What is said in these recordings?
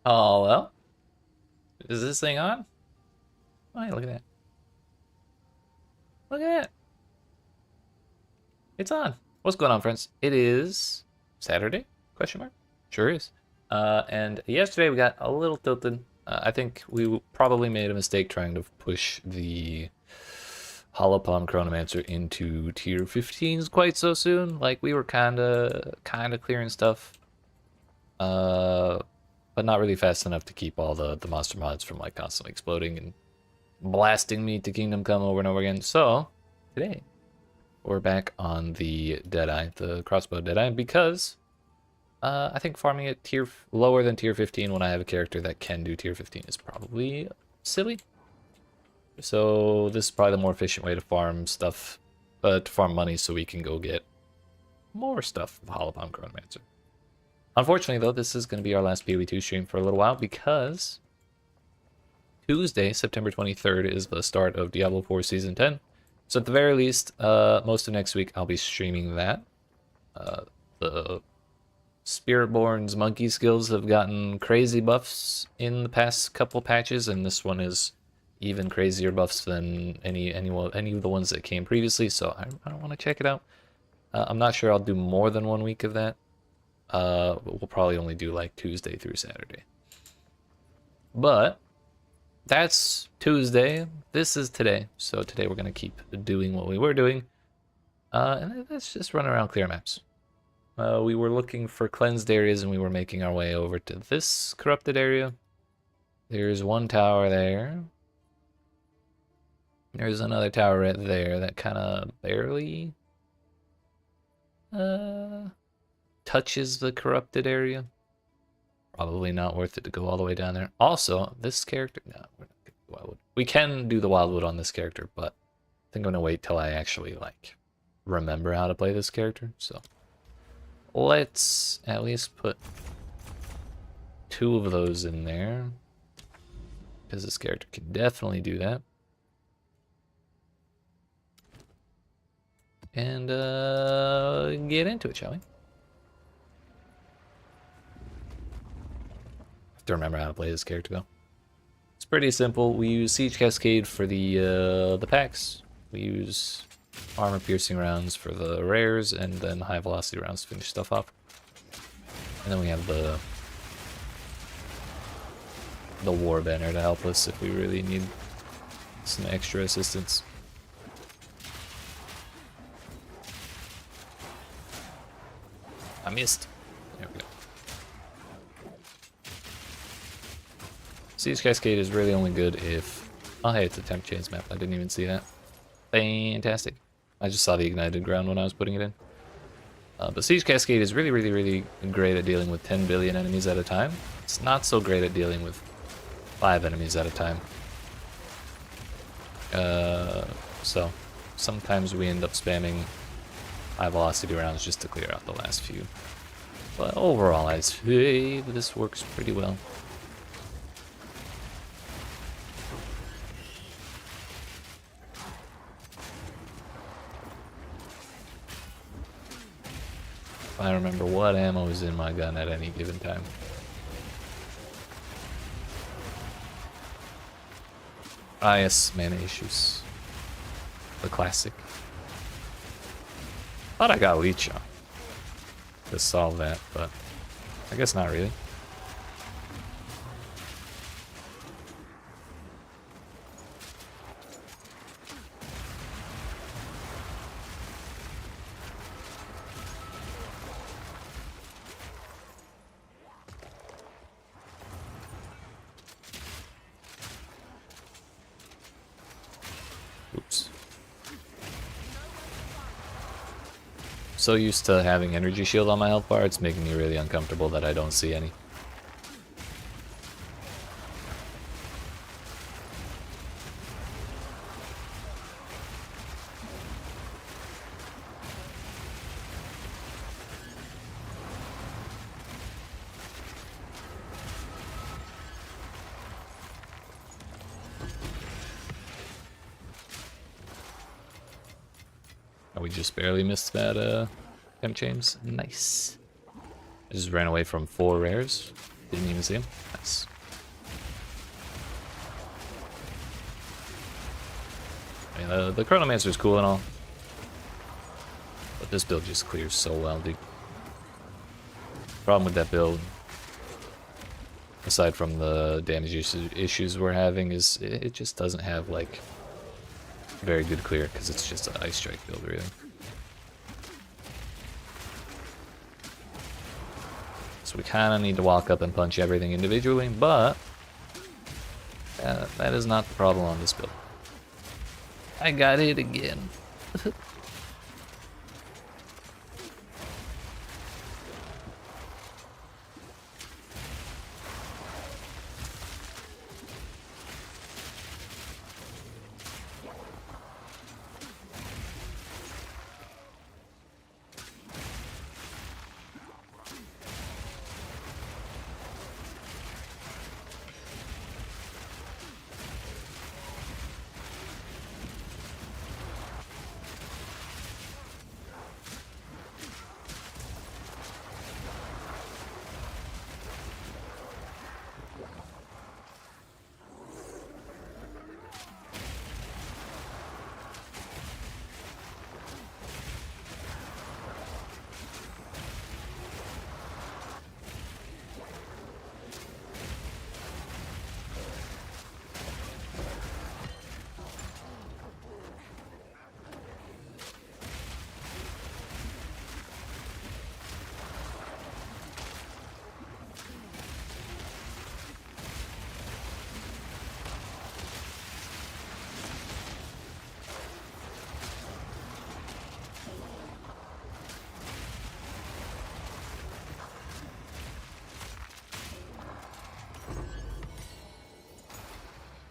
Oh, well. Is this thing on? Oh, yeah, look at that. Look at that. It's on. What's going on, friends? It is Saturday? Question mark? Sure is. And yesterday we got a little tilted. I think we probably made a mistake trying to push the Holopalm Chronomancer into tier 15s quite so soon. Like we were kinda clearing stuff. Uh, but not really fast enough to keep all the monster mods from like constantly exploding and blasting me to Kingdom Come over and over again. So today we're back on the Deadeye, the Crossbow Deadeye, because I think farming it lower than tier 15 when I have a character that can do tier 15 is probably silly. So this is probably the more efficient way to farm stuff, to farm money so we can go get more stuff with Holopalm Chronomancer. Unfortunately, though, this is going to be our last PoE2 stream for a little while because Tuesday, September 23rd, is the start of Diablo 4 Season 10. So at the very least, most of next week I'll be streaming that. The Spiritborn's monkey skills have gotten crazy buffs in the past couple patches, and this one is even crazier buffs than any of the ones that came previously, so I don't want to check it out. I'm not sure I'll do more than 1 week of that. We'll probably only do like Tuesday through Saturday. But that's Tuesday. This is today. So today we're going to keep doing what we were doing. And let's just run around clear maps. We were looking for cleansed areas and we were making our way over to this corrupted area. There's one tower there. There's another tower right there that kind of barely touches the corrupted area. Probably not worth it to go all the way down there. Also, this character, no, we're not gonna do Wildwood. We can do the Wildwood on this character, but I think I'm gonna wait till I actually like remember how to play this character. So let's at least put 2 of those in there, because this character can definitely do that. And get into it, shall we? To remember how to play this character though. It's pretty simple. We use Siege Cascade for the packs. We use armor piercing rounds for the rares, and then high velocity rounds to finish stuff off. And then we have the war banner to help us if we really need some extra assistance. I missed. There we go. Siege Cascade is really only good if... Oh, hey, it's a temp chains map. I didn't even see that. Fantastic. I just saw the ignited ground when I was putting it in. But Siege Cascade is really great at dealing with 10 billion enemies at a time. It's not so great at dealing with 5 enemies at a time. So sometimes we end up spamming high velocity rounds just to clear out the last few. But overall, I'd say this works pretty well. I remember what ammo is in my gun at any given time. Ah yes, mana issues. The classic. Thought I got leech on to solve that, but I guess not really. Oops. So used to having energy shield on my health bar, it's making me really uncomfortable that I don't see any. Oh, we just barely missed that temp chains. Nice. I just ran away from 4 rares. Didn't even see him. Nice. I mean, the Chronomancer is cool and all, but this build just clears so well, dude. Problem with that build, aside from the damage issues we're having, is it just doesn't have like very good clear because it's just an Ice Strike build, really. So we kind of need to walk up and punch everything individually, but that is not the problem on this build. I got it again.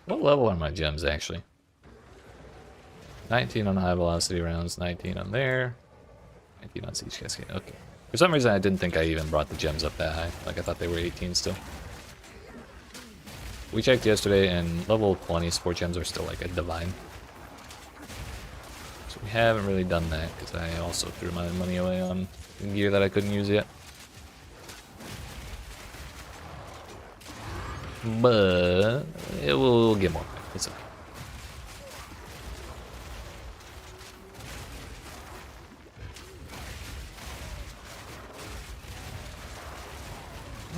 What level are my gems, actually? 19 on high velocity rounds, 19 on there, 19 on Siege Cascade. Okay. For some reason, I didn't think I even brought the gems up that high. Like, I thought they were 18 still. We checked yesterday, and level 20 sport gems are still like a divine. So we haven't really done that, because I also threw my money away on gear that I couldn't use yet. But it will get more. It's okay.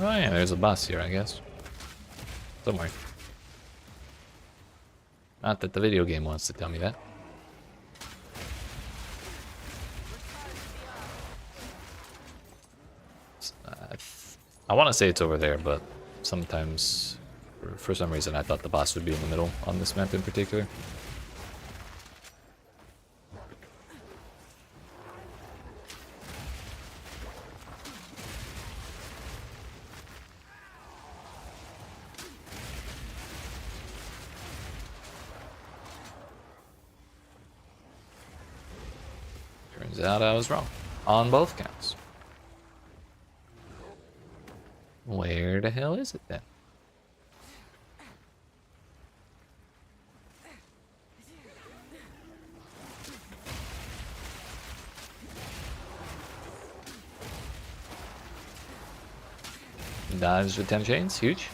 Oh yeah, there's a boss here, I guess. Somewhere. Not that the video game wants to tell me that. I want to say it's over there, but sometimes, for some reason, I thought the boss would be in the middle on this map in particular. Turns out I was wrong on both counts. Where the hell is it then? Dives with 10 chains, huge.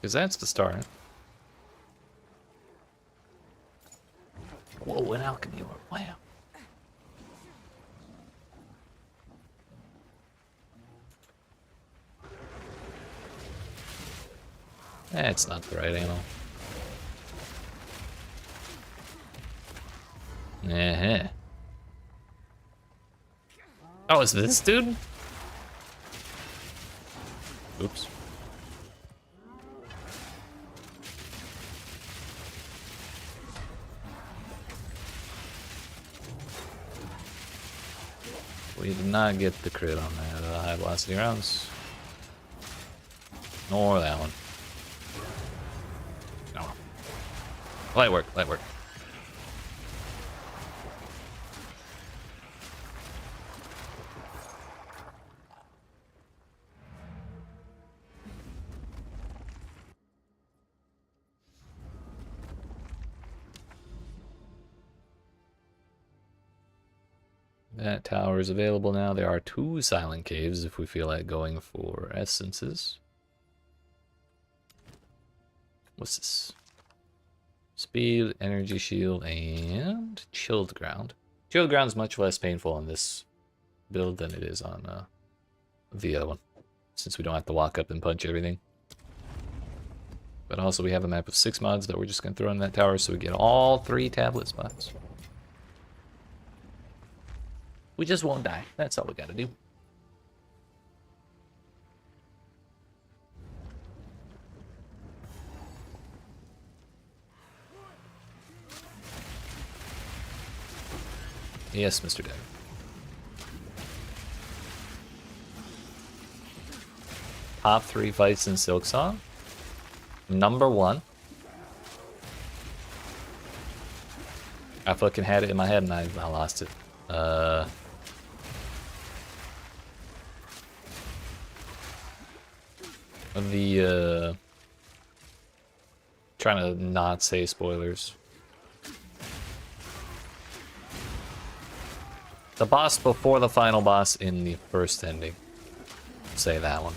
Because that's the start. Whoa, an alchemy orb, wow. That's not the right ammo. Uh-huh. Oh, is this dude? Oops. We did not get the crit on that high velocity rounds. Nor that one. No. Light work, light work. That tower is available now. There are 2 silent caves if we feel like going for essences. What's this? Speed, energy shield, and chilled ground. Chilled ground is much less painful on this build than it is on the other one, since we don't have to walk up and punch everything. But also we have a map of 6 mods that we're just going to throw in that tower so we get all 3 tablet spots. We just won't die. That's all we got to do. Yes, Mr. Dev. Top 3 fights in Silksong. Number 1. I fucking had it in my head and I lost it. Trying to not say spoilers. The boss before the final boss in the first ending. Say that one.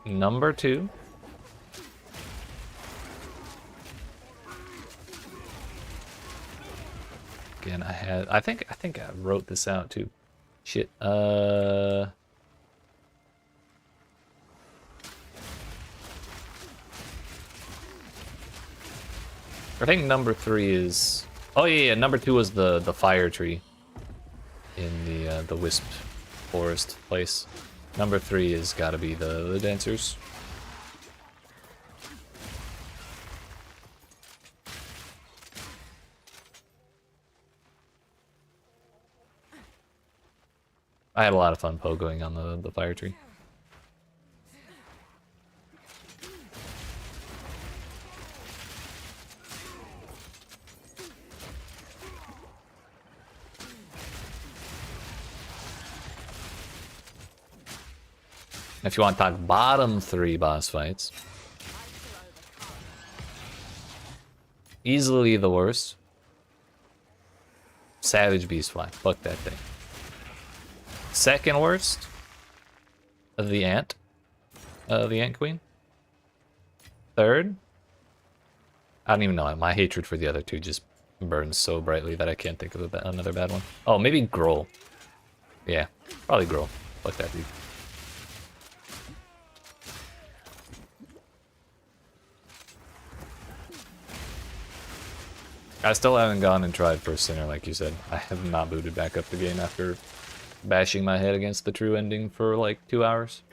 Number 2. Again, I think I wrote this out too. Shit. I think number 3 is... Oh yeah, number 2 was the fire tree in the wisp forest place. Number 3 has got to be the dancers. I had a lot of fun pogoing on the fire tree. If you want to talk bottom 3 boss fights, easily the worst. Savage Beastfly. Fuck that thing. Second worst, the Ant Queen. Third, I don't even know. My hatred for the other 2 just burns so brightly that I can't think of another bad one. Oh, maybe Grohl. Yeah, probably Grohl. Fuck that dude. I still haven't gone and tried First Sinner, like you said. I have not booted back up the game after bashing my head against the true ending for like 2 hours.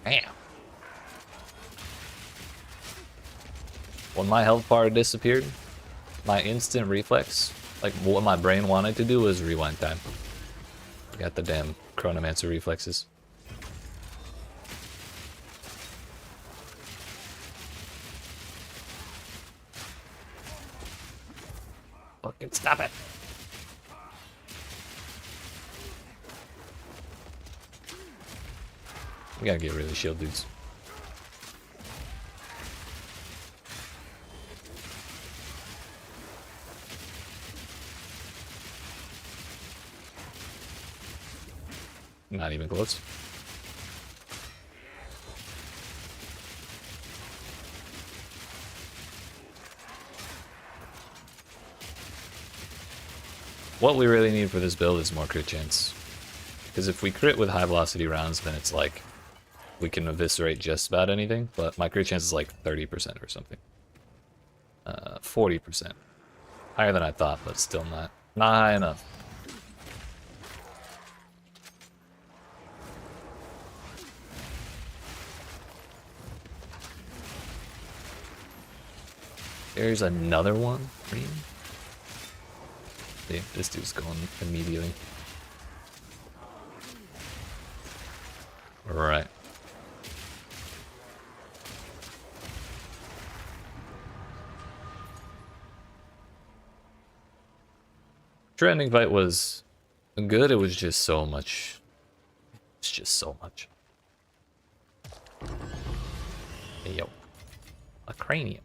Damn. When my health bar disappeared, my instant reflex, like what my brain wanted to do, was rewind time. Got the damn Chronomancer reflexes. Fucking stop it. We gotta get rid of the shield dudes. Not even close. What we really need for this build is more crit chance. Because if we crit with high velocity rounds, then it's like we can eviscerate just about anything, but my crit chance is like 30% or something. 40%. Higher than I thought, but still not high enough. There's another one. See, this dude's going immediately. Right. Trending fight was good, it was just so much. It's just so much. Hey, yo. A cranium.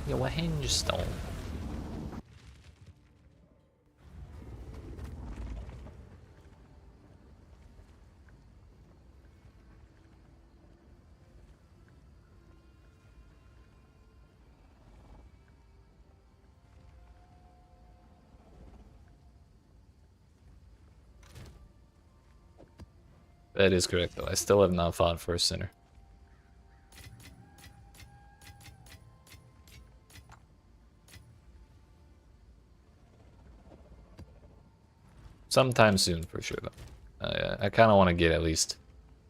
Yo, a hinge stone. That is correct, though. I still have not fought for a sinner. Sometime soon, for sure, though. I kind of want to get at least...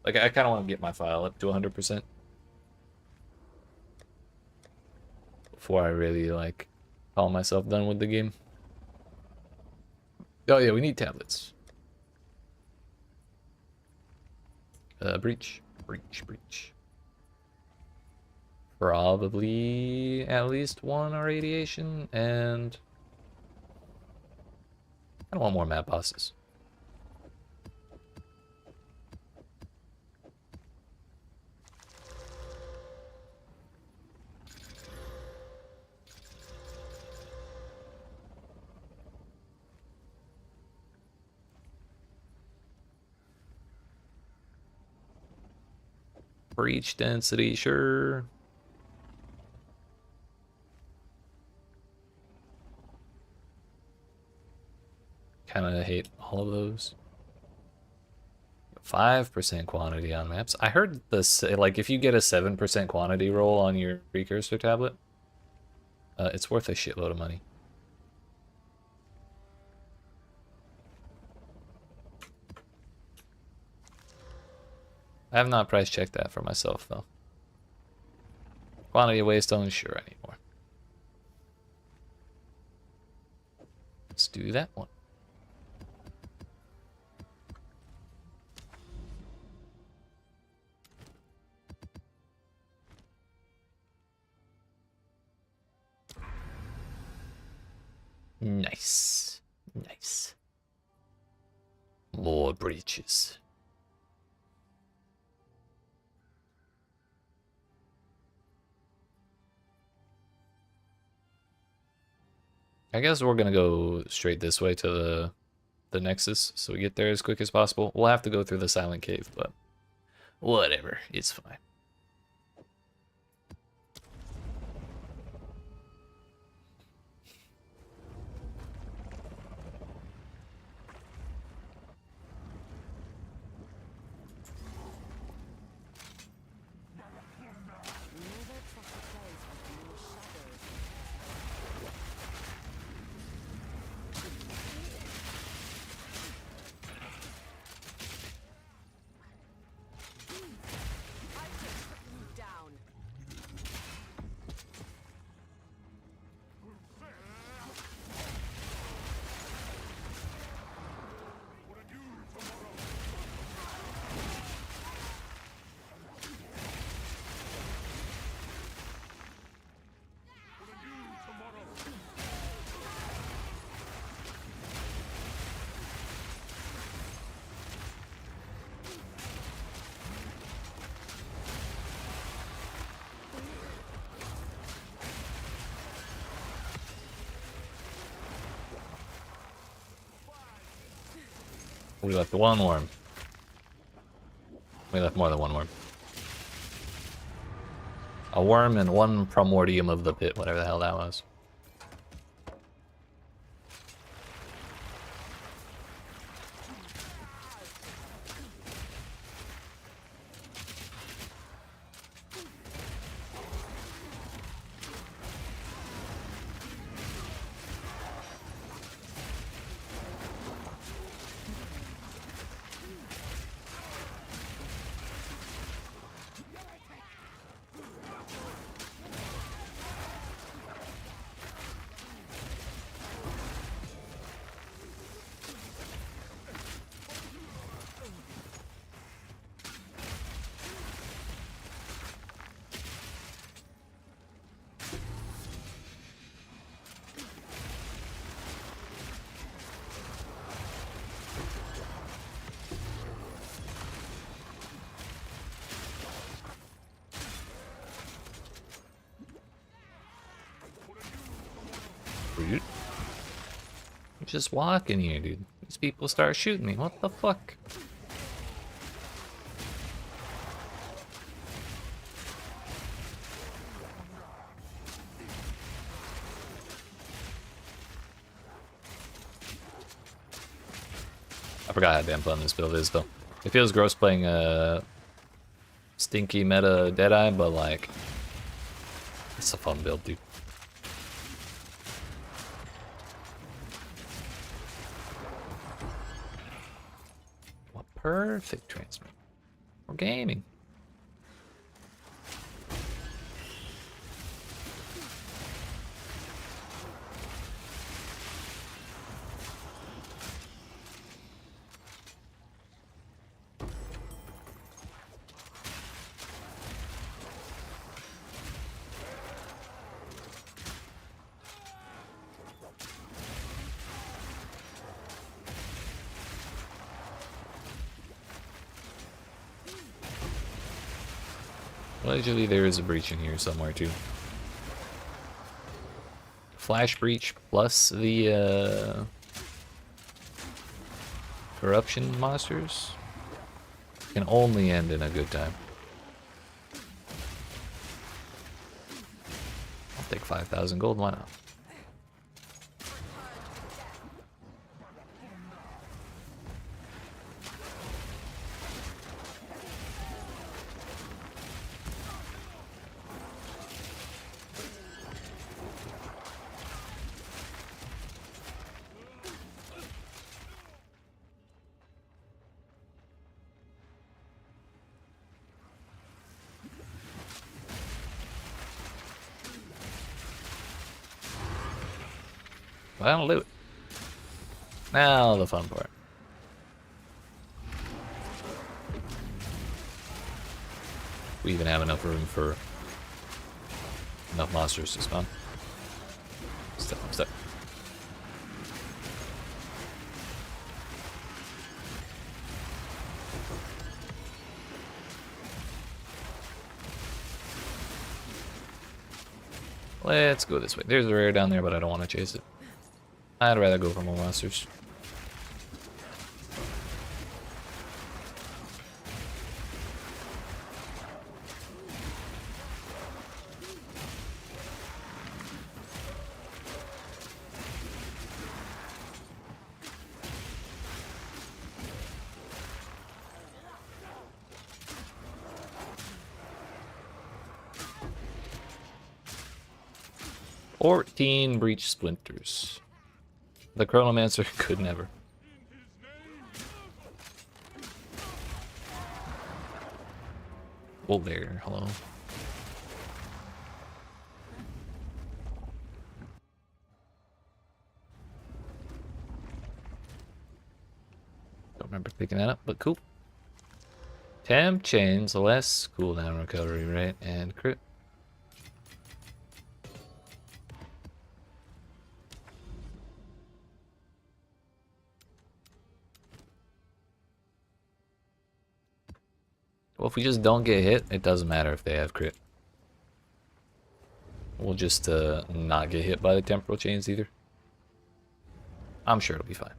Like, I kind of want to get my file up to 100%. Before I really, like, call myself done with the game. Oh, yeah, we need tablets. Breach. Probably at least one irradiation, and I don't want more map bosses. Breach density, sure. Kind of hate all of those. 5% quantity on maps. I heard this, like, if you get a 7% quantity roll on your precursor tablet, it's worth a shitload of money. I have not price checked that for myself, though. Quantity of waystones, sure, I need more. Let's do that one. Nice. Nice. More breaches. I guess we're gonna go straight this way to the Nexus, so we get there as quick as possible. We'll have to go through the Silent Cave, but whatever, it's fine. We left one worm. We left more than one worm. A worm and one primordium of the pit, whatever the hell that was. Rude. I'm just walking here, dude. These people start shooting me. What the fuck? I forgot how damn fun this build is, though. It feels gross playing a stinky meta Deadeye, but like, it's a fun build, dude. What perfect transmit. We're gaming. Allegedly there is a breach in here somewhere too. Flash breach plus the corruption monsters can only end in a good time. I'll take 5,000 gold, why not? Well, loot. Now the fun part. We even have enough room for enough monsters to spawn. Step, step. Let's go this way. There's a rare down there, but I don't want to chase it. I'd rather go for more monsters. "14 breach splinters. The Chronomancer could never." Oh, there. Hello. Don't remember picking that up, but cool. Temp chains, less cooldown recovery rate, and crit. Well, if we just don't get hit, it doesn't matter if they have crit. We'll just not get hit by the temporal chains either. I'm sure it'll be fine.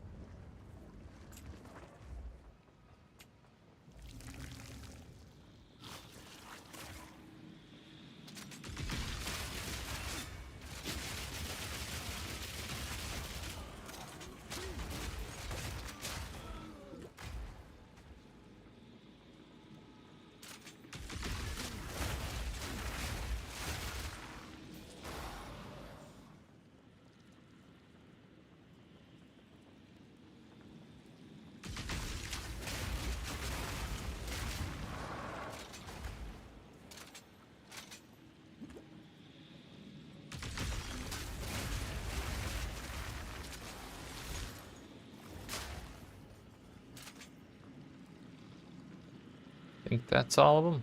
I think that's all of them.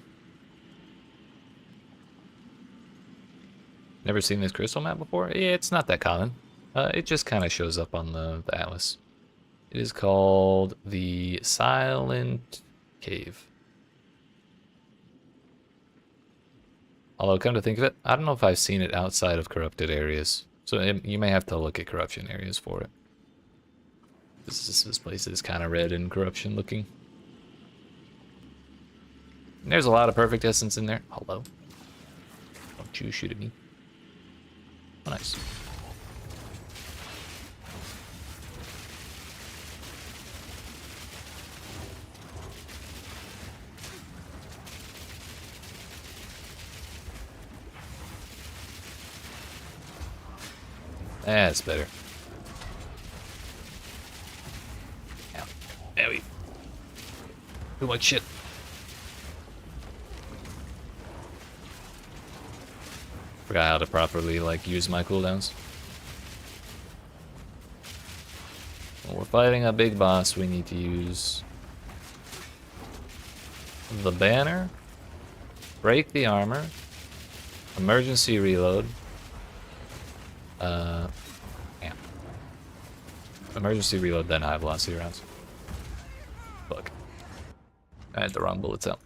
Never seen this crystal map before? Yeah, it's not that common. It just kind of shows up on the atlas. It is called the Silent Cave. Although, come to think of it, I don't know if I've seen it outside of corrupted areas. So you may have to look at corruption areas for it. This place is kind of red and corruption looking. And there's a lot of perfect essence in there. Hello. Don't you shoot at me. Oh, nice. That's better. Yeah. There we. Too much shit. Forgot how to properly use my cooldowns. When we're fighting a big boss, we need to use the banner, break the armor, emergency reload. Yeah. Emergency reload, then high velocity rounds. Fuck. I had the wrong bullets out.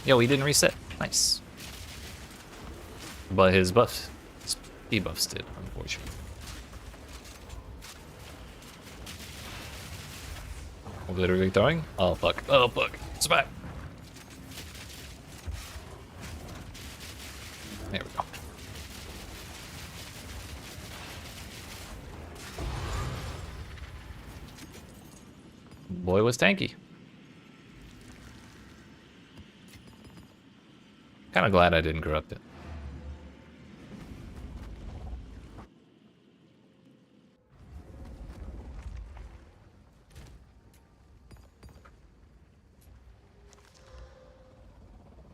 Yo, he didn't reset. Nice. But his buffs, his debuffs did, unfortunately. I'm literally throwing. Oh fuck. Oh fuck. It's back. There we go. Boy was tanky. Kind of glad I didn't corrupt it.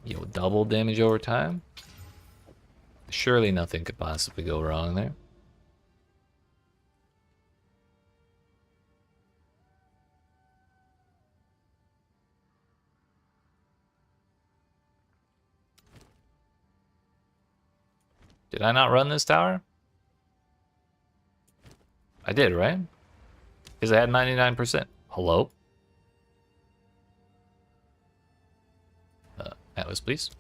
Yo, double damage over time? Surely nothing could possibly go wrong there. Did I not run this tower? I did, right? Because I had 99%. Hello? Atlas, please.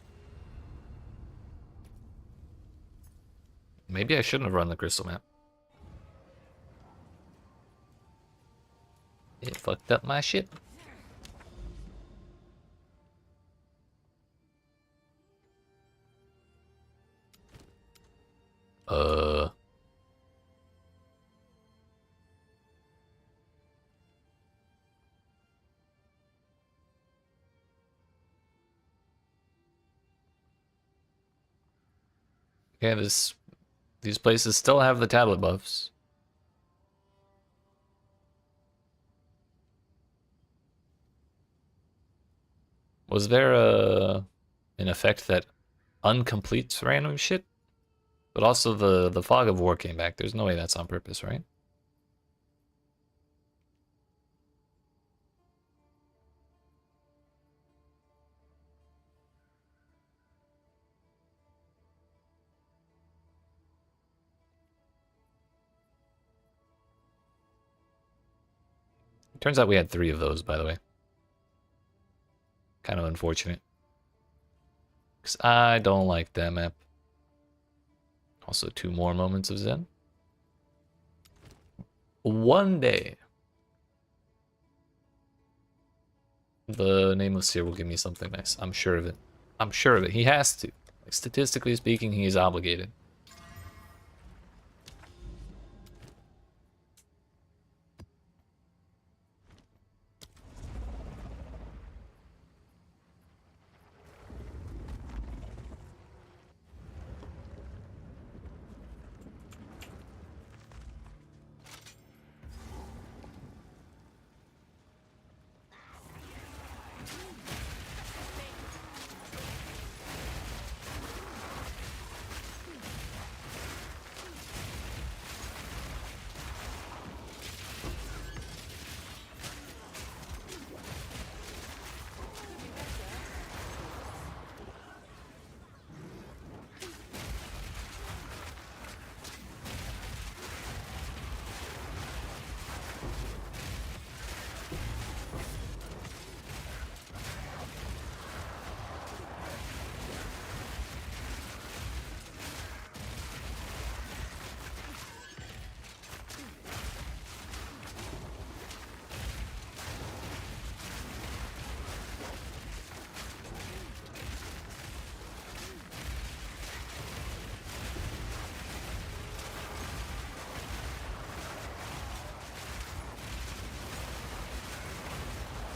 Maybe I shouldn't have run the crystal map. It fucked up my shit. Yeah, these places still have the tablet buffs. Was there an effect that uncompletes random shit? But also the fog of war came back. There's no way that's on purpose, right? Turns out we had 3 of those, by the way. Kind of unfortunate. Because I don't like that map. Also 2 more moments of Zen. One day, the Nameless Seer will give me something nice. I'm sure of it. I'm sure of it. He has to. Like, statistically speaking, he is obligated.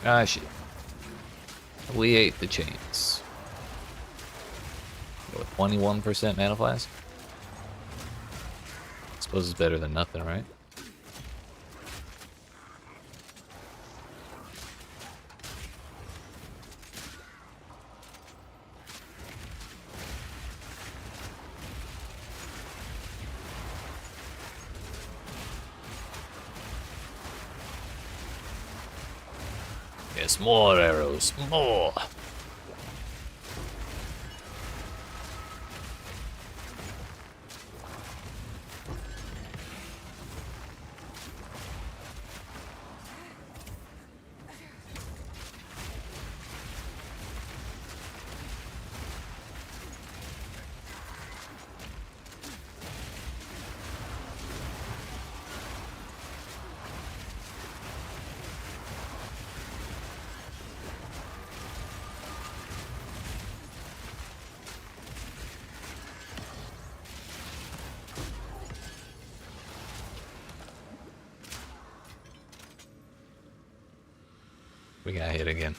Ah, shit. We ate the chains. Go with 21% mana flask. Suppose it's better than nothing, right? Yes, more arrows, more. We got hit again.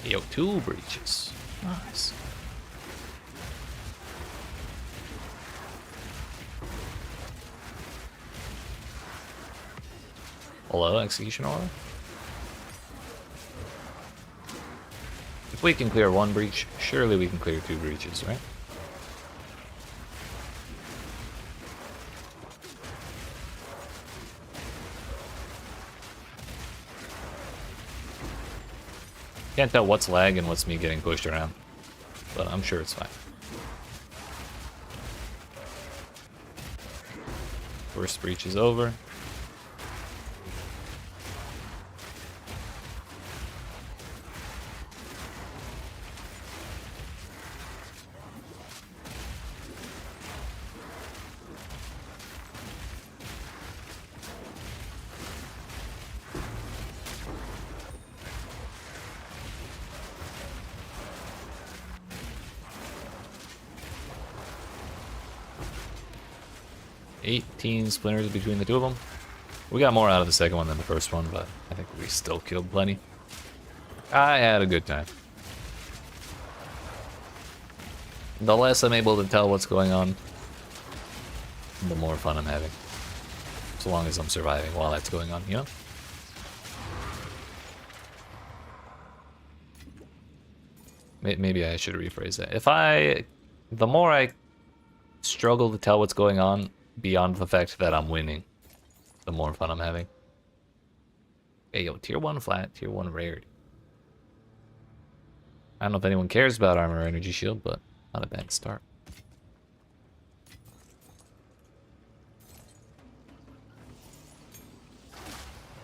Yo, 2 breaches. Nice. Hello, Execution Aura? If we can clear 1 breach, surely we can clear 2 breaches, right? Can't tell what's lag and what's me getting pushed around, but I'm sure it's fine. First breach is over. $18 splinters between the 2 of them. We got more out of the second one than the first one, but I think we still killed plenty. I had a good time. The less I'm able to tell what's going on, the more fun I'm having. So long as I'm surviving while that's going on, you know? Maybe I should rephrase that. The more I struggle to tell what's going on, beyond the fact that I'm winning, the more fun I'm having. Hey, yo, tier 1 flat, tier 1 rarity. I don't know if anyone cares about armor or energy shield, but not a bad start.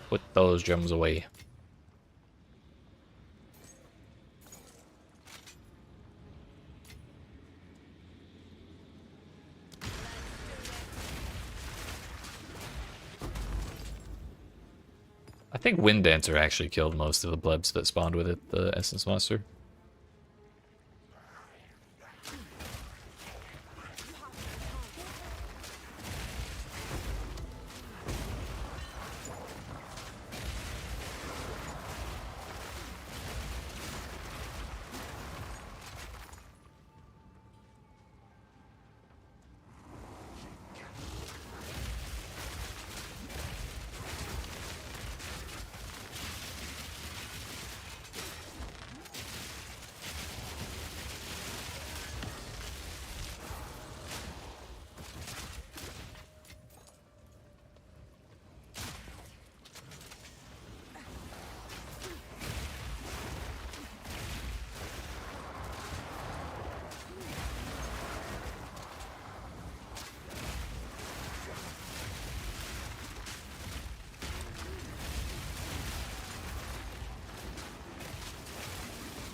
Put those gems away. I think Wind Dancer actually killed most of the plebs that spawned with it, the Essence Monster.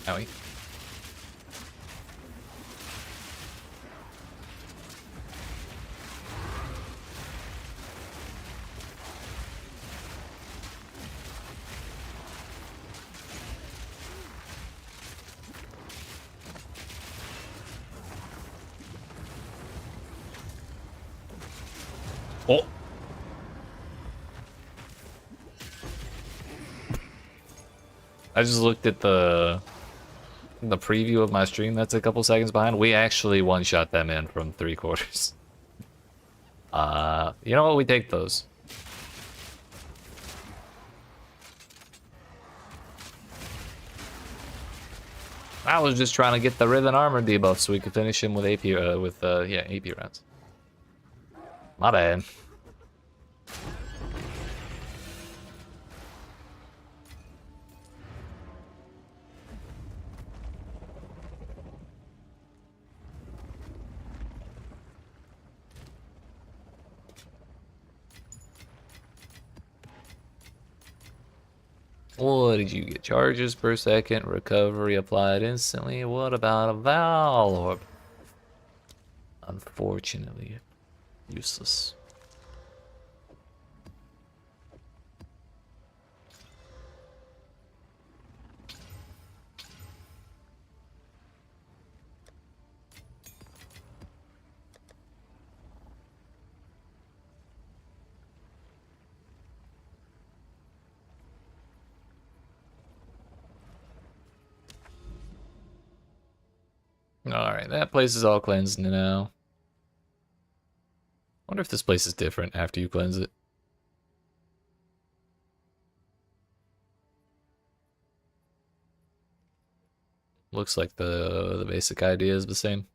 Owie. Oh! I just looked at the preview of my stream that's a couple seconds behind. We actually one-shot them in from 3/4. You know what? We take those. I was just trying to get the Riven Armor debuff so we could finish him with AP, yeah, AP rounds. My bad. What did you get? Charges per second, recovery applied instantly. What about a Val Orb? Unfortunately, useless. Alright, that place is all cleansed now. Wonder if this place is different after you cleanse it. Looks like the basic idea is the same.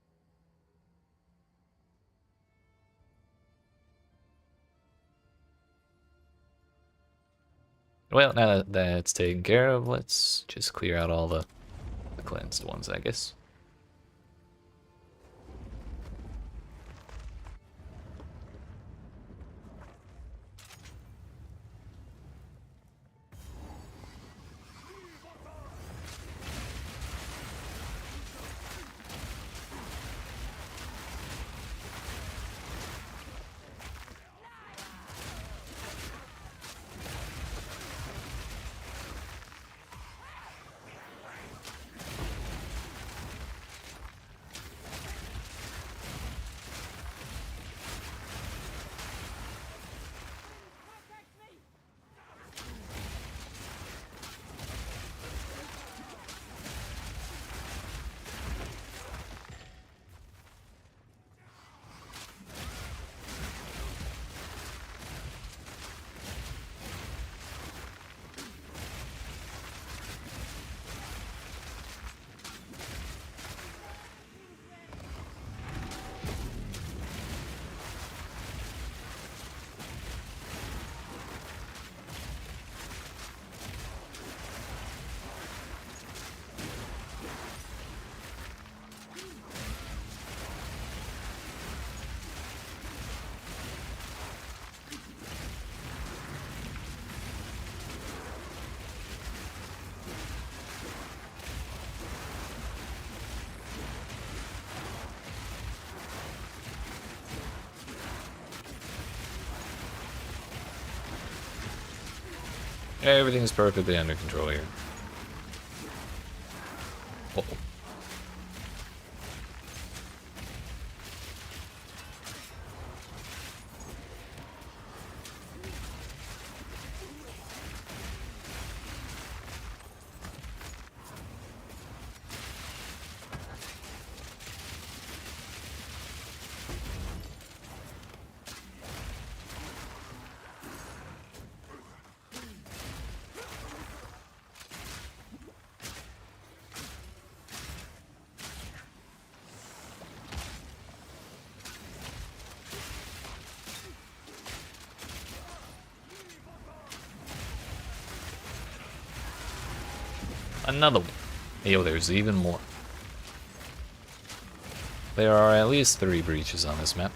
Well, now that that's taken care of, let's just clear out all the cleansed ones, I guess. Everything's perfectly under control here. Uh-oh. Another one. Yo, there's even more. There are at least 3 breaches on this map.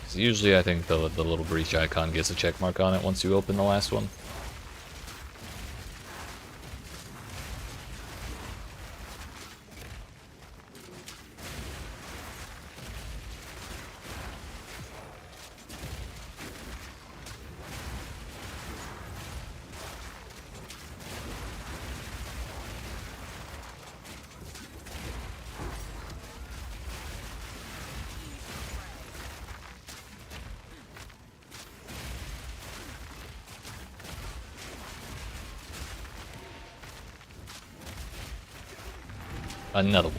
So usually I think the little breach icon gets a check mark on it once you open the last one. Another one.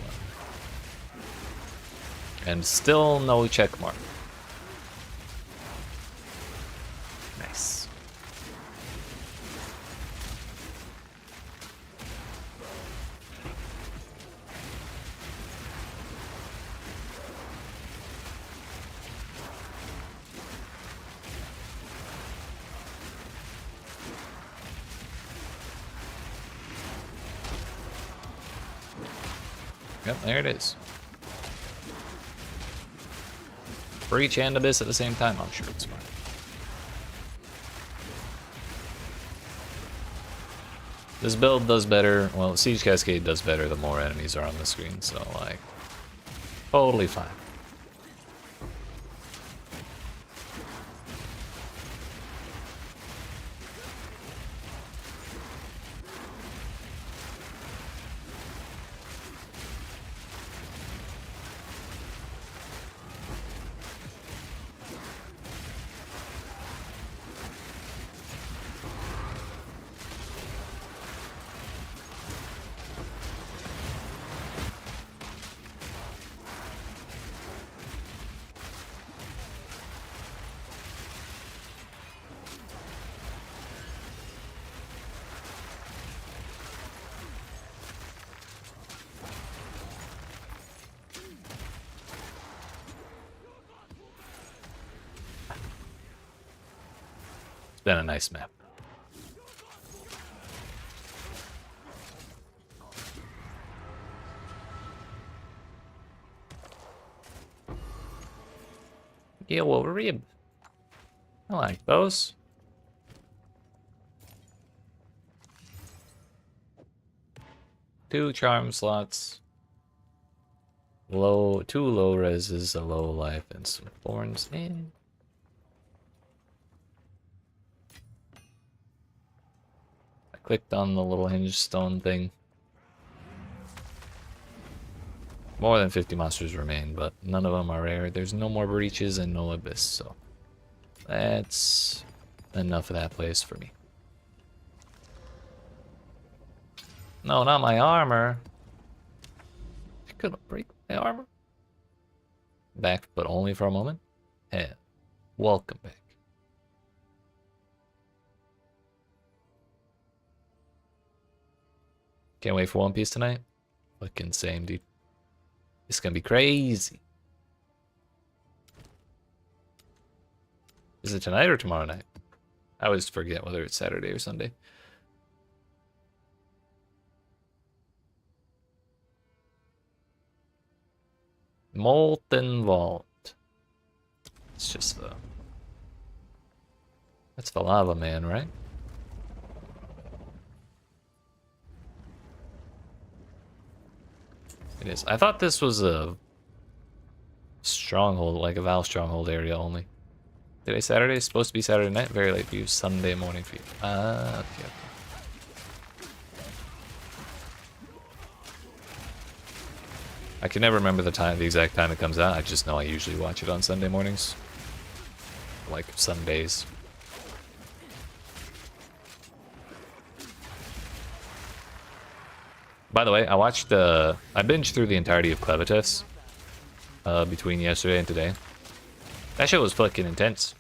And still no check mark. Nice. Yep, there it is. Breach and Abyss at the same time. I'm sure it's fine. This build does better. Well, Siege Cascade does better the more enemies are on the screen, so like, totally fine. Been a nice map. Gale over rib. I like those. Two charm slots. Two low reses, a low life, and some thorns in. Clicked on the little hinged stone thing. More than 50 monsters remain, but none of them are rare. There's no more breaches and no abyss, so that's enough of that place for me. No, not my armor. You're gonna break my armor? Back, but only for a moment. Hey, welcome back. Can't wait for One Piece tonight. Fucking same, dude. It's gonna be crazy. Is it tonight or tomorrow night? I always forget whether it's Saturday or Sunday. Molten Vault. It's just the... That's the lava man, right? It is. I thought this was a stronghold, like a Val stronghold area only. Today Saturday? It's supposed to be Saturday night. Very late for you. Sunday morning for you. Ah, okay. I can never remember the exact time it comes out. I just know I usually watch it on Sunday mornings. Like Sundays. By the way, I binged through the entirety of Clevitas between yesterday and today. That show was fucking intense.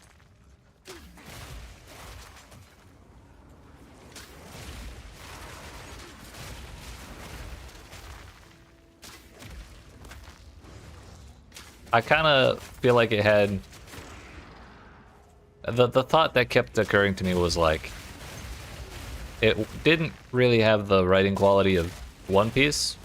I kind of feel like it had... The thought that kept occurring to me was like... It didn't really have the writing quality of One Piece,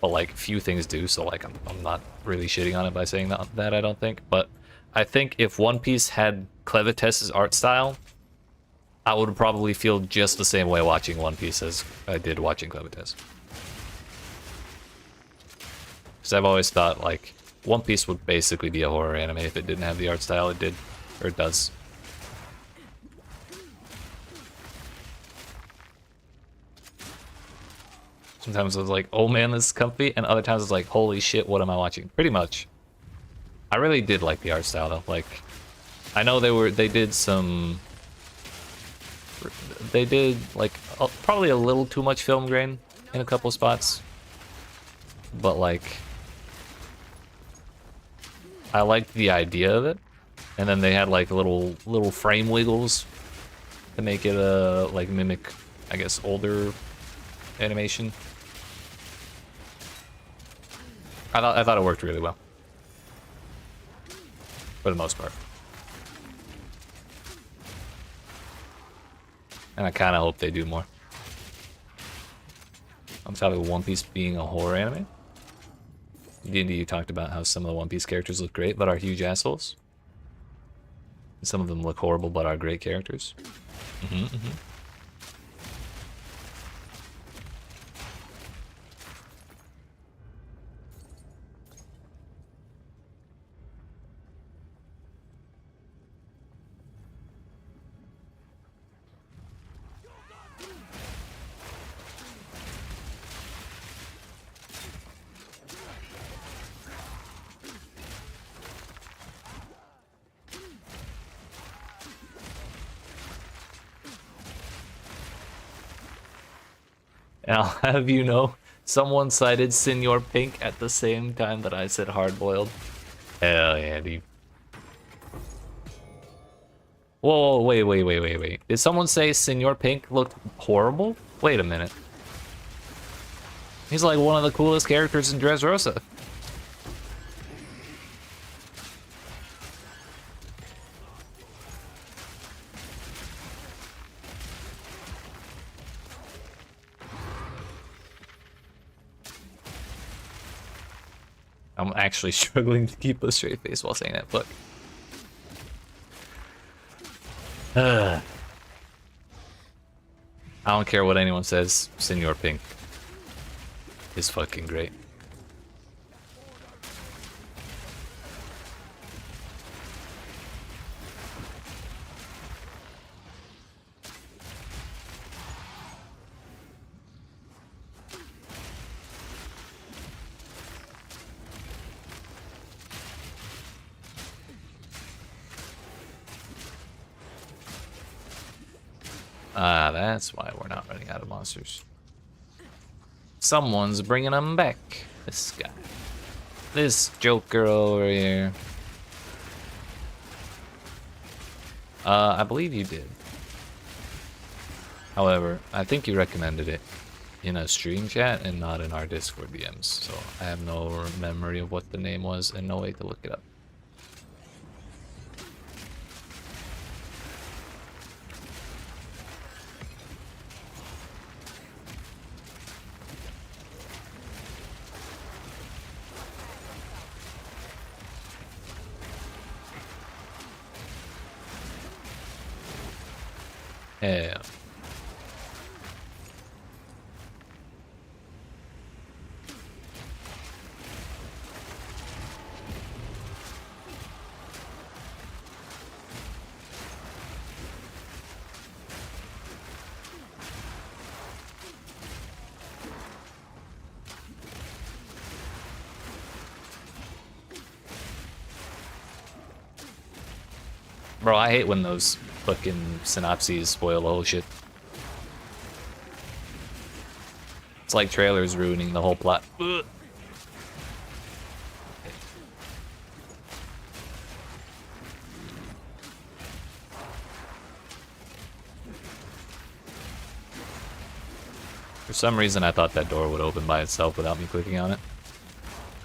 but like few things do, so like I'm not really shitting on it by saying that I don't think, but I think if One Piece had Clevitas' art style, I would probably feel just the same way watching One Piece as I did watching Clevitas. Because I've always thought like One Piece would basically be a horror anime if it didn't have the art style it did, or it does. Sometimes I was like, oh man, this is comfy, and other times I was like, holy shit, what am I watching? Pretty much. I really did like the art style though. Like, I know they did like probably a little too much film grain in a couple spots. but like I liked the idea of it. And then they had like little frame wiggles to make it like mimic, I guess, older animation. I thought it worked really well for the most part. And I kind of hope they do more. On top of One Piece being a horror anime. D&D, you talked about how some of the One Piece characters look great but are huge assholes. Some of them look horrible but are great characters. And I'll have you know, someone cited Senor Pink at the same time that I said hard-boiled. Hell yeah, dude. Whoa, wait. Did someone say Senor Pink looked horrible? Wait a minute. He's like one of the coolest characters in Dressrosa. I'm actually struggling to keep a straight face while saying that. Look. I don't care what anyone says. Senor Pink is fucking great. Ah, that's why we're not running out of monsters. Someone's bringing them back. This guy. This Joker over here. I believe you did. However, I think you recommended it in a stream chat and not in our Discord DMs. So I have no memory of what the name was and no way to look it up. Yeah. Bro, I hate when those fucking synopses spoil the whole shit. It's like trailers ruining the whole plot. Ugh. For some reason, I thought that door would open by itself without me clicking on it.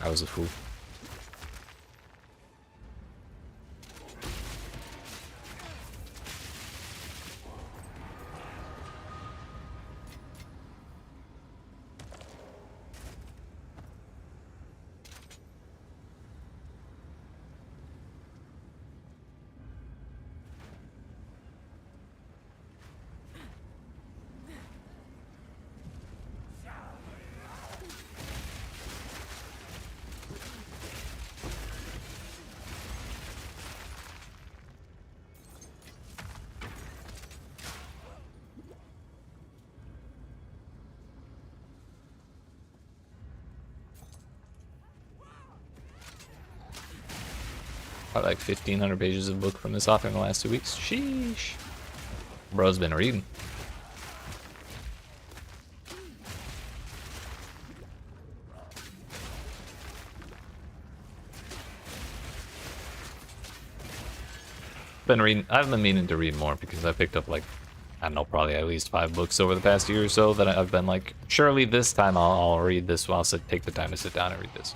I was a fool. Probably like 1,500 pages of book from this author in the last 2 weeks. Sheesh. Bro's been reading. I've been meaning to read more because I picked up like, I don't know, probably at least 5 books over the past year or so that I've been like, surely this time I'll read this. I'll take the time to sit down and read this.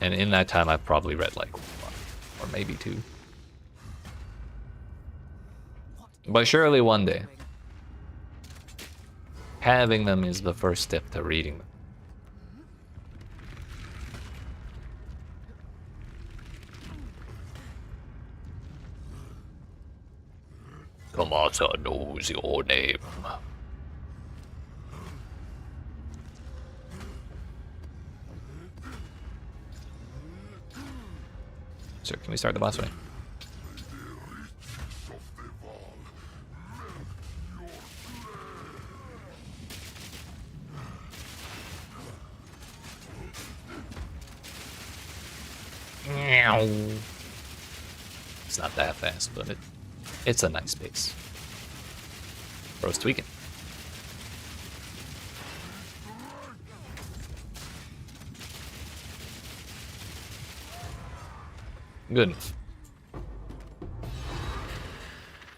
And in that time, I've probably read like 1 or maybe 2. But surely one day, having them is the first step to reading them. Kamasa knows your name. Sir, can we start the boss way? It's not that fast, but it's a nice pace. Bro's tweaking. Good.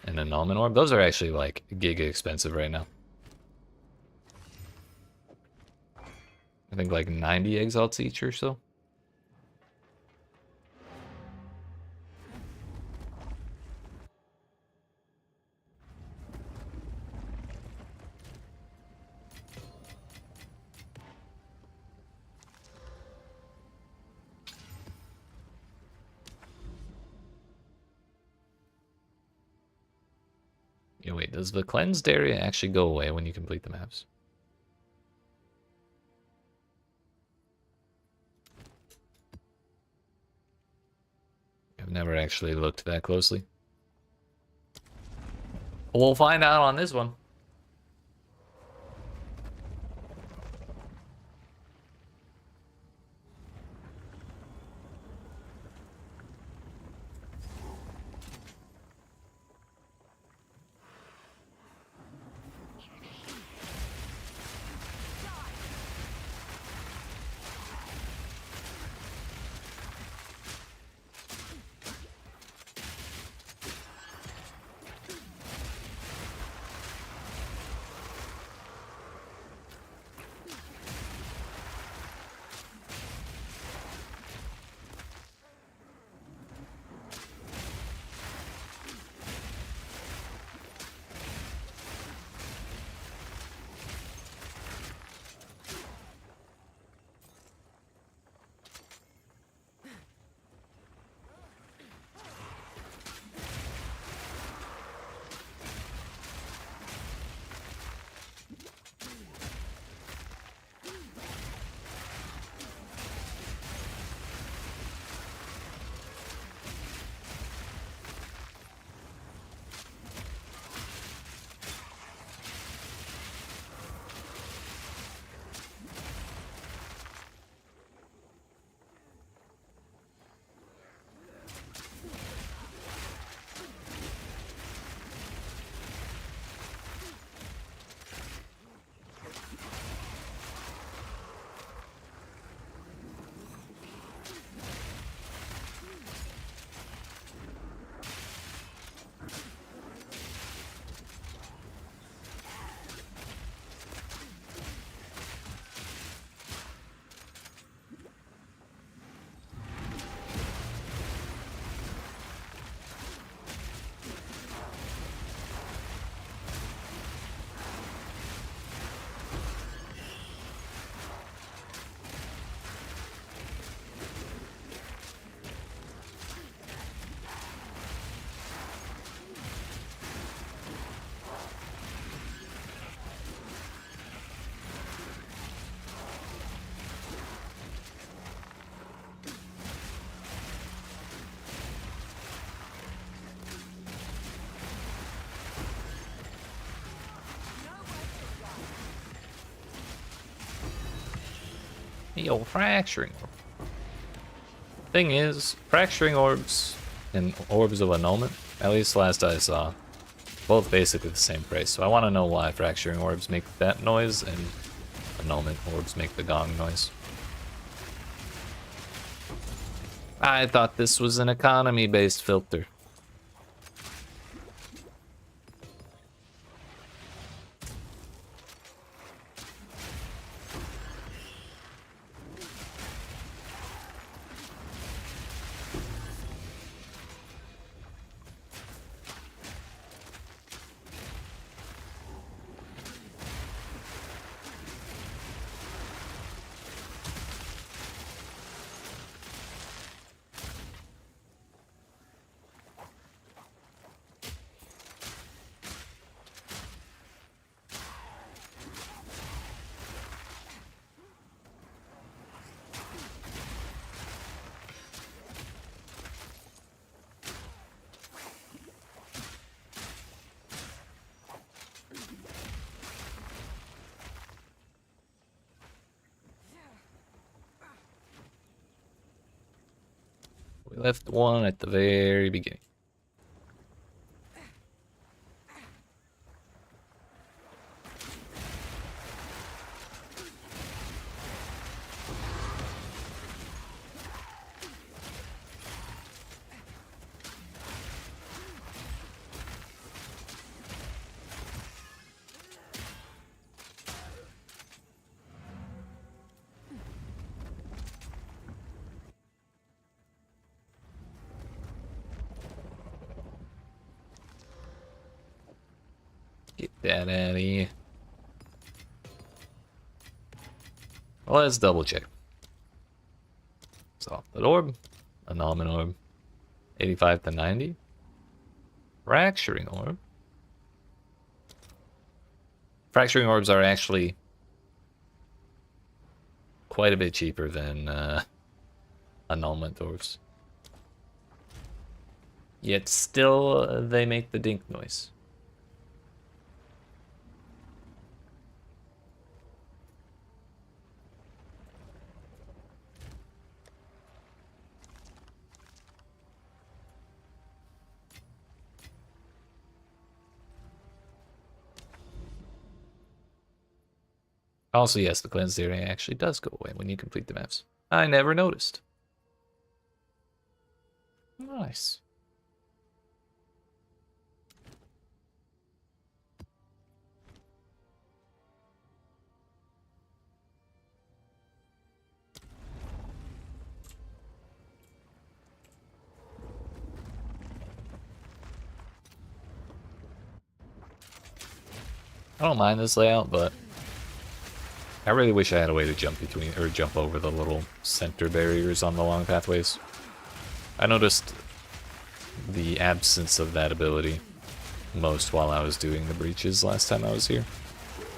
And an almond orb. Those are actually like giga expensive right now. I think like 90 exalts each or so. Yeah, wait, does the cleansed area actually go away when you complete the maps? I've never actually looked that closely. We'll find out on this one. Yo, fracturing. Thing is, fracturing orbs and orbs of annulment, at least last I saw, both basically the same price. So I want to know why fracturing orbs make that noise and annulment orbs make the gong noise. I thought this was an economy-based filter. left one at the very beginning. Get that out of here. Well, let's double check. Solid orb, annulment orb, 85 to 90. Fracturing orb. Fracturing orbs are actually quite a bit cheaper than annulment orbs. Yet still, they make the dink noise. Also, yes, the cleanse area actually does go away when you complete the maps. I never noticed. Nice. I don't mind this layout, but I really wish I had a way to jump between or jump over the little center barriers on the long pathways. I noticed the absence of that ability most while I was doing the breaches last time I was here.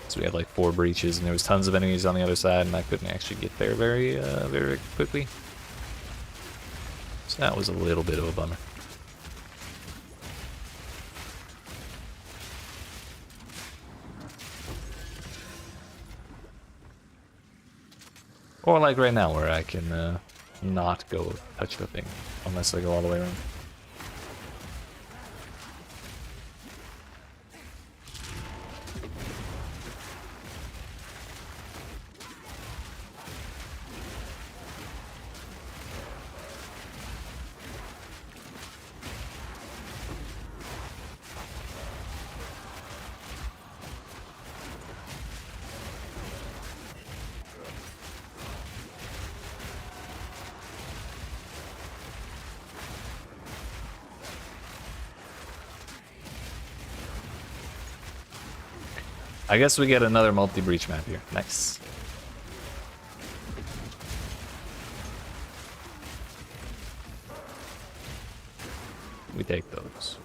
So we had like 4 breaches and there was tons of enemies on the other side and I couldn't actually get there very quickly. So that was a little bit of a bummer. Or like right now where I can not go touch the thing unless I go all the way around. I guess we get another multi-breach map here. Nice. We take those.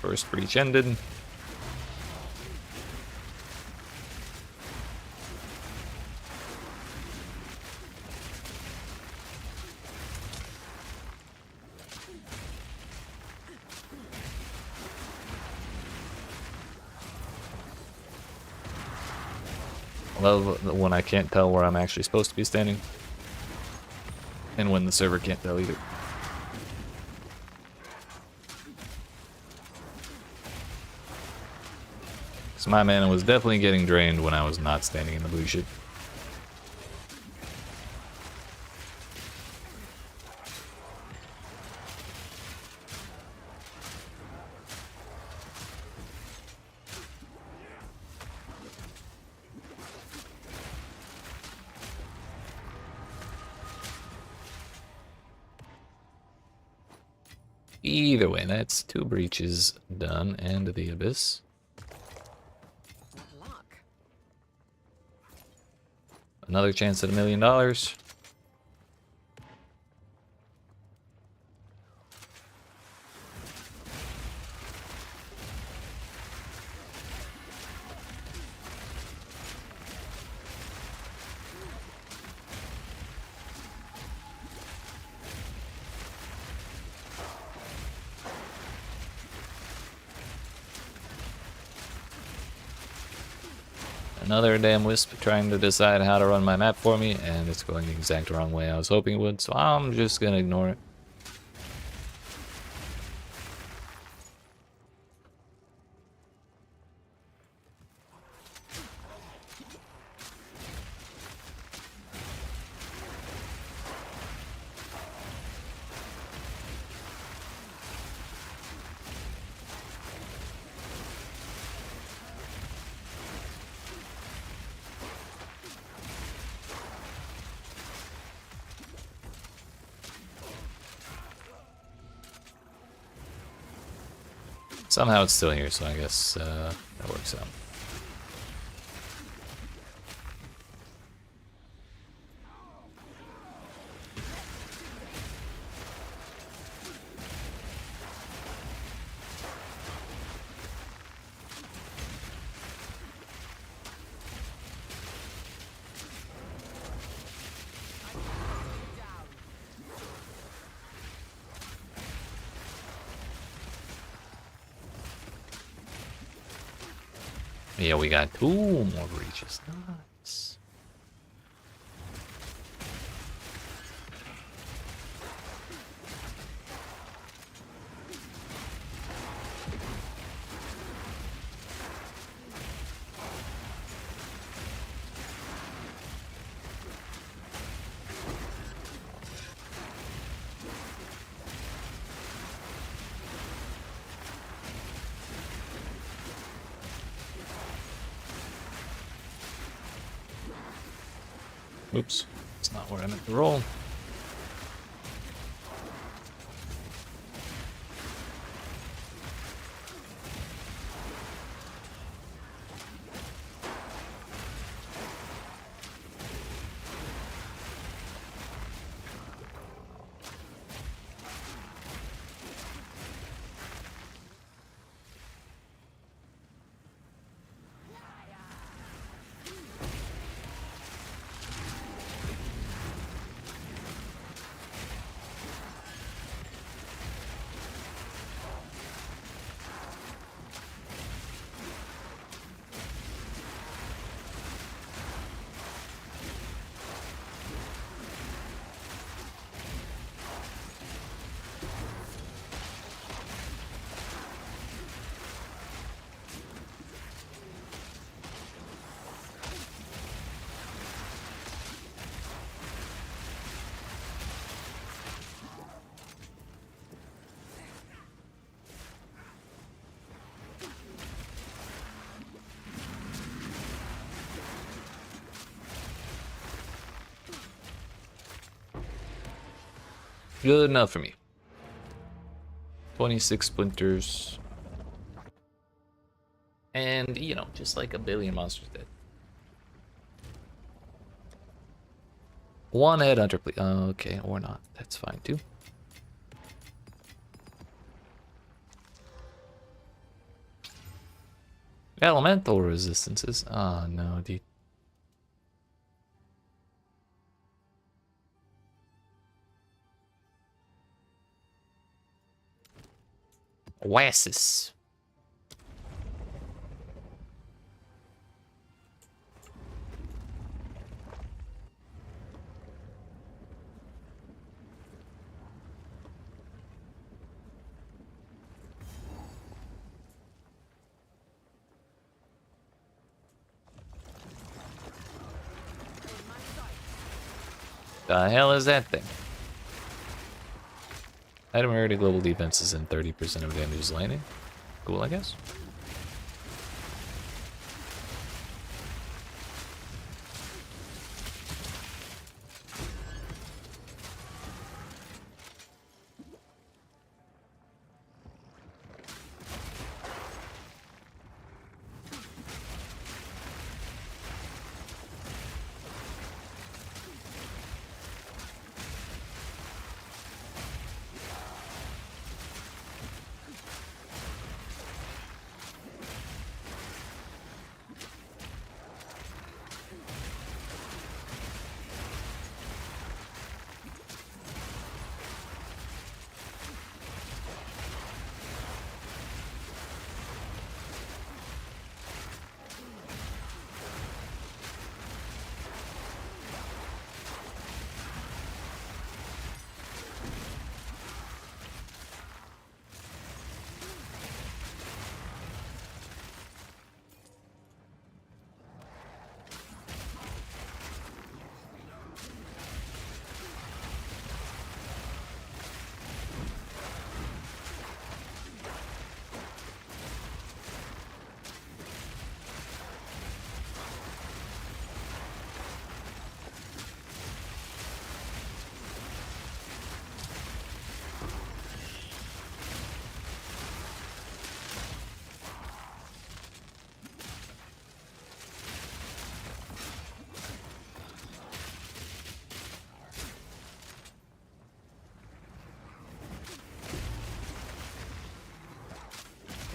First breach ended. Love when I can't tell where I'm actually supposed to be standing. And when the server can't tell either. So my mana was definitely getting drained when I was not standing in the blue shit. Either way, that's 2 breaches done and the abyss. Another chance at $1 million. Another damn wisp trying to decide how to run my map for me, and it's going the exact wrong way I was hoping it would, so I'm just gonna ignore it. Somehow it's still here, so I guess that works out. Yeah, we got 2 more breaches. Nice. Oops, that's not where I meant to roll. Good enough for me. 26 splinters. And, you know, just like a billion monsters dead. 1 headhunter, please. Okay, or not. That's fine, too. Elemental resistances. Oh, no, dude. Oasis. The hell is that thing? Item rarity global defense is in 30% of damage lightning. Cool, I guess.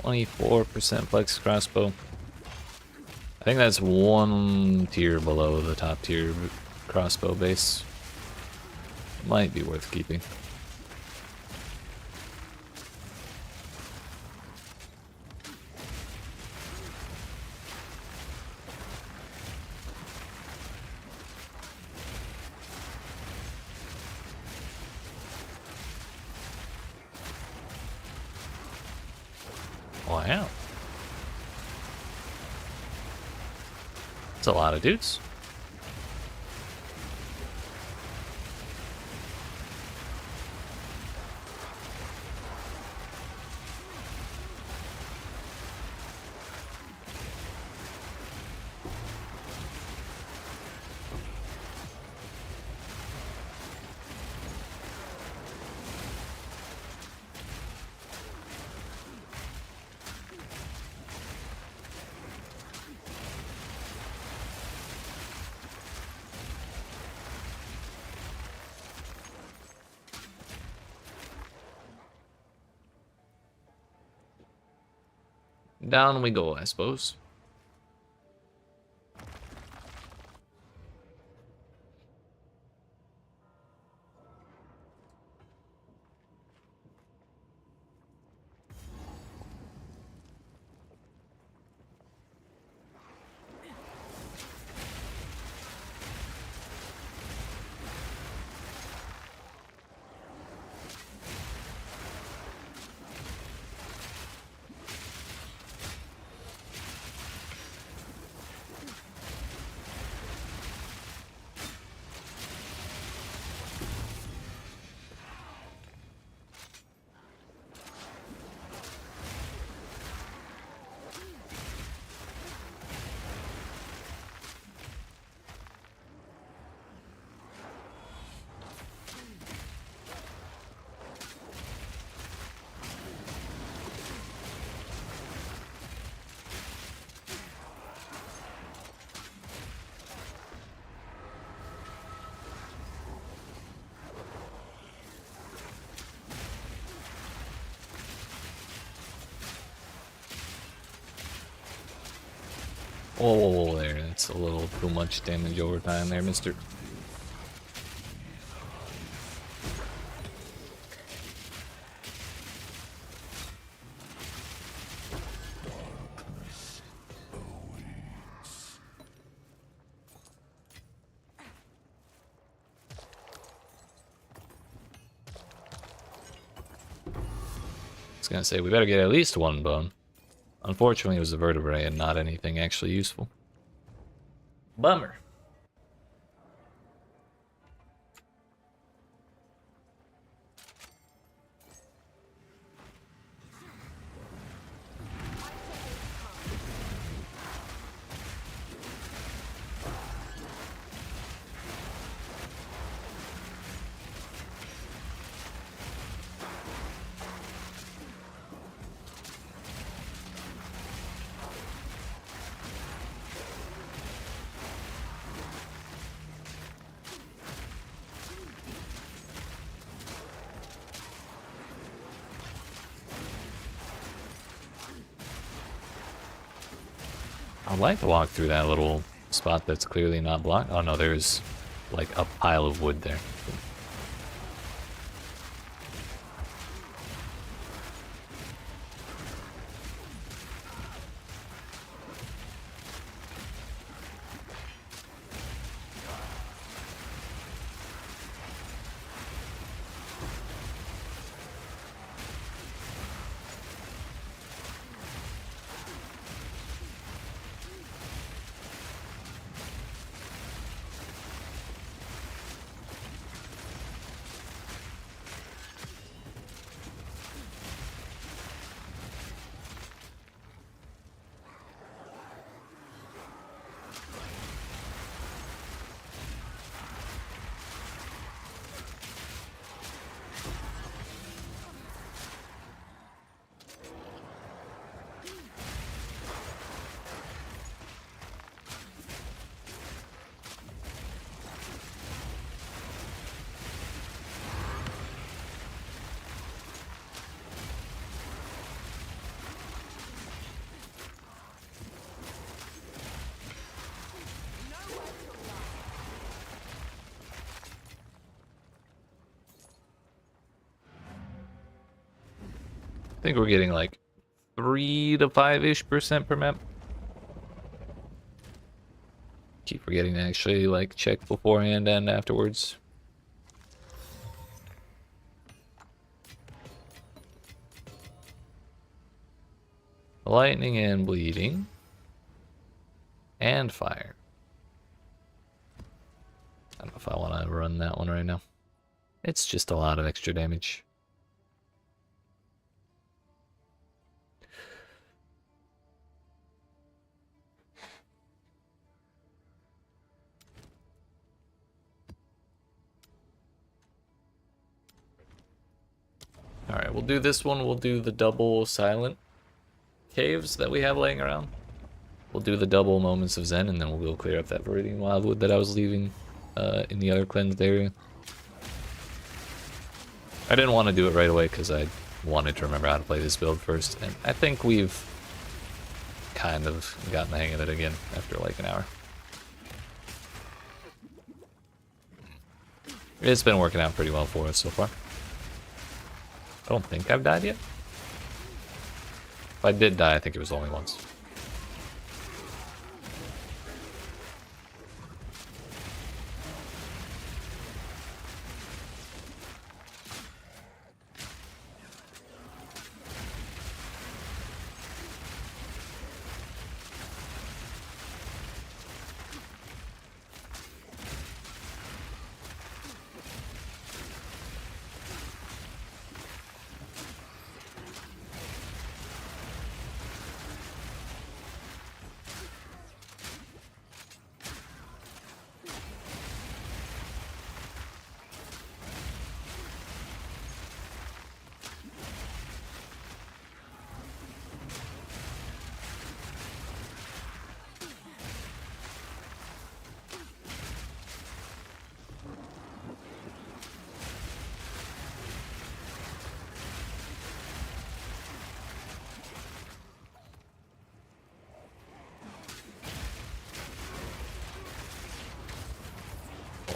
24% flex crossbow. I think that's one tier below the top tier crossbow base. Might be worth keeping. Wow. That's a lot of dudes. Down we go, I suppose. Whoa, whoa, whoa, there. That's a little too much damage over time there, mister. I was gonna say, we better get at least one bone. Unfortunately, it was a vertebrae and not anything actually useful. Bummer. I'd like to walk through that little spot that's clearly not blocked. Oh no, there's like a pile of wood there. I think we're getting like 3 to 5-ish% per map. Keep forgetting to actually like check beforehand and afterwards. Lightning and bleeding. And fire. I don't know if I want to run that one right now. It's just a lot of extra damage. Alright, we'll do this one. We'll do the double silent caves that we have laying around. We'll do the double moments of Zen, and then we'll go clear up that Viridian Wildwood that I was leaving in the other cleansed area. I didn't want to do it right away because I wanted to remember how to play this build first, and I think we've kind of gotten the hang of it again after like an hour. It's been working out pretty well for us so far. I don't think I've died yet. If I did die, I think it was only once.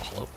Hello.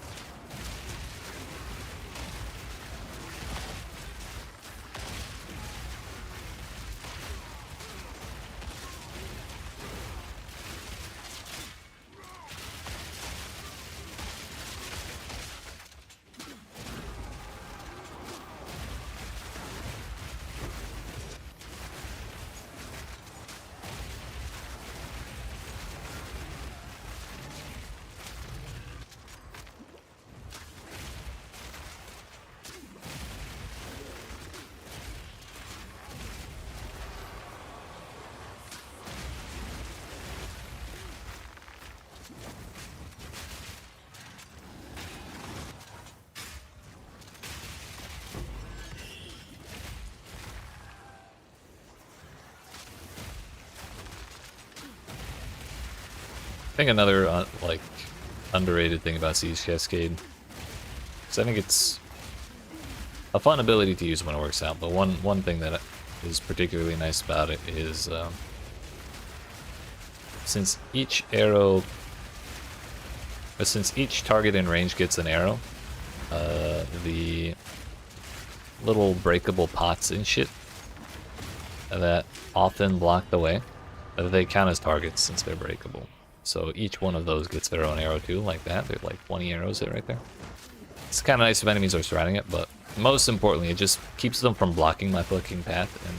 I think another like underrated thing about Siege Cascade, because I think it's a fun ability to use when it works out. But one thing that is particularly nice about it is since each target in range gets an arrow, the little breakable pots and shit that often block the way, they count as targets since they're breakable. So each one of those gets their own arrow too, like that. There's like 20 arrows right there. It's kind of nice if enemies are surrounding it, but most importantly, it just keeps them from blocking my fucking path. And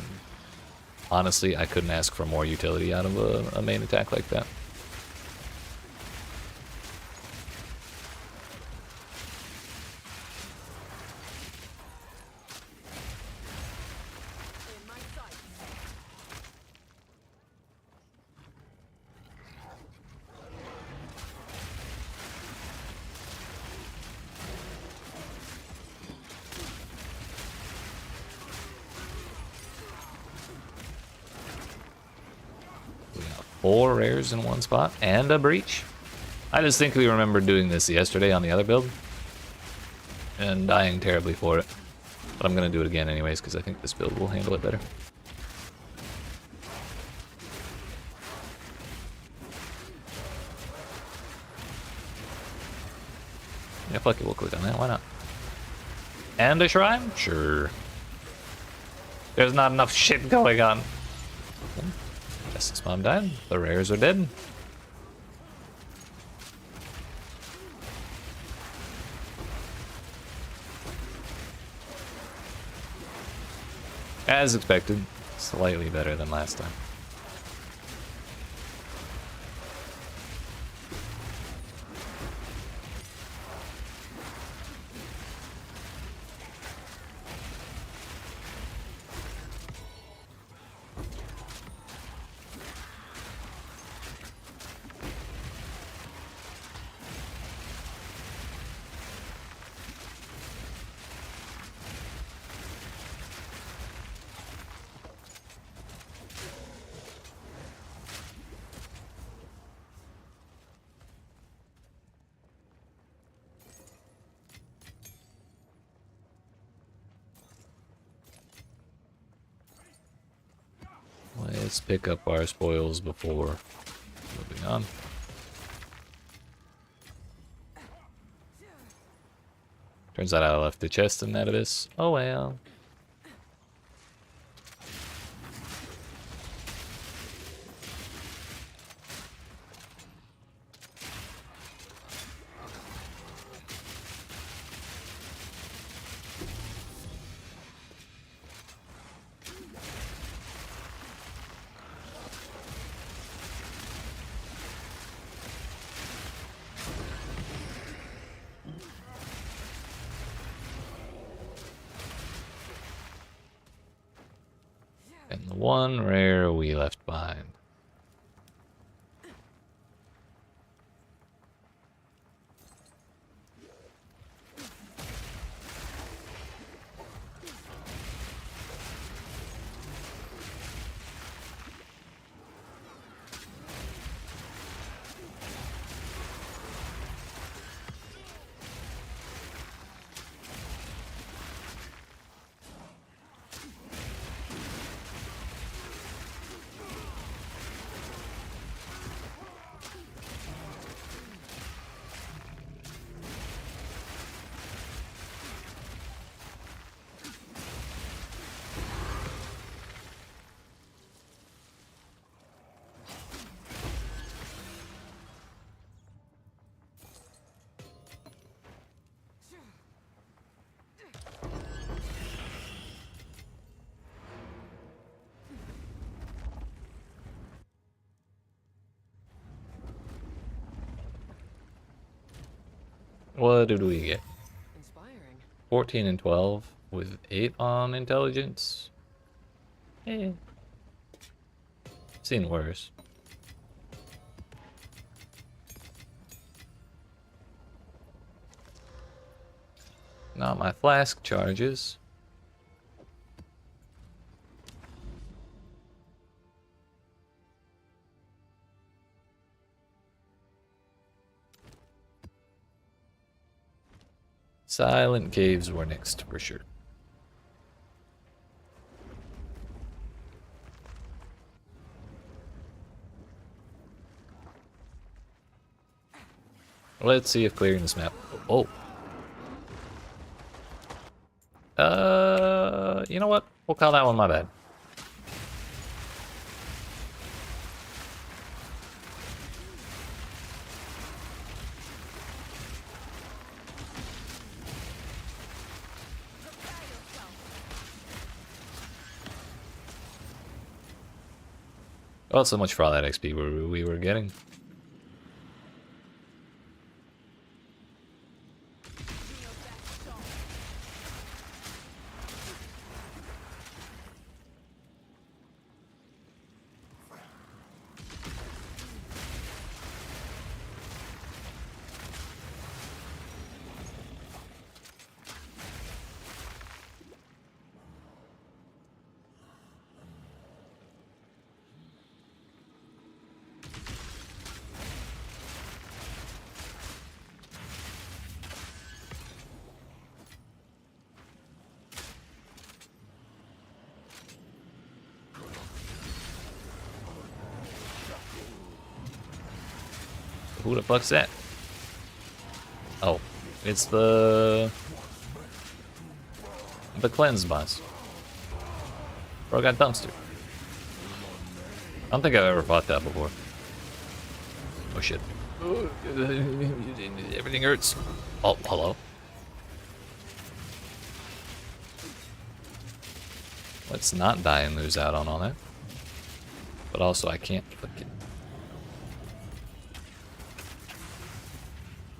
honestly, I couldn't ask for more utility out of a main attack like that. We got 4 rares in one spot and a breach. I distinctly remember doing this yesterday on the other build and dying terribly for it. But I'm going to do it again anyways because I think this build will handle it better. Yeah, fuck it, we'll click on that, why not? And a shrine? Sure. There's not enough shit going on. Justice Mom died. The rares are dead. As expected, slightly better than last time. Let's pick up our spoils before moving on. Turns out I left the chest in that abyss. Oh well. And the one rare we left behind. What did we get? Inspiring. 14 and 12 with 8 on intelligence. Eh. Seen worse. Now my flask charges. Silent caves were next for sure. Let's see if clearing this map. Oh. You know what? We'll call that one my bad. Well, so much for all that XP we were getting. Who the fuck's that? Oh, it's the cleanse boss. Bro got dumpster. I don't think I've ever fought that before. Oh shit. Everything hurts. Oh, hello. Let's not die and lose out on all that. But also, I can't fucking...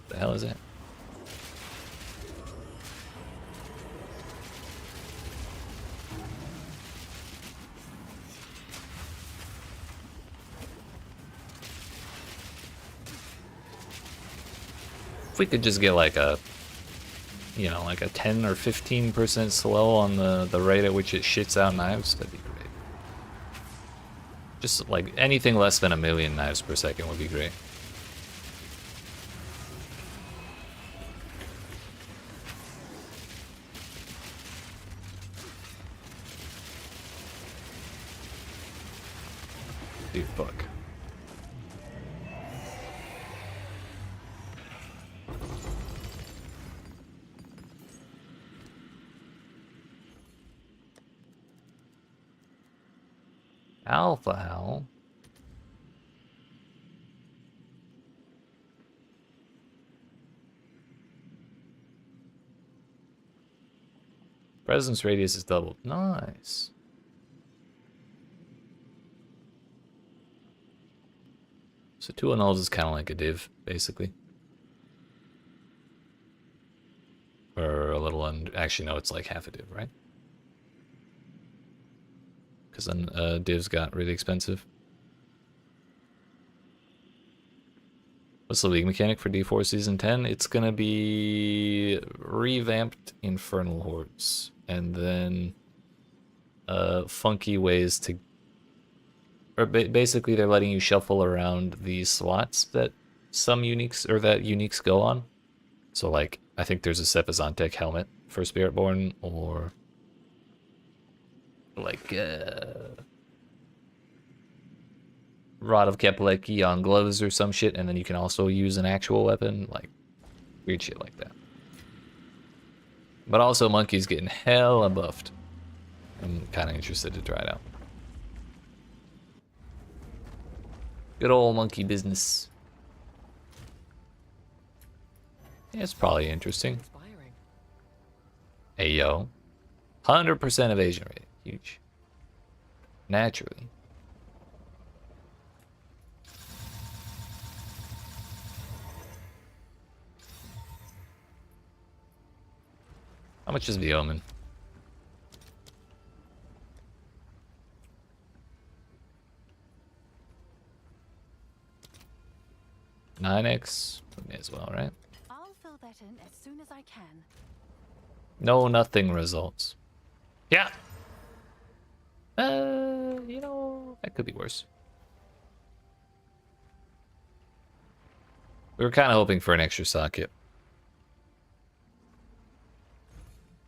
The hell is that? If we could just get like a, you know, like a 10 or 15% slow on the rate at which it shits out knives, that'd be great. Just like anything less than 1,000,000 knives per second would be great. Dude, fuck. Alpha Howl. Presence radius is doubled. Nice. So 2 annuls is kind of like a div, basically. Or a little under. Actually, no, it's like half a div, right? Because then divs got really expensive. What's the league mechanic for D4 Season 10? It's gonna be revamped Infernal Hordes. And then funky ways to... Or basically they're letting you shuffle around the slots that some uniques, or that uniques go on. So like, I think there's a Sepizantec helmet for Spiritborn, or... like Rod of Kepaleki on gloves or some shit, and then you can also use an actual weapon, like weird shit like that. But also Monkey's getting hella buffed. I'm kind of interested to try it out. Good old Monkey business. Yeah, it's probably interesting. Hey yo, 100% evasion rate. Huge. Naturally. How much is the Omen? 9x? May as well, right? I'll fill that in as soon as I can. No, nothing results. Yeah. You know, that could be worse. We were kind of hoping for an extra socket.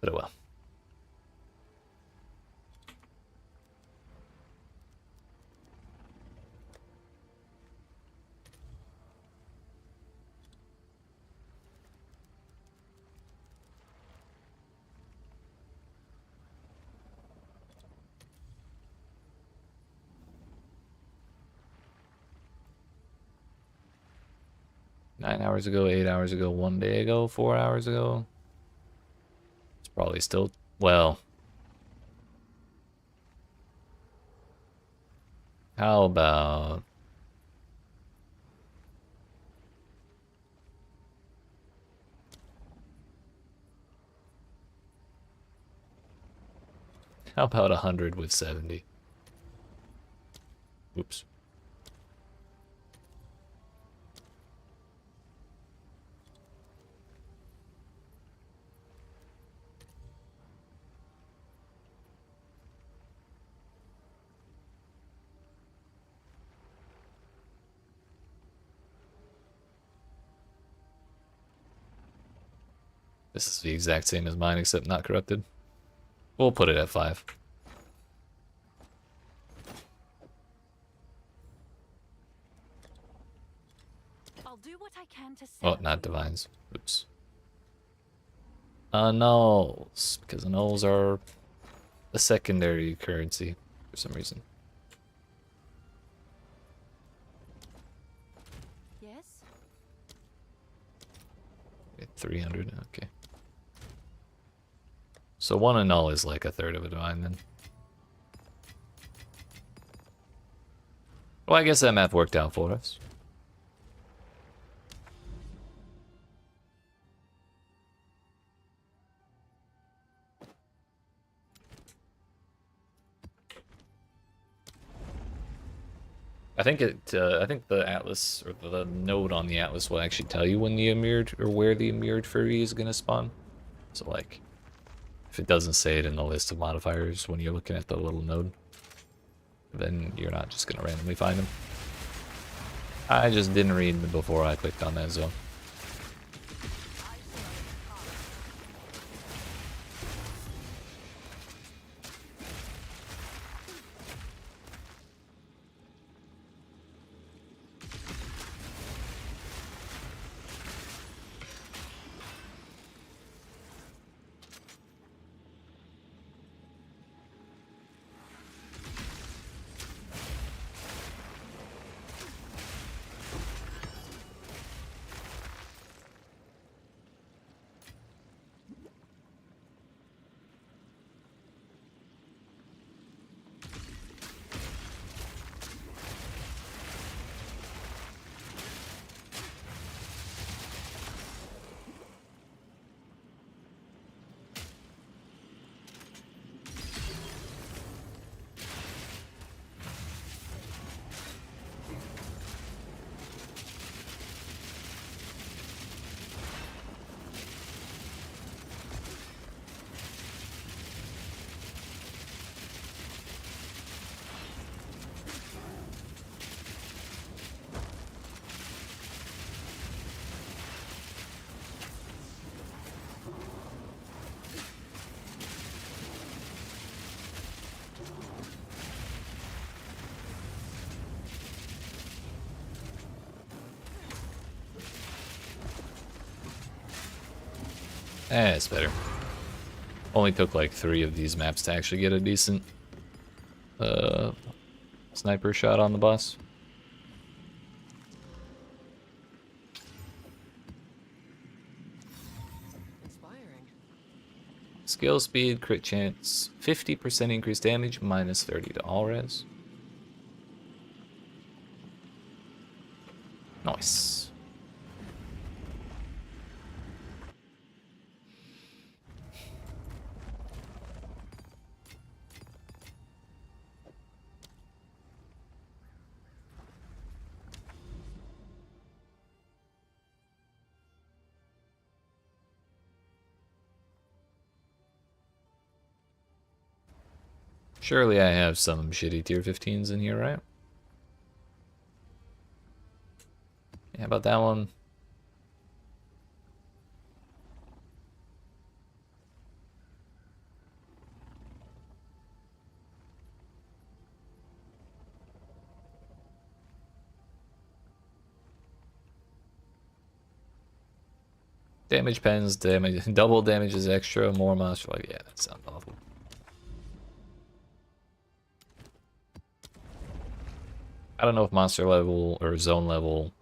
But oh well. Nine hours ago, 8 hours ago, 1 day ago, 4 hours ago. It's probably still, well. How about... How about 100 with 70? Oops. This is the exact same as mine, except not corrupted. We'll put it at 5. I'll do what I can to Oh, not divines. Oops. Nulls, because the nulls are a secondary currency for some reason. Yes? 300, okay. So 1 annul is like a third of a divine then. Well, I guess that map worked out for us. I think I think the atlas or the node on the atlas will actually tell you when the immured or where the immured furry is gonna spawn. So like, if it doesn't say it in the list of modifiers when you're looking at the little node, then you're not just gonna randomly find them. I just didn't read them before I clicked on that zone. It's better. Only took like 3 of these maps to actually get a decent sniper shot on the boss. Inspiring. Skill speed, crit chance, 50% increased damage, minus 30 to all res. Nice. Surely I have some shitty tier 15s in here, right? Yeah, about that one. Damage pens, damage, double damage is extra, more monster. Like, yeah, that sounds awful. I don't know if monster level or zone level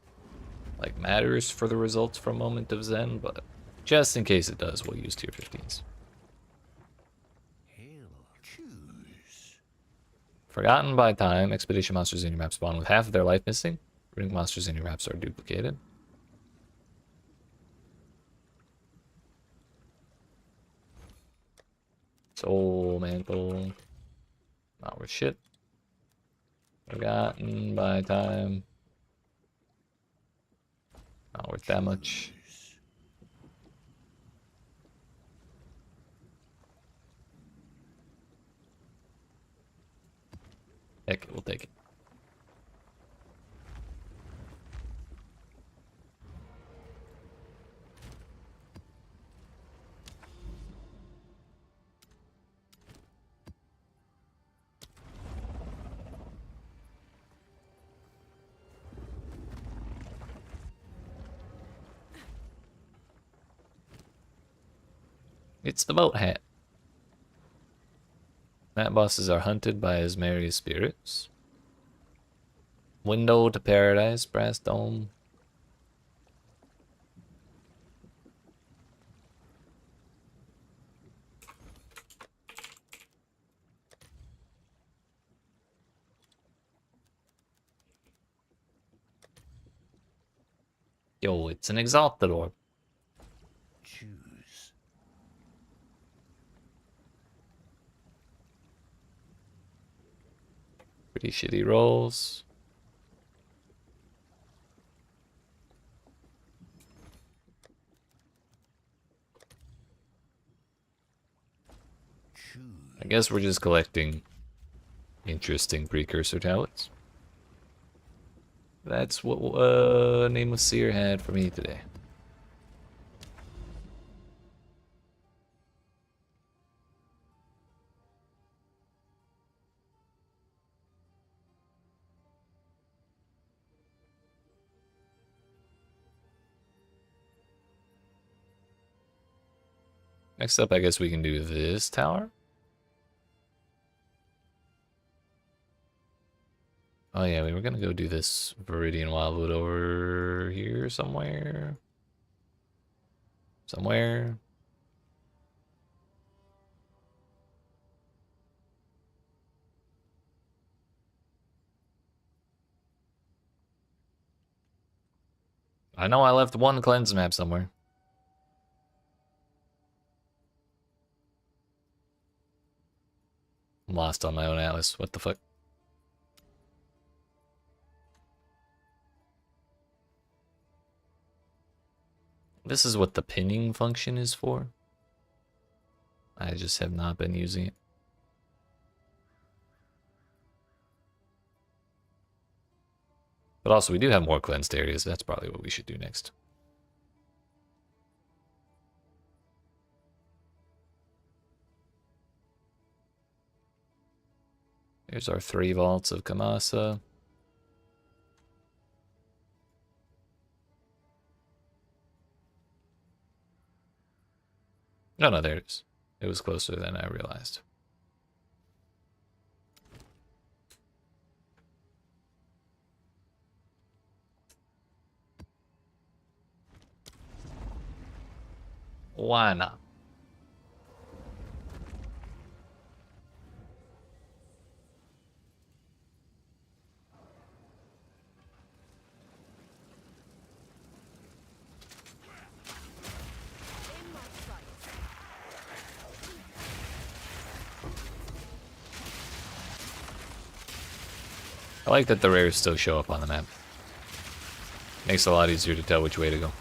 like matters for the results from Moment of Zen, but just in case it does, we'll use tier 15s. Forgotten by time, expedition monsters in your map spawn with half of their life missing. Ring monsters in your maps are duplicated. Soul Mantle. Not worth shit. Forgotten by time. Not worth that much. Heck, we'll take it. It's the boat hat. Mat bosses are hunted by his merry spirits. Window to Paradise, Brass Dome. Yo, it's an Exalted Orb. Choose. Pretty shitty rolls. Choose. I guess we're just collecting interesting precursor tablets. That's what Nameless Seer had for me today. Next up, I guess we can do this tower. Oh yeah, we were gonna go do this Viridian Wildwood over here somewhere. Somewhere. I know I left one cleanse map somewhere. I'm lost on my own atlas. What the fuck? This is what the pinning function is for. I just have not been using it. But also, we do have more cleansed areas. That's probably what we should do next. Here's our 3 vaults of Kamasa. Oh no, there it is. It was closer than I realized. Why not? I like that the rares still show up on the map. Makes it a lot easier to tell which way to go.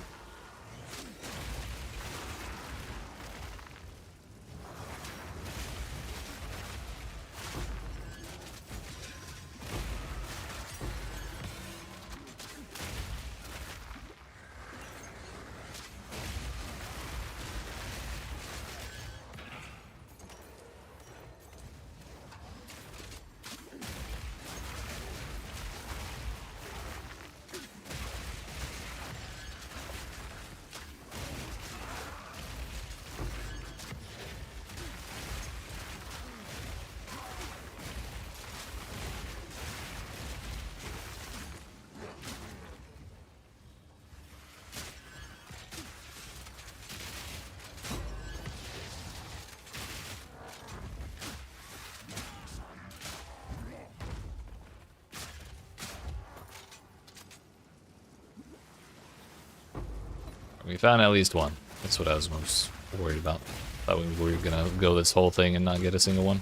We found at least one. That's what I was most worried about. Thought we were gonna go this whole thing and not get a single one.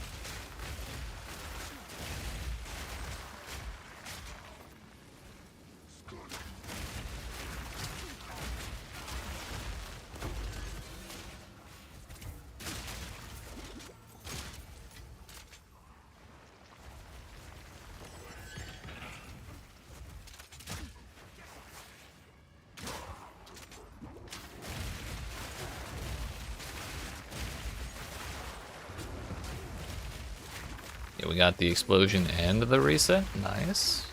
Yeah, we got the explosion and the reset. Nice.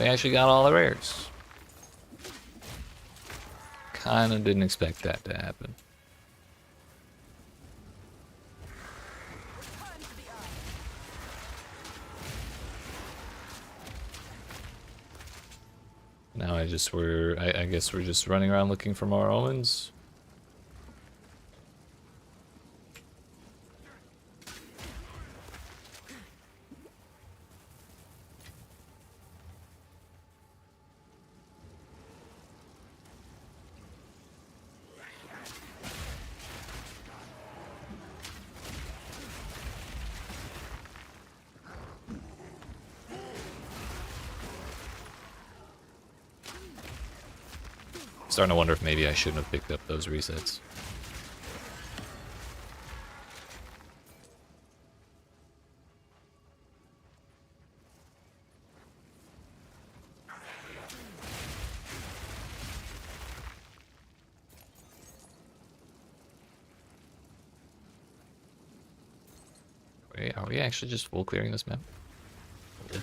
We actually got all the rares. Kinda didn't expect that to happen. Now I guess we're just running around looking for more omens. Starting to wonder if maybe I shouldn't have picked up those resets. Wait, are we actually just full clearing this map? Yeah.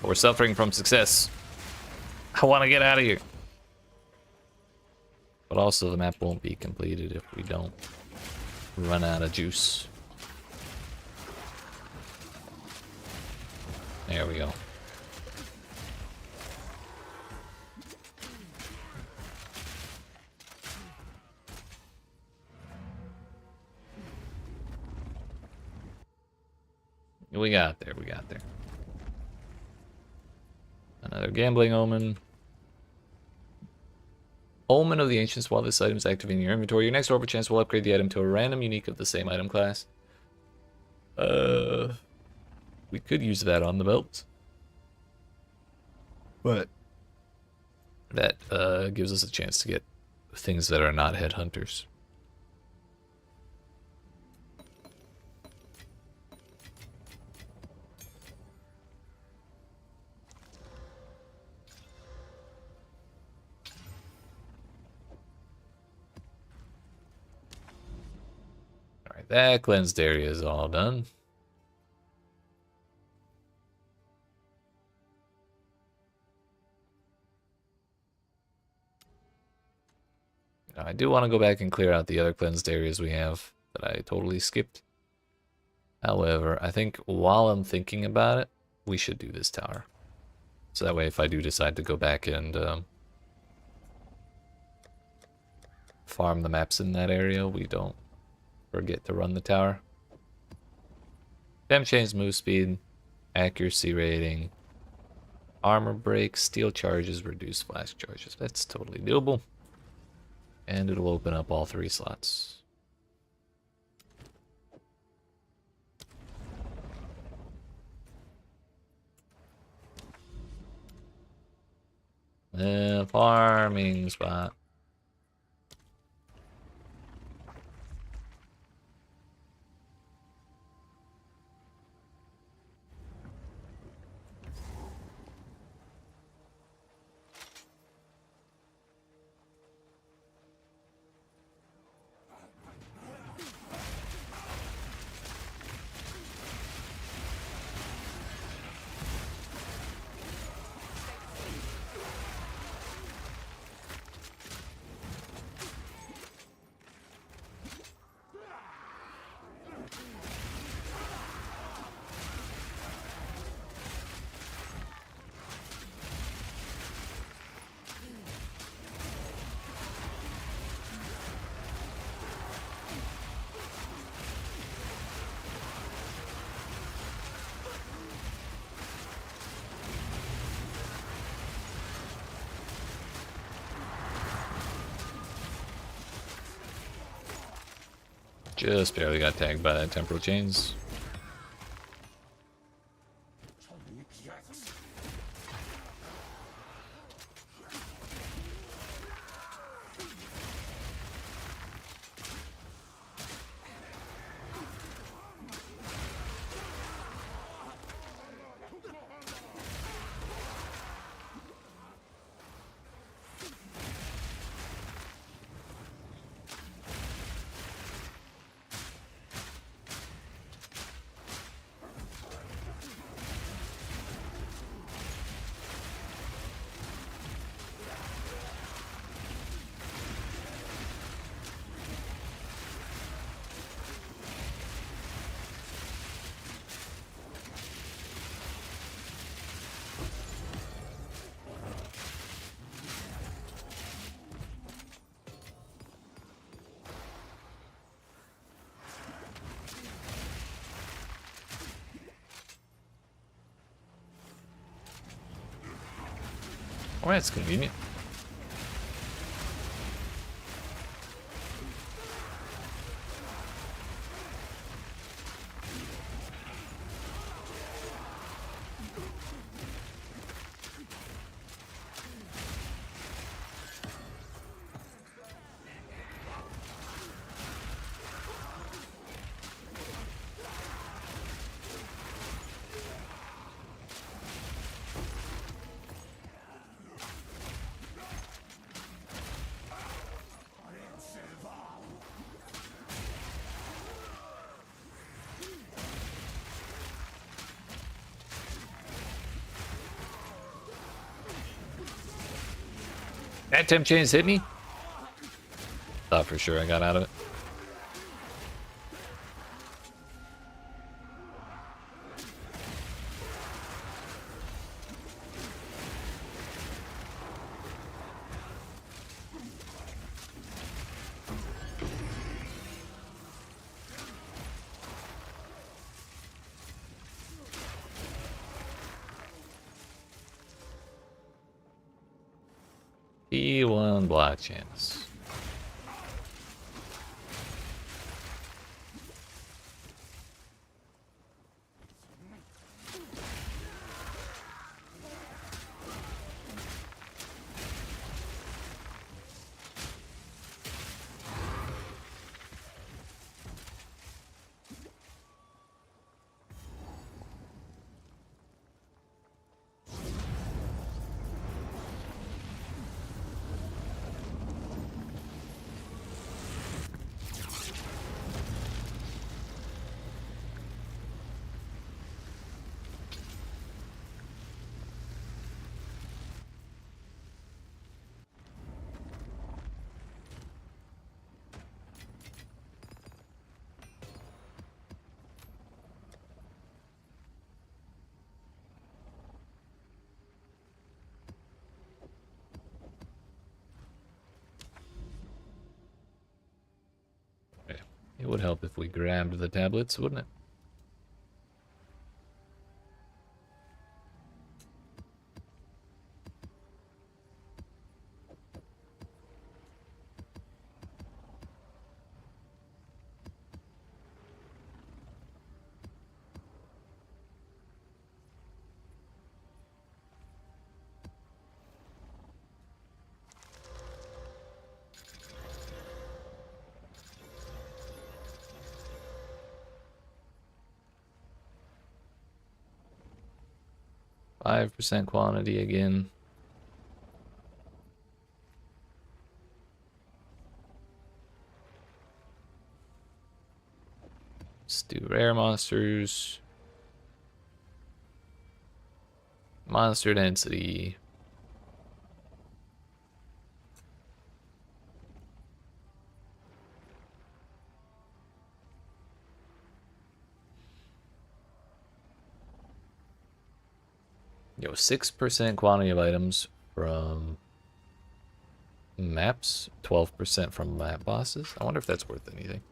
We're suffering from success. I want to get out of here. But also the map won't be completed if we don't run out of juice. There we go. We got there, we got there. Another gambling omen. Omen of the Ancients. While this item is active in your inventory, your next orb chance will upgrade the item to a random unique of the same item class. We could use that on the belt. But that gives us a chance to get things that are not headhunters. That cleansed area is all done. Now, I do want to go back and clear out the other cleansed areas we have that I totally skipped. However, I think while I'm thinking about it, we should do this tower. So that way if I do decide to go back and farm the maps in that area, we don't forget to run the tower. Dem chains, move speed, accuracy rating, armor break, steel charges, reduce flash charges. That's totally doable. And it'll open up all 3 slots. Farming spot. Just barely got tagged by that temporal chains. Well, that's convenient. That temp chains hit me? Thought for sure I got out of it. P1 block chance. It would help if we grabbed the tablets, wouldn't it? %5 quantity again. Let's do rare monsters. Monster density. Yo, 6% quantity of items from maps, 12% from map bosses. I wonder if that's worth anything.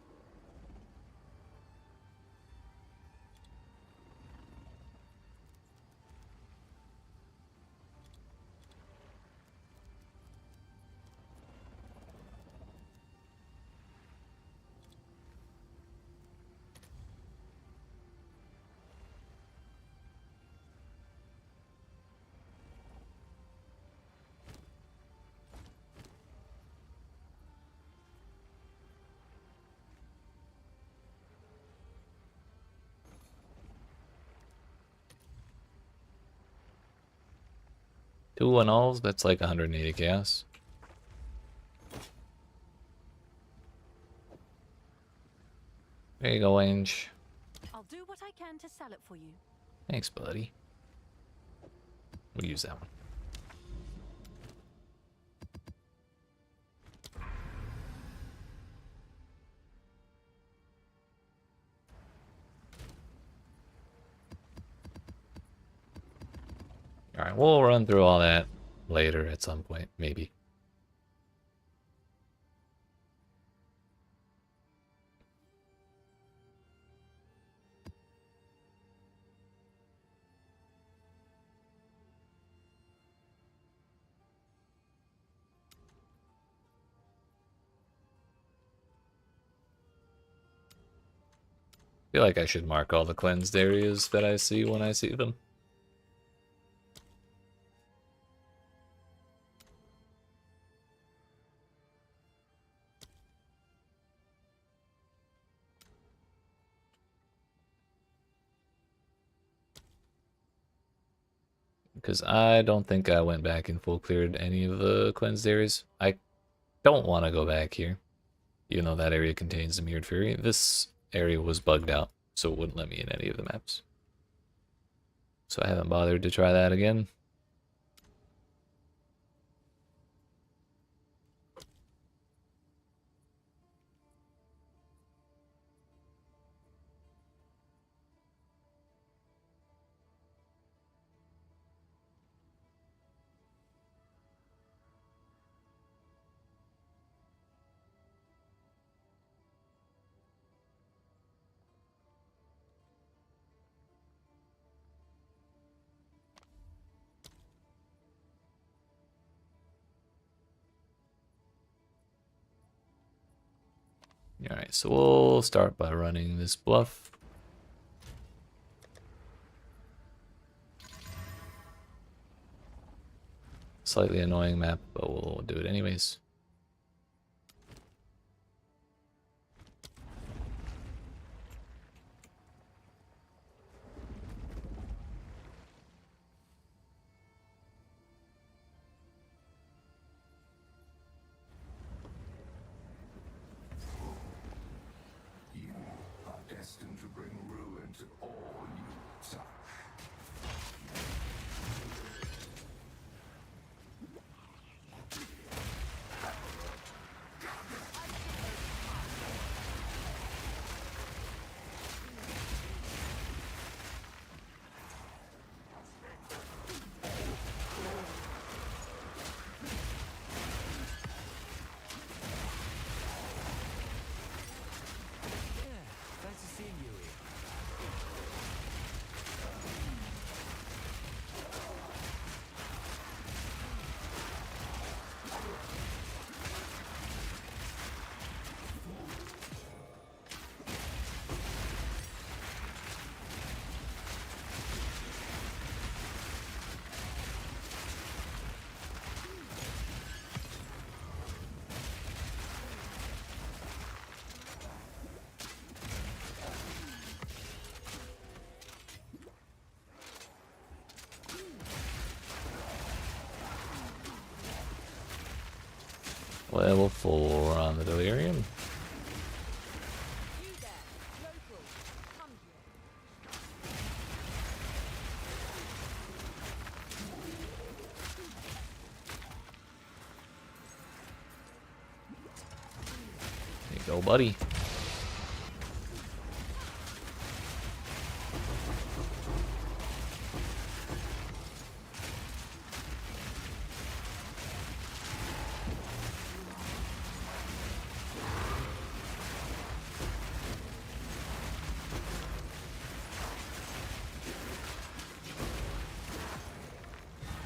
Two 1-alls, that's like 180 chaos. There you go, Ange. I'll do what I can to sell it for you. Thanks, buddy. We'll use that one. Alright, we'll run through all that later at some point, maybe. feel like I should mark all the cleansed areas that I see when I see them. Because I don't think I went back and full cleared any of the cleansed areas. I don't want to go back here, even though that area contains the Mirrored Fury. This area was bugged out, so it wouldn't let me in any of the maps. So I haven't bothered to try that again. Alright, so we'll start by running this bluff. Slightly annoying map, but we'll do it anyways. You are destined to bring ruin to all you touch. Nice to see you. Level 4 on the Delirium. You there, local, come here. There you go, buddy.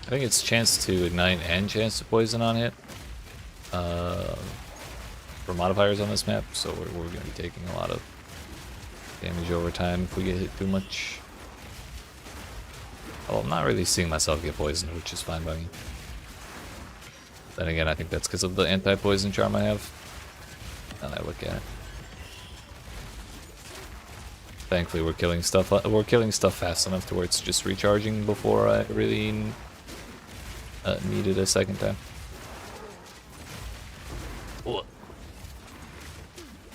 I think it's chance to ignite and chance to poison on hit for modifiers on this map, so we're going to be taking a lot of damage over time if we get hit too much. Well, I'm not really seeing myself get poisoned, which is fine by me. Then again, I think that's because of the anti-poison charm I have. Now that I look at it. Thankfully, we're killing stuff. We're killing stuff fast enough to where it's just recharging before I really need it a second time. Whoa.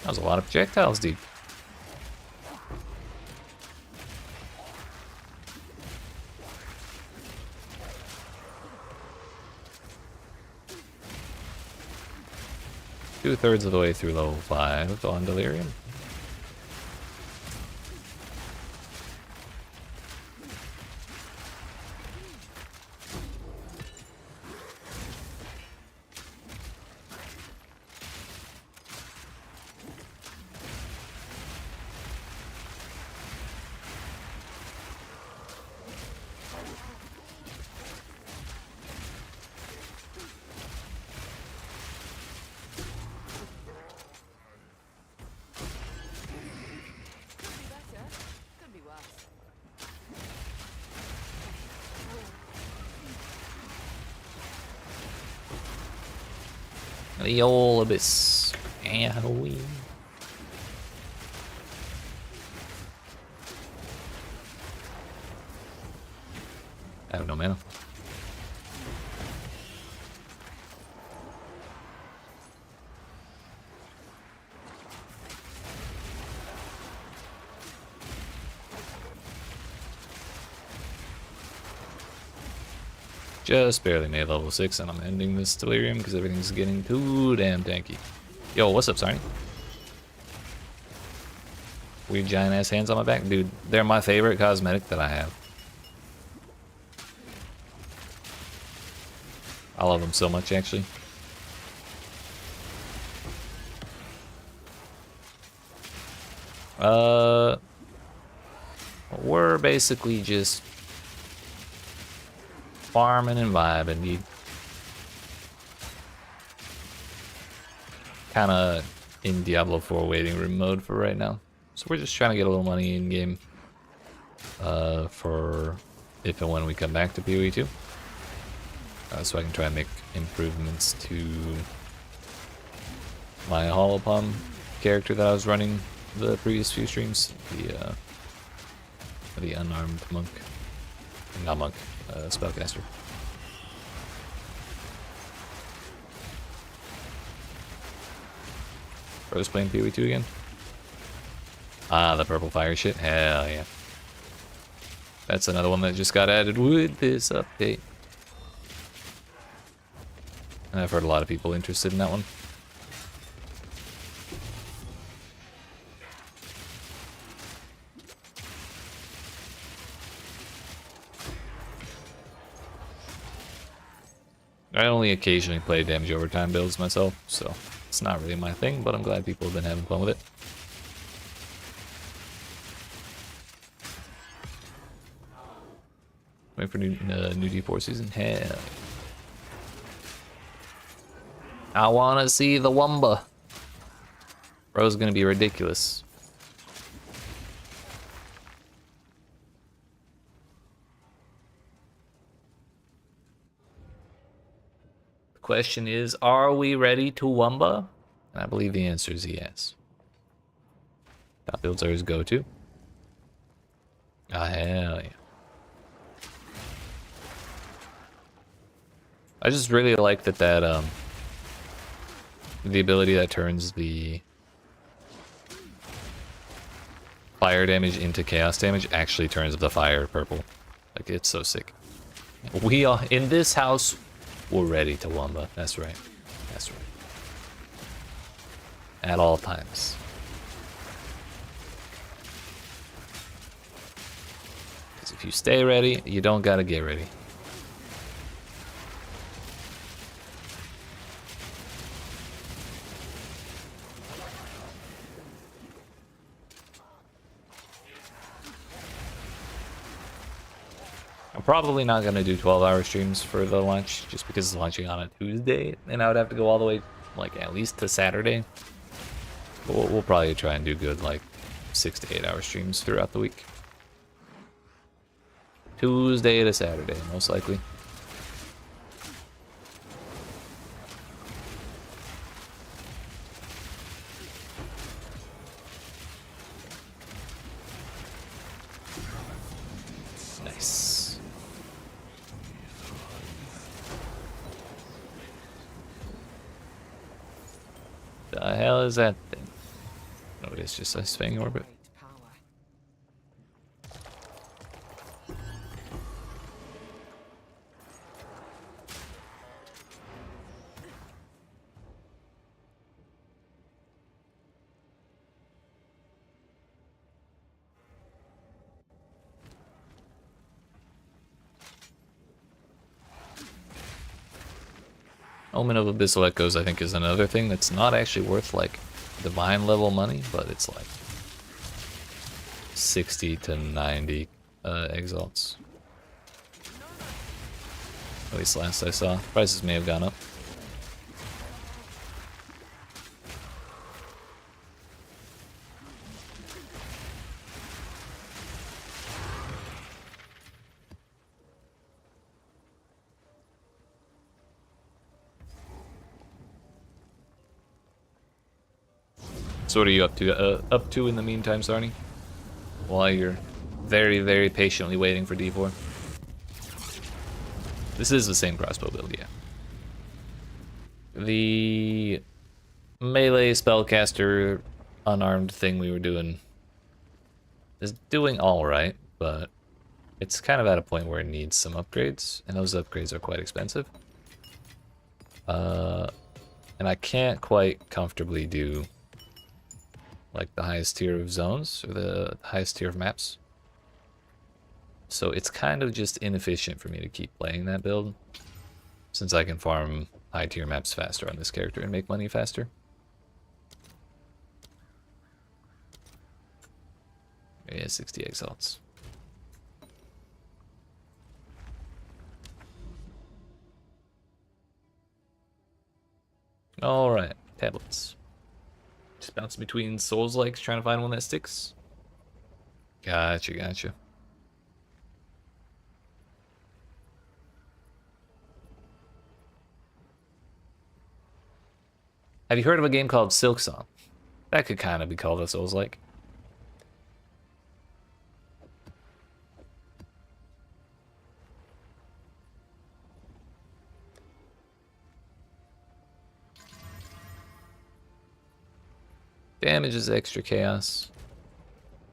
That was a lot of projectiles, dude. Two-thirds of the way through level 5 on Delirium. The old abyss. Halloween. I have no mana. Just barely made level 6 and I'm ending this delirium because everything's getting too damn tanky. Yo, what's up, Sarny? Weird giant ass hands on my back? Dude, they're my favorite cosmetic that I have. I love them so much, actually. We're basically just farming and vibing, dude. Kinda in Diablo 4 waiting room mode for right now. So we're just trying to get a little money in game for if and when we come back to PoE2. So I can try and make improvements to my Holopalm character that I was running the previous few streams. The unarmed monk. Not monk, spellcaster. Bro's playing PoE2 again? Ah, the purple fire shit? Hell yeah. That's another one that just got added with this update. And I've heard a lot of people interested in that one. I only occasionally play damage overtime builds myself, so it's not really my thing, but I'm glad people have been having fun with it. Waiting for new D4 season? Hell. I wanna see the Wumba. Bro's gonna be ridiculous. The question is, are we ready to Wumba? And I believe the answer is yes. Top builds are his go-to. Ah, hell yeah. I just really like that the ability that turns the fire damage into chaos damage actually turns the fire purple. Like, it's so sick. We are in this house. We're ready to Wumba. That's right. That's right. At all times. Because if you stay ready, you don't gotta get ready. I'm probably not going to do 12-hour streams for the launch, just because it's launching on a Tuesday, and I would have to go all the way, like, at least to Saturday. But we'll probably try and do good, like, 6 to 8 hour streams throughout the week. Tuesday to Saturday, most likely. Nice. The hell is that thing? No, it's just a swinging orbit. Great power. Omen of Abyssal Echoes, I think, is another thing that's not actually worth, like, divine level money, but it's like 60 to 90 exalts. At least last I saw. Prices may have gone up. So what are you up to in the meantime, Sarni? While you're very, very patiently waiting for D4. This is the same crossbow build, yeah. The melee spellcaster unarmed thing we were doing is doing alright, but it's kind of at a point where it needs some upgrades, and those upgrades are quite expensive. And I can't quite comfortably do like the highest tier of zones, or the highest tier of maps. So it's kind of just inefficient for me to keep playing that build, since I can farm high tier maps faster on this character and make money faster. Yeah, 60 exalts. Alright, tablets. Just bouncing between Souls-likes, trying to find one that sticks. Gotcha, gotcha. Have you heard of a game called Silksong? That could kind of be called a Souls-like. Damage is extra chaos.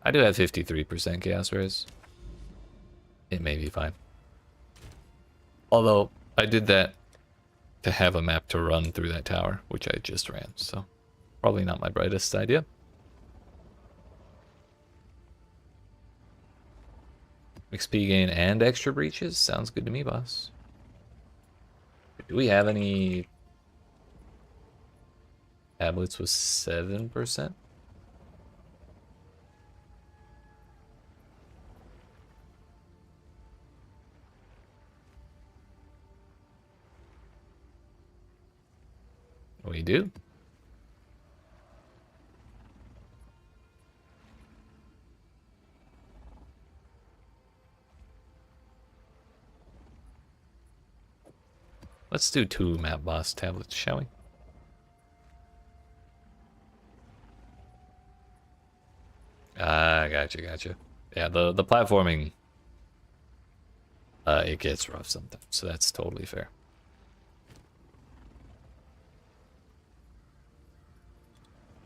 I do have 53% chaos res. It may be fine. Although, I did that to have a map to run through that tower, which I just ran, so probably not my brightest idea. XP gain and extra breaches? Sounds good to me, boss. Do we have any tablets with 7%? We do. Let's do 2 map boss tablets, shall we? Ah, gotcha, gotcha. Yeah, the platforming, it gets rough sometimes, so that's totally fair.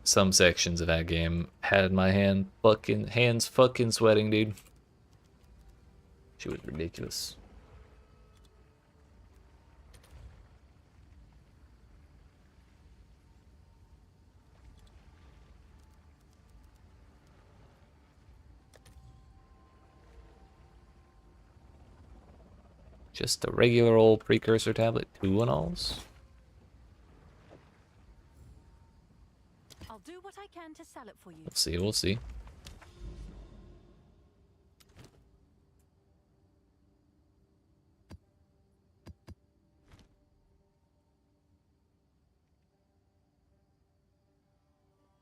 Some sections of that game had my hands fucking sweating, dude. She was ridiculous. Just a regular old precursor tablet, 2 1-alls. I'll do what I can to sell it for you. We'll see, we'll see.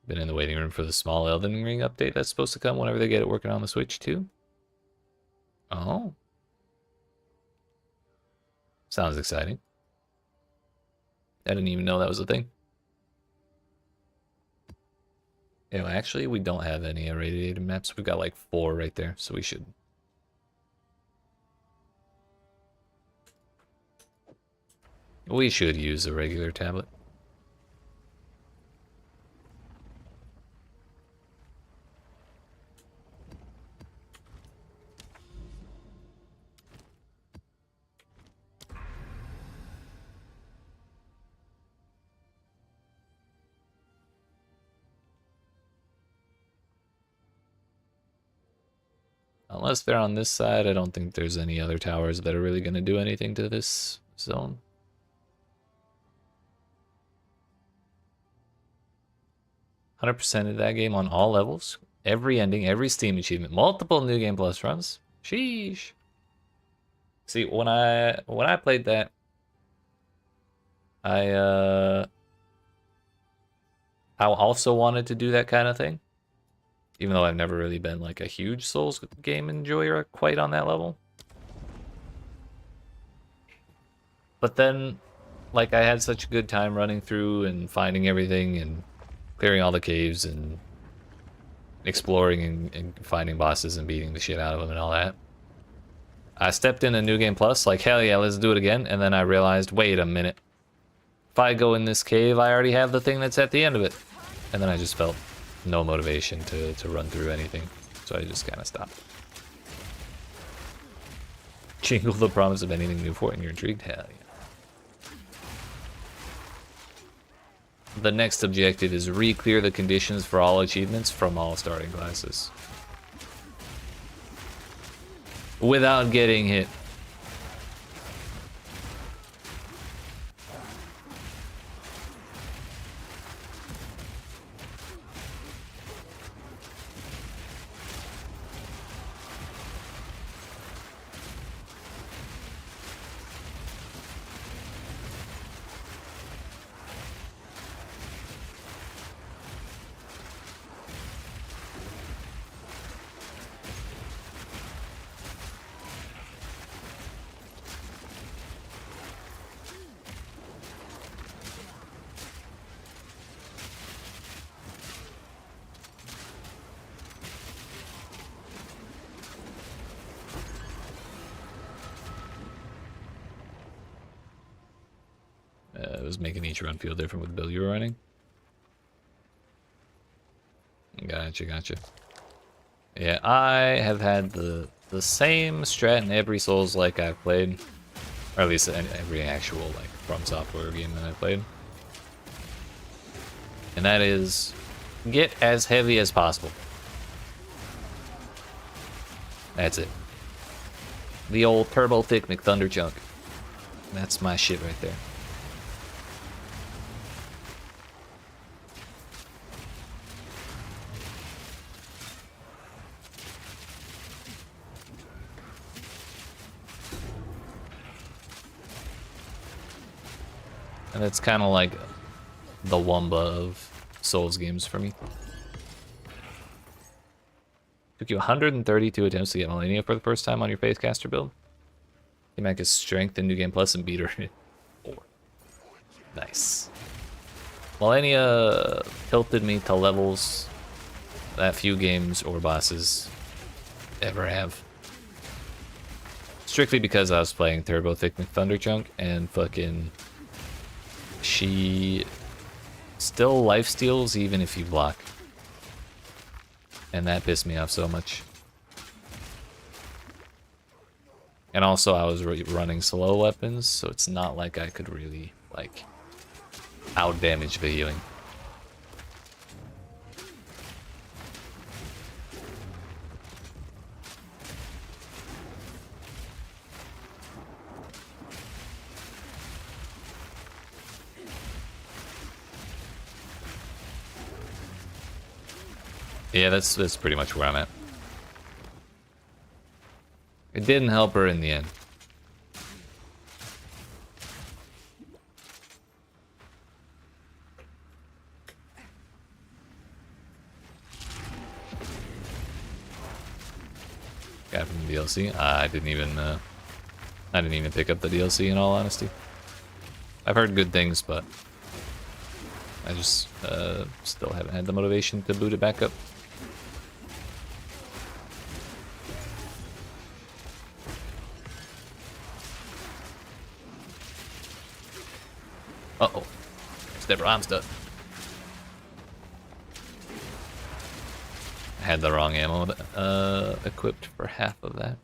Been in the waiting room for the small Elden Ring update that's supposed to come whenever they get it working on the Switch too. Oh. Sounds exciting. I didn't even know that was a thing. Anyway, actually, we don't have any irradiated maps. We've got like 4 right there, so we should. We should use a regular tablet. Unless they're on this side, I don't think there's any other towers that are really going to do anything to this zone. %, of that game on all levels, every ending, every Steam achievement, multiple New Game Plus runs. Sheesh. See, when I played that, I also wanted to do that kind of thing. Even though I've never really been like a huge Souls game enjoyer quite on that level. But then, like, I had such a good time running through and finding everything and clearing all the caves and exploring and finding bosses and beating the shit out of them and all that. I stepped in a New Game Plus, like, hell yeah, let's do it again. And then I realized, wait a minute. If I go in this cave, I already have the thing that's at the end of it. And then I just felt no motivation to run through anything. So I just kind of stopped. Jingle the promise of anything new for it and you're intrigued? Hell yeah. The next objective is re-clear the conditions for all achievements from all starting classes. Without getting hit. It was making each run feel different with the build you were running. Gotcha. Yeah, I have had the same strat in every Souls-like I've played. Or at least every actual like From Software game that I've played. And that is, get as heavy as possible. That's it. The old Turbo Thick McThunder chunk. That's my shit right there. And it's kind of like the Wumba of Souls games for me. Took you 132 attempts to get Millennia for the first time on your Faithcaster build. Came back as Strength in New Game Plus and beat her. 4. Nice. Millennia tilted me to levels that few games or bosses ever have. Strictly because I was playing Turbo Thick McThunder Chunk and fucking... She still lifesteals even if you block. And that pissed me off so much. And also I was running slow weapons, so it's not like I could really, like, out-damage the healing. Yeah, that's pretty much where I'm at. It didn't help her in the end. Got from the DLC. I didn't even pick up the DLC in all honesty. I've heard good things, but I just still haven't had the motivation to boot it back up. Uh-oh. Stepper, I'm stuck. I had the wrong ammo equipped for half of that.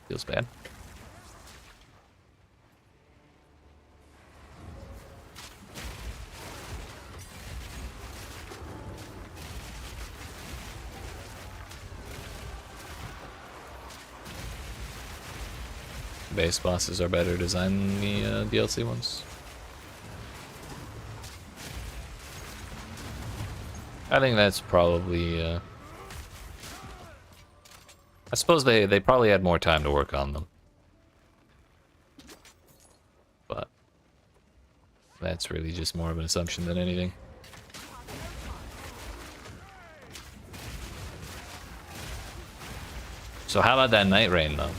Feels bad. Base bosses are better designed than the DLC ones. I think that's probably, I suppose they probably had more time to work on them. But that's really just more of an assumption than anything. So how about that Night Rain though?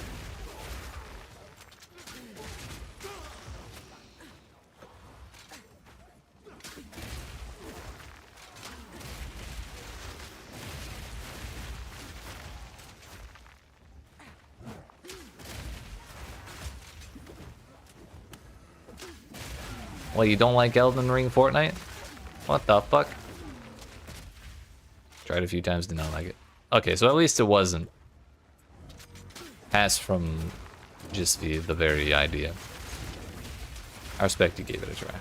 What, you don't like Elden Ring Fortnite? What the fuck? Tried a few times, did not like it. Okay, so at least it wasn't passed from just the very idea. I respect you gave it a try.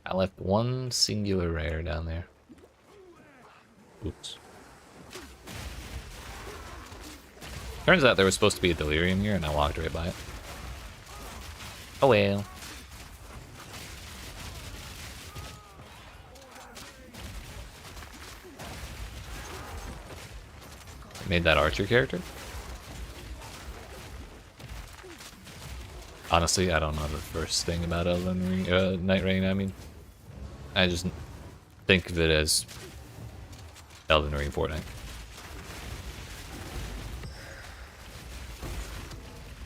I left one singular rare down there. Oops. Turns out there was supposed to be a delirium here, and I walked right by it. Oh well. Made that archer character? Honestly, I don't know the first thing about Elden Ring, Night Rain, I mean. I just think of it as Elden Ring Fortnite.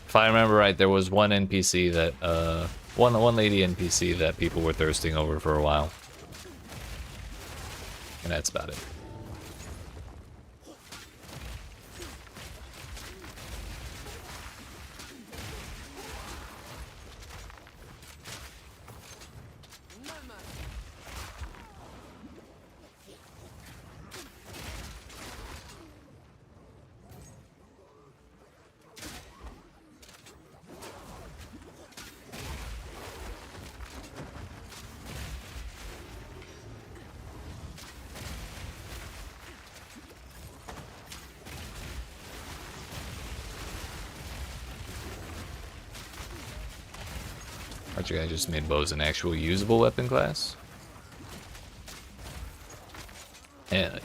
If I remember right, there was one NPC that, one lady NPC that people were thirsting over for a while. And that's about it. Archer guy just made bows an actual usable weapon class. Hell yeah.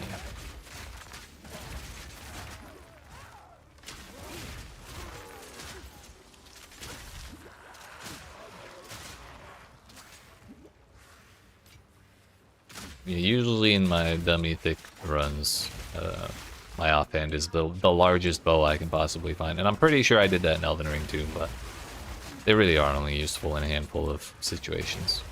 Yeah, usually in my dummy thick runs, my offhand is the largest bow I can possibly find. And I'm pretty sure I did that in Elden Ring too, but they really are only useful in a handful of situations.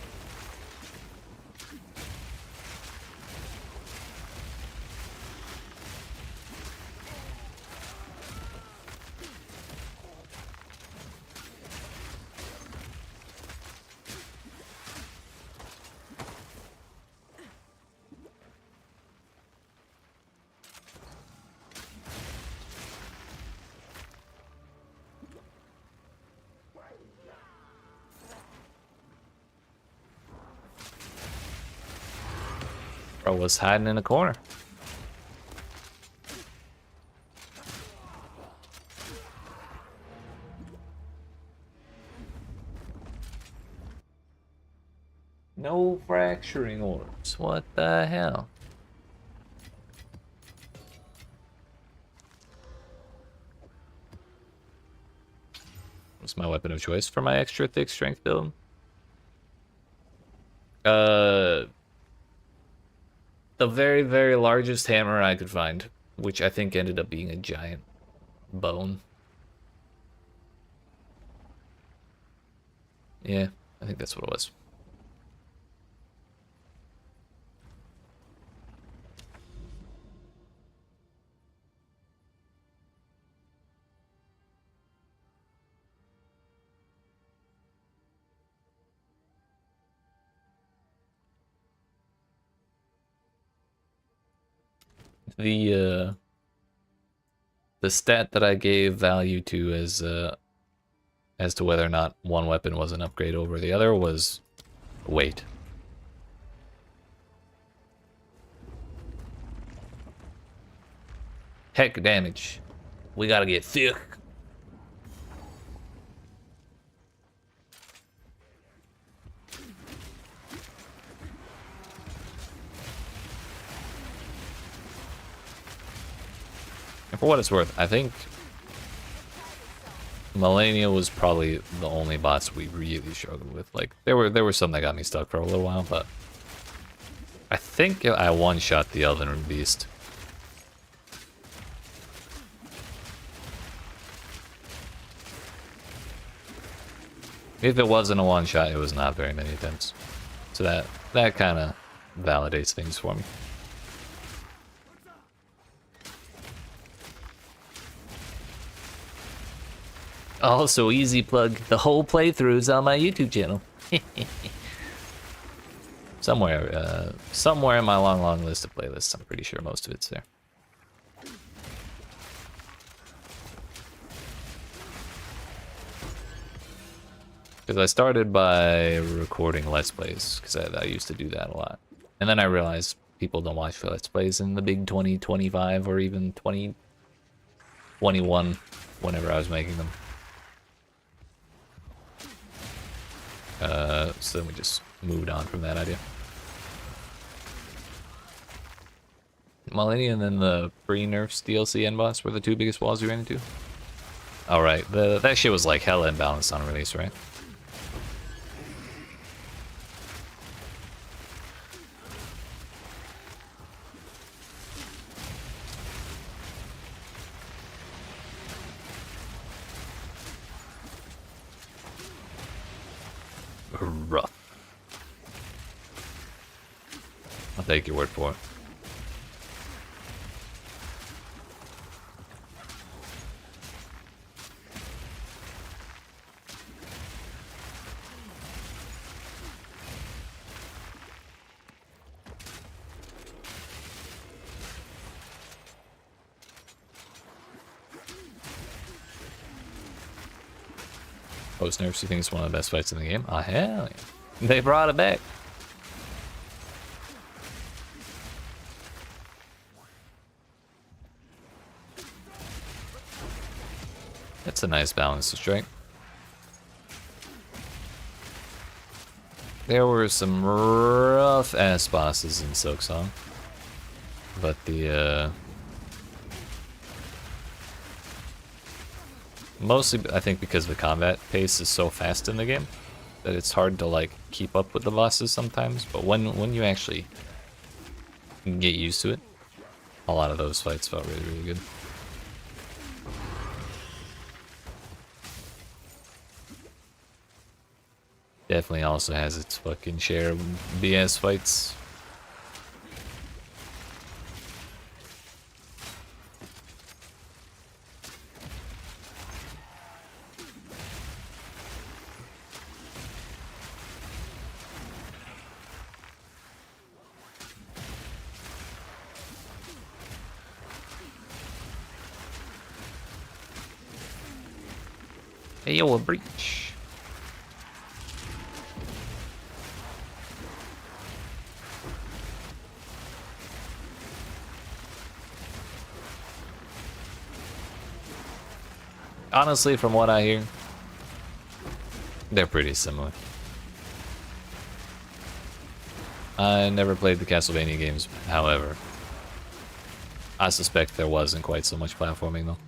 Bro was hiding in a corner. No fracturing orbs. What the hell? What's my weapon of choice for my extra thick strength build? The very, very largest hammer I could find, which I think ended up being a giant bone. Yeah, I think that's what it was. The stat that I gave value to as to whether or not one weapon was an upgrade over the other was weight. Heck damage. We gotta get thick. And for what it's worth, I think Millennia was probably the only boss we really struggled with. Like there were some that got me stuck for a little while, but I think I one-shot the Elven Ring Beast. If it wasn't a one shot, it was not very many attempts. So that kind of validates things for me. Also, easy plug, the whole playthroughs on my YouTube channel. Somewhere in my long list of playlists, I'm pretty sure most of it's there. Because I started by recording Let's Plays, because I used to do that a lot. And then I realized people don't watch Let's Plays in the big 2025 or even 2021, whenever I was making them. So then we just moved on from that idea. Millennium and then the pre-nerfs DLC end boss were the two biggest walls you ran into? Alright, that shit was like hella imbalanced on release, right? Rough. I'll take your word for it. Post nerfs, you think it's one of the best fights in the game? Oh, hell yeah. They brought it back. That's a nice balance to strike. There were some rough ass bosses in Silksong, but mostly I think because the combat pace is so fast in the game that it's hard to like keep up with the bosses sometimes. But when you actually get used to it, a lot of those fights felt really good. Definitely also has its fucking share of BS fights. Hey, yo, a breach. Honestly, from what I hear, they're pretty similar. I never played the Castlevania games, however. I suspect there wasn't quite so much platforming, though.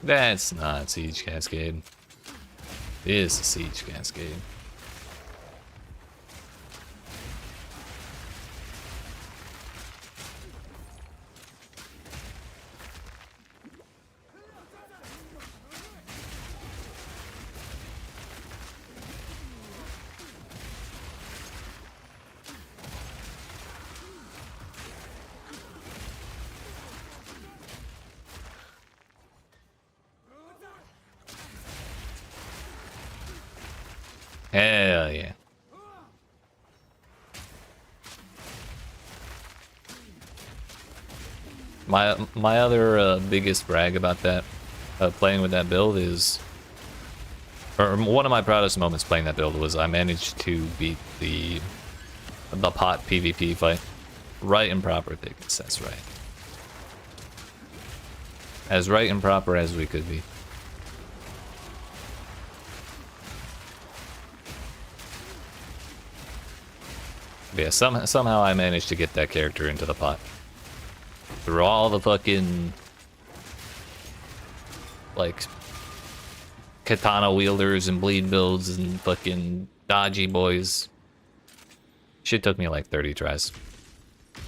That's not Siege Cascade. It is a Siege Cascade. Hell yeah. My other biggest brag about that, playing with that build is, or one of my proudest moments playing that build was I managed to beat the pot PvP fight. Right and proper, thickness, that's right. As right and proper as we could be. But yeah, somehow I managed to get that character into the pot. Through all the fucking, like, katana wielders and bleed builds and fucking dodgy boys. Shit took me like 30 tries.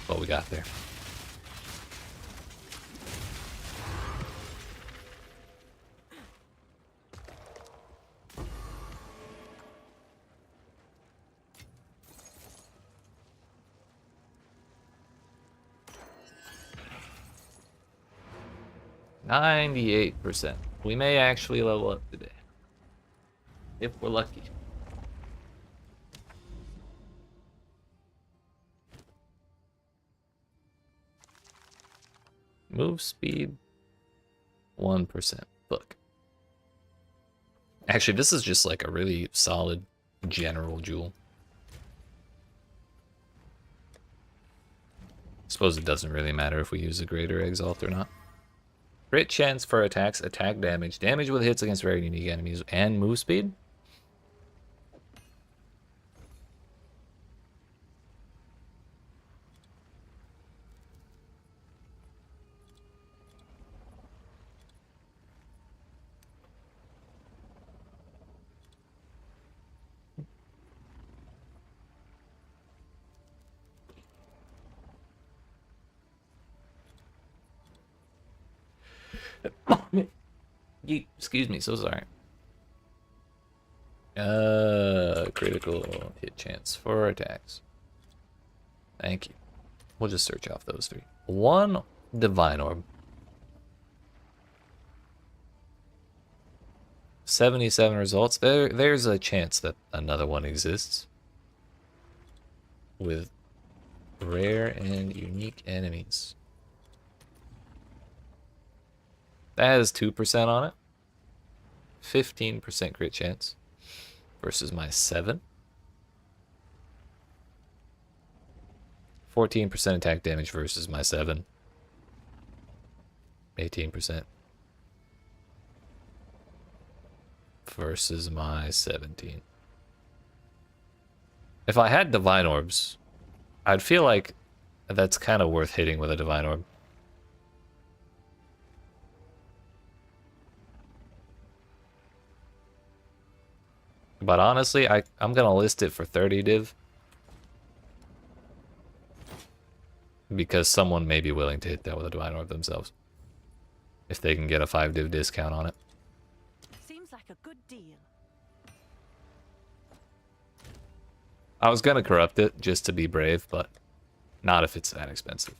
But we got there. %. We may actually level up today. If we're lucky. Move speed 1%. Look. Actually, this is just like a really solid general jewel. Suppose it doesn't really matter if we use a greater exalt or not. Crit chance for attacks, attack damage, damage with hits against rare and unique enemies, and move speed. Excuse me, so sorry. Critical hit chance for attacks. Thank you. We'll just search off those three. One divine orb. 77 results. There's a chance that another one exists. With rare and unique enemies. That has 2% on it. 15% crit chance versus my 7. 14% attack damage versus my 7. 18% versus my 17. If I had divine orbs, I'd feel like that's kind of worth hitting with a divine orb. But honestly, I'm gonna list it for 30 div. Because someone may be willing to hit that with a divine orb themselves. If they can get a 5 div discount on it. Seems like a good deal. I was gonna corrupt it just to be brave, but not if it's that expensive.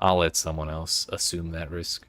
I'll let someone else assume that risk.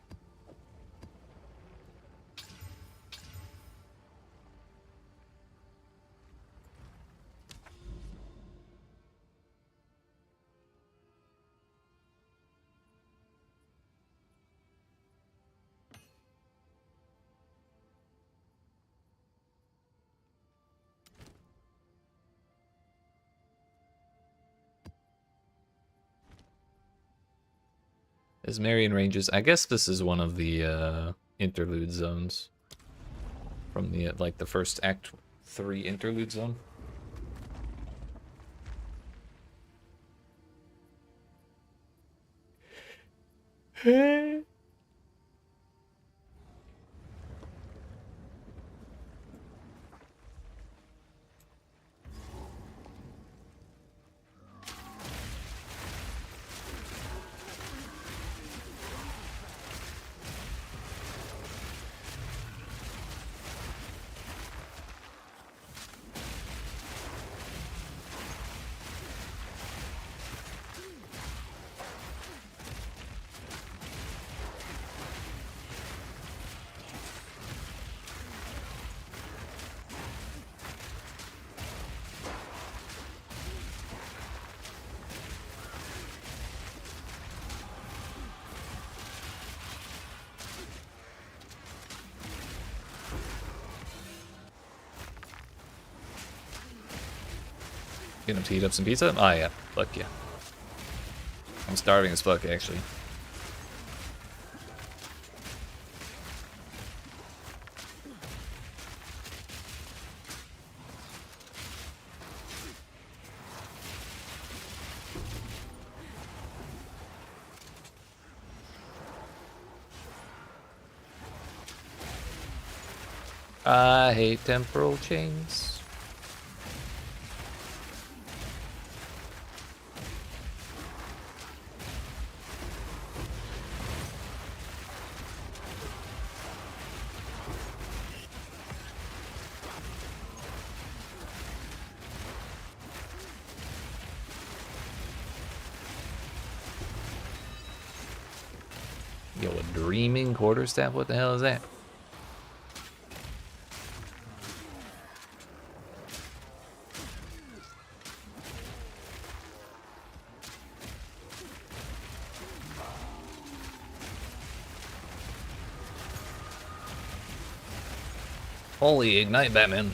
Is Marion Ranges? I guess this is one of the interlude zones from the like the first Act 3 interlude zone. Get him to heat up some pizza? Oh yeah, fuck yeah. I'm starving as fuck, actually. I hate temporal chains. Yo, a dreaming quarterstaff? What the hell is that? Holy ignite, Batman.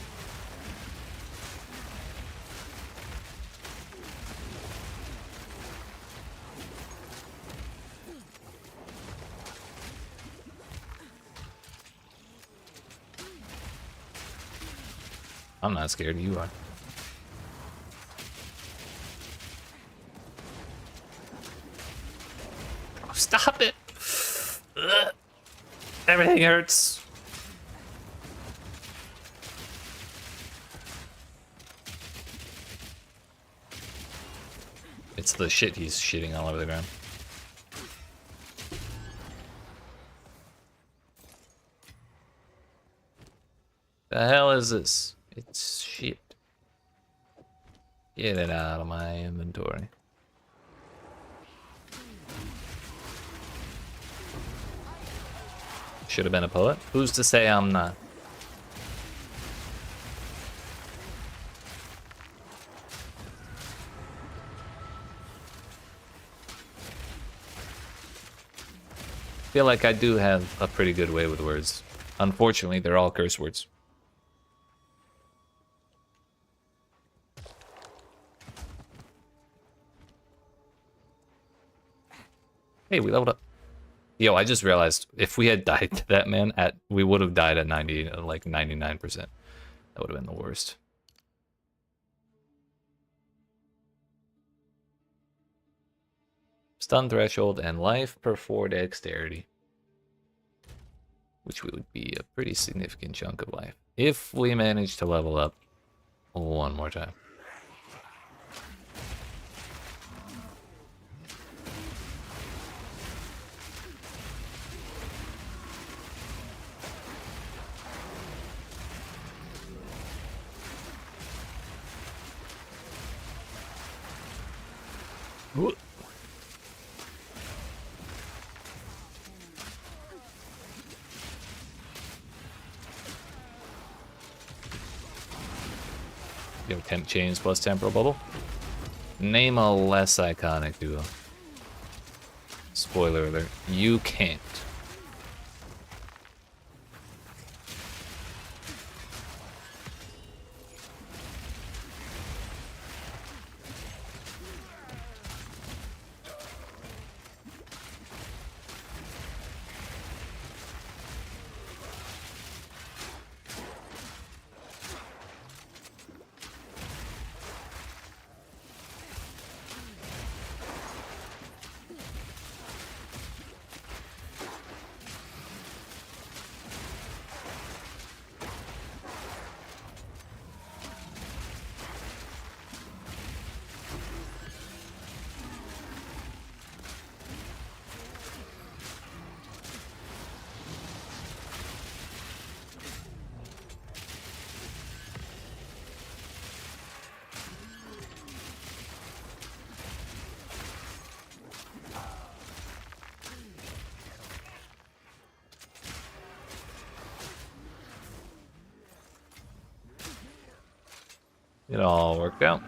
I'm not scared, you are. Oh, stop it! Ugh. Everything hurts. It's the shit he's shitting all over the ground. The hell is this? It's shit. Get it out of my inventory. Should have been a poet. Who's to say I'm not? Feel like I do have a pretty good way with words. Unfortunately, they're all curse words. Hey, we leveled up. Yo, I just realized if we had died to that man we would have died at 90, like 99%. That would have been the worst. Stun threshold and life per 4 dexterity. Which would be a pretty significant chunk of life. If we manage to level up one more time. Ooh. Yo, temp chains plus temporal bubble. Name a less iconic duo. Spoiler alert, you can't. It all worked out.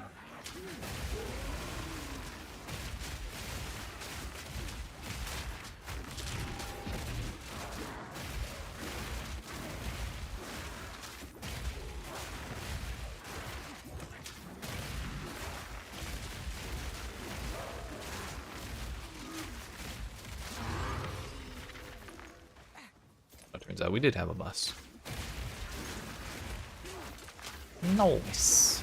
Turns out we did have a boss. Nice.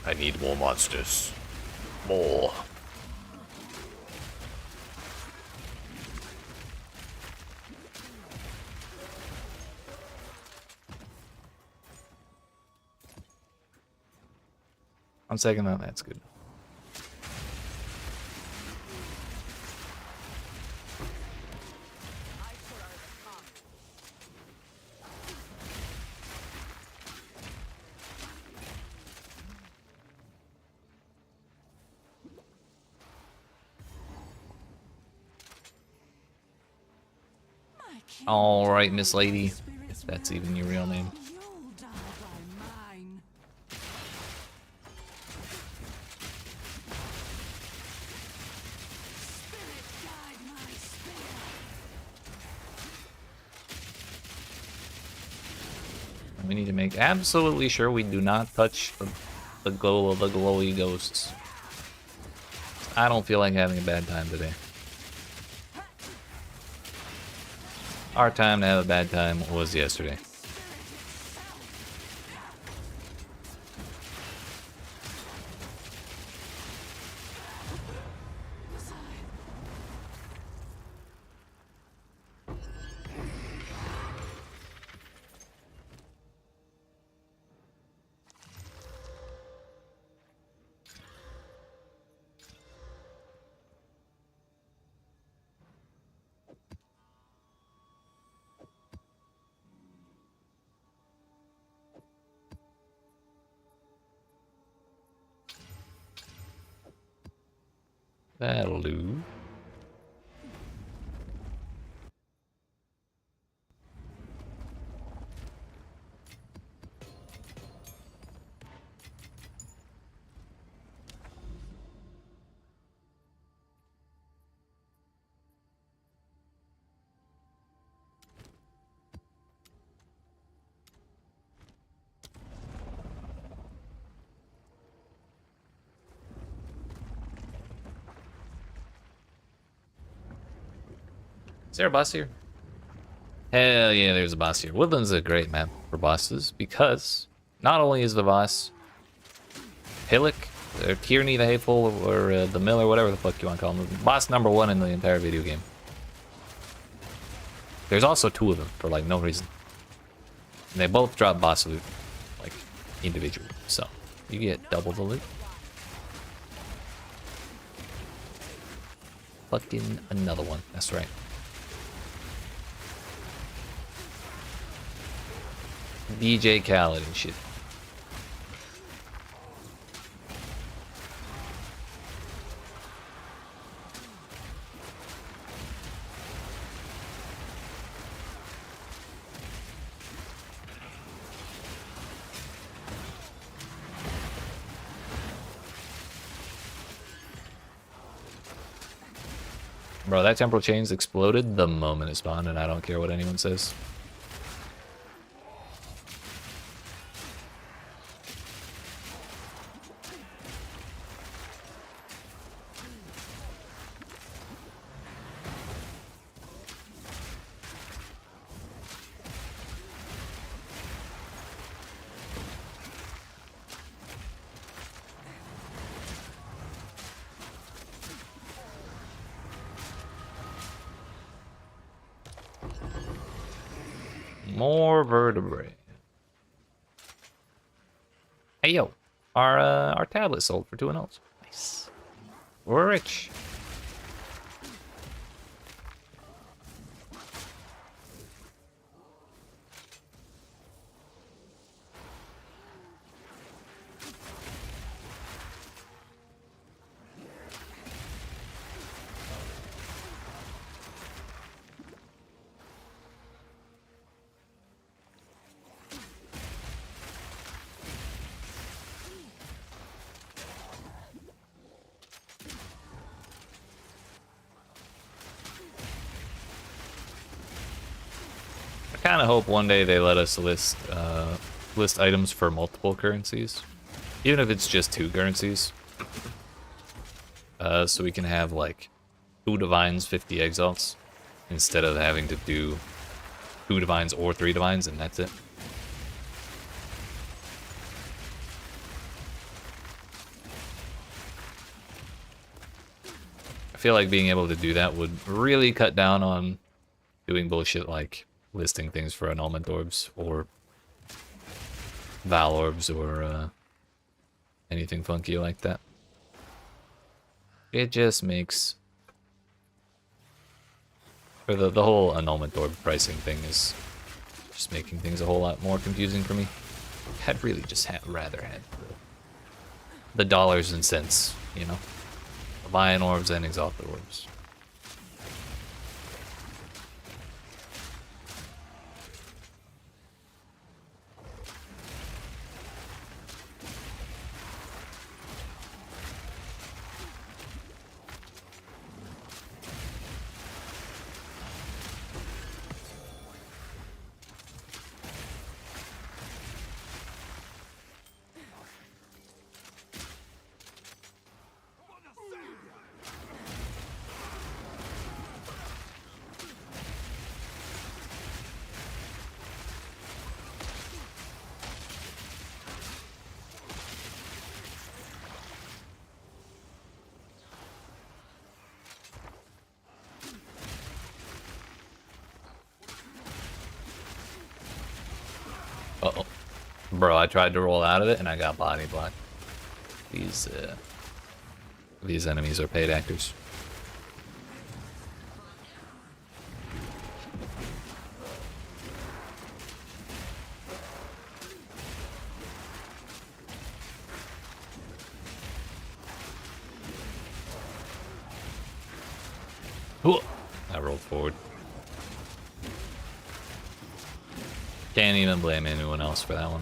I need more monsters. More. I'm second that. That's good. All right, Miss Lady, if that's even your real name. You'll die by mine. Spirit guide my spear. We need to make absolutely sure we do not touch the glow of the glowy ghosts. I don't feel like having a bad time today. Our time to have a bad time was yesterday. That'll do. Is there a boss here? Hell yeah, there's a boss here. Woodland's a great map for bosses because not only is the boss Pillock, or Tierney the Hateful, or the Mill, or whatever the fuck you want to call him, boss number 1 in the entire video game. There's also 2 of them for like no reason. And they both drop boss loot, like individually. So you get double the loot. Fucking another one. That's right. DJ Khaled and shit. Bro, that temporal chains exploded the moment it spawned, and I don't care what anyone says. More vertebrae. Hey yo, our tablet sold for 2 and O's. Nice. We're rich. I kind of hope one day they let us list items for multiple currencies, even if it's just 2 currencies, so we can have like 2 divines, 50 exiles, instead of having to do 2 divines or 3 divines, and that's it. I feel like being able to do that would really cut down on doing bullshit like listing things for annulment orbs or val orbs or anything funky like that. It just makes... Or the whole annulment orb pricing thing is just making things a whole lot more confusing for me. I'd really just rather have the dollars and cents, you know? Lion orbs and exalted orbs. Uh-oh. Bro, I tried to roll out of it and I got body blocked. These enemies are paid actors. Ooh, I rolled forward. Can't even blame anyone else for that one.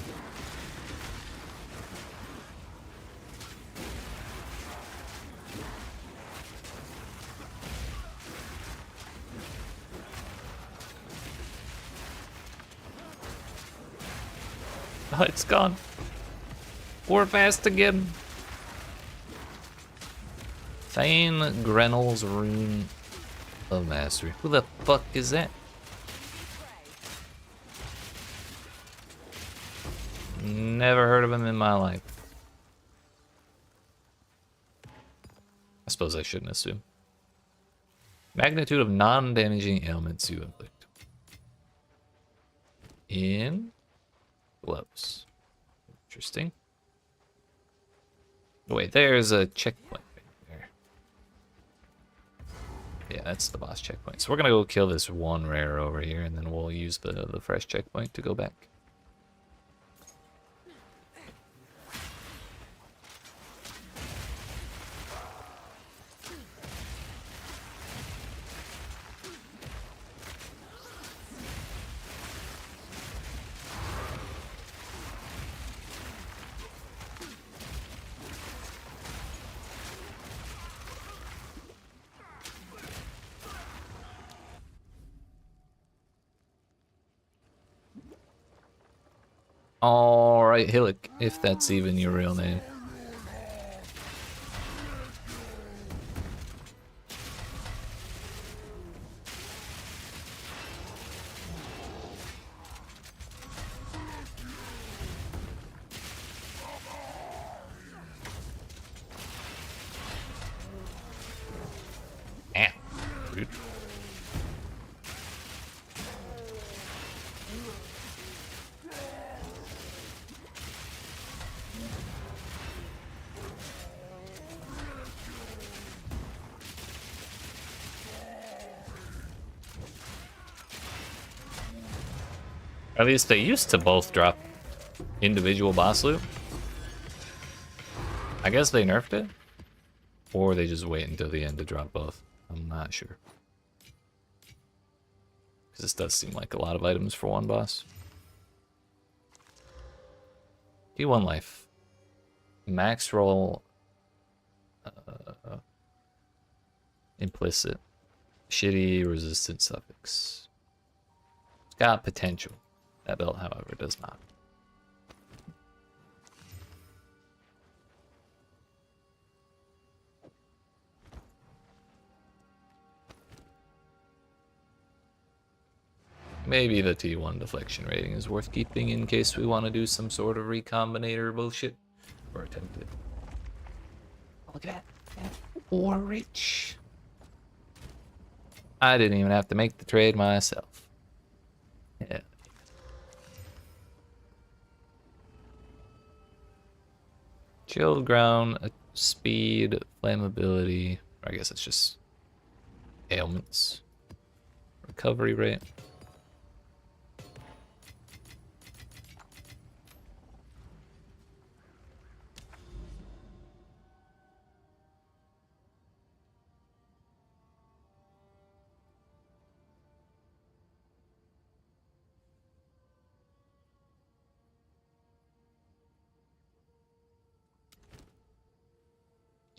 Oh, it's gone. We're fast again. Thane Grenel's Rune of Mastery. Who the fuck is that? Never heard of him in my life. I suppose I shouldn't assume. Magnitude of non-damaging ailments you inflict. In gloves. Interesting. Oh, wait, there's a checkpoint right there. Yeah, that's the boss checkpoint. So we're gonna go kill this one rare over here, and then we'll use the fresh checkpoint to go back. Alright, Hillick, if that's even your real name. Ah, rude. At least they used to both drop individual boss loot. I guess they nerfed it. Or they just wait until the end to drop both. I'm not sure. Because this does seem like a lot of items for one boss. D1 life. Max roll. Implicit. Shitty resistance suffix. It's got potential. That belt, however, does not. Maybe the T1 deflection rating is worth keeping in case we want to do some sort of recombinator bullshit. Or attempt it. Oh, look at that. Or rich. I didn't even have to make the trade myself. Yeah. Chilled ground, speed, flammability. Or I guess it's just ailments. Recovery rate.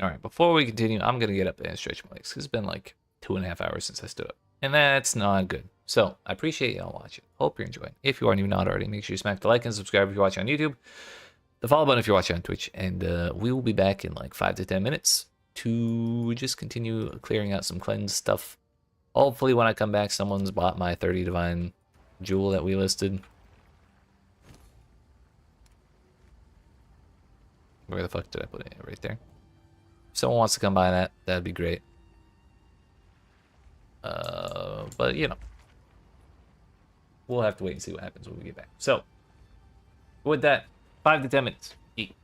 All right, before we continue, I'm going to get up and stretch my legs because it's been like 2.5 hours since I stood up. And that's not good. So I appreciate y'all watching. Hope you're enjoying. If you are not already, make sure you smack the like and subscribe if you're watching on YouTube. The follow button if you're watching on Twitch. And we will be back in like 5 to 10 minutes to just continue clearing out some cleanse stuff. Hopefully when I come back, someone's bought my 30 Divine Jewel that we listed. Where the fuck did I put it? Right there. If someone wants to come by that, that'd be great. But you know, we'll have to wait and see what happens when we get back. So, with that, 5 to 10 minutes. Eat.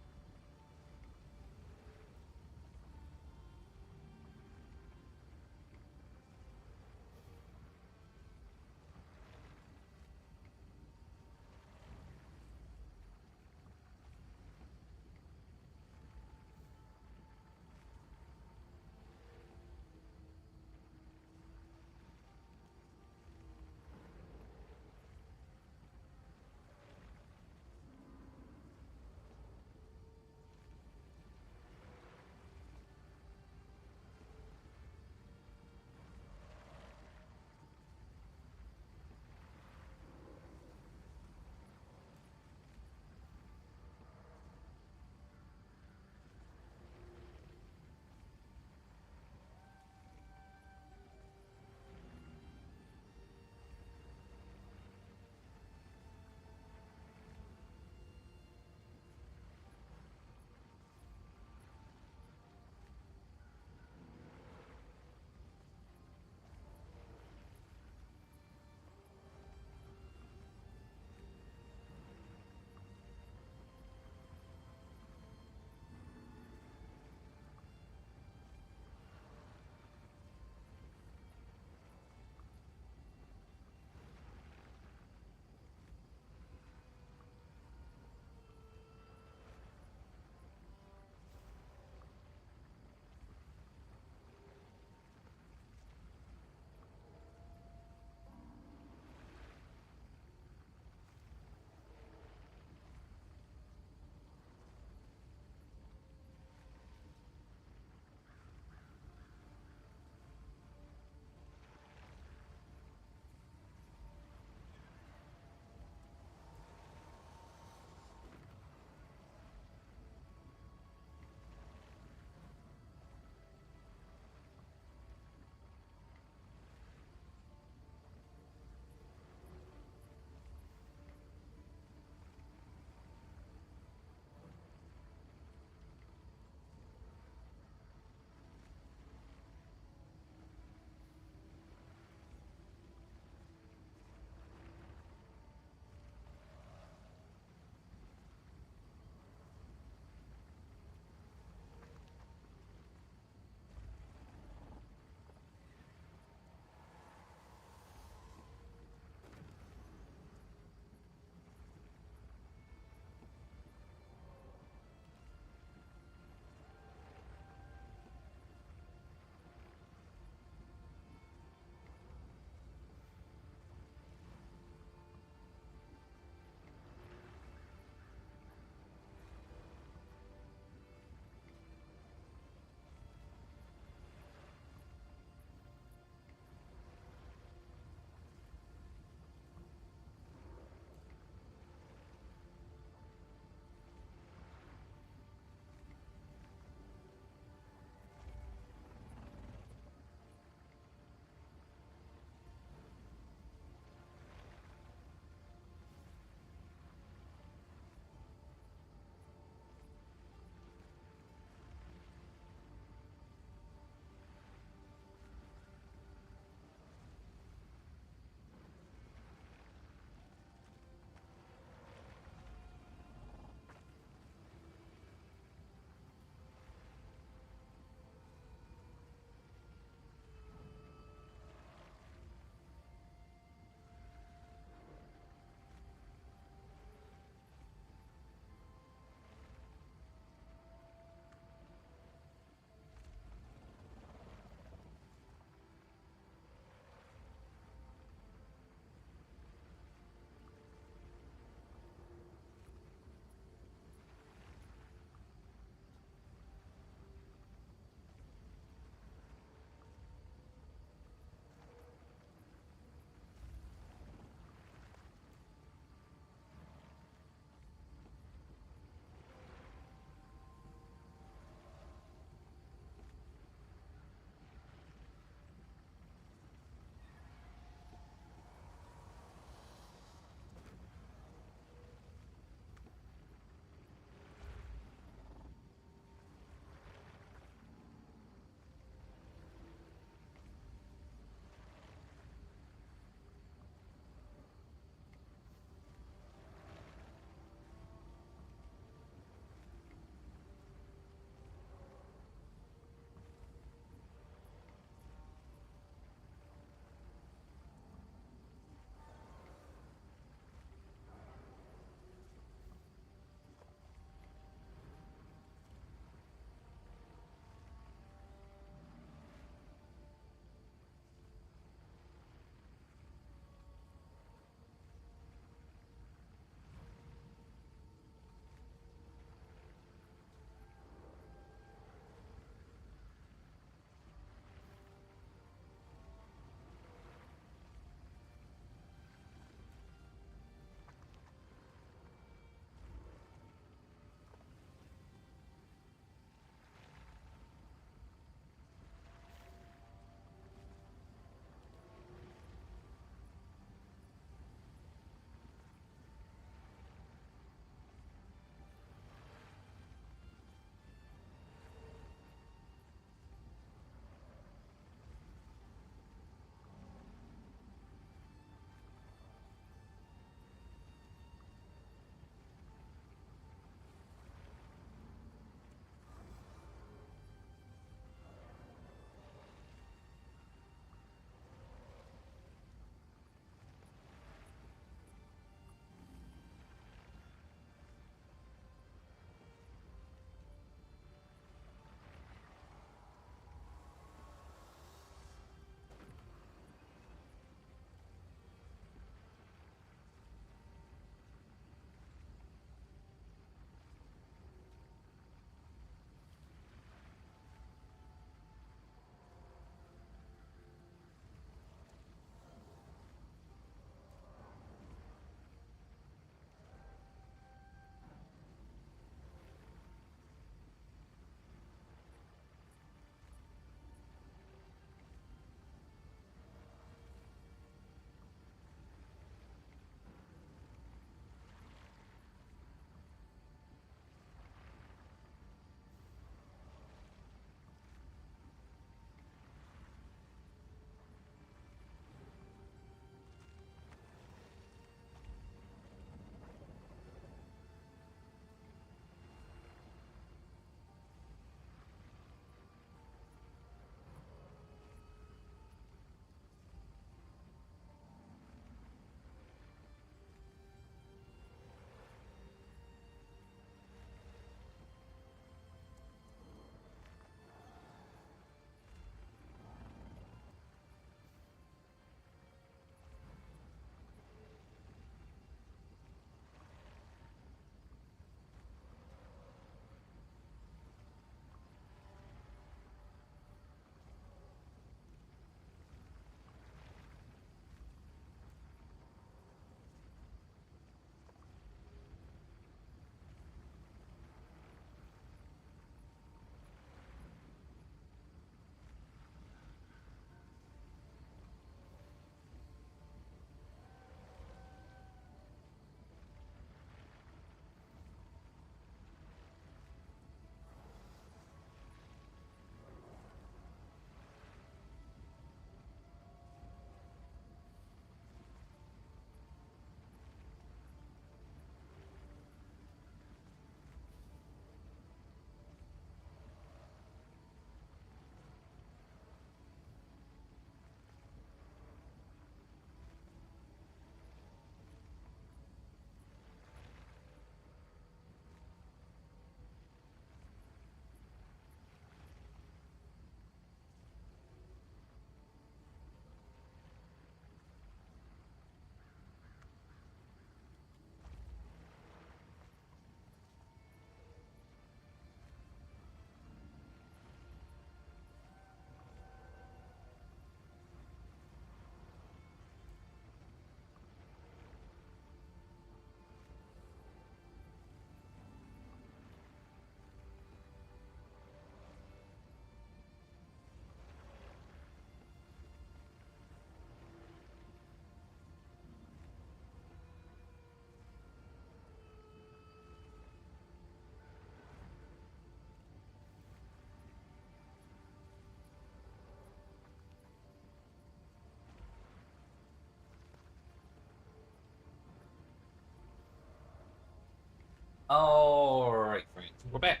Alright, friends. We're back.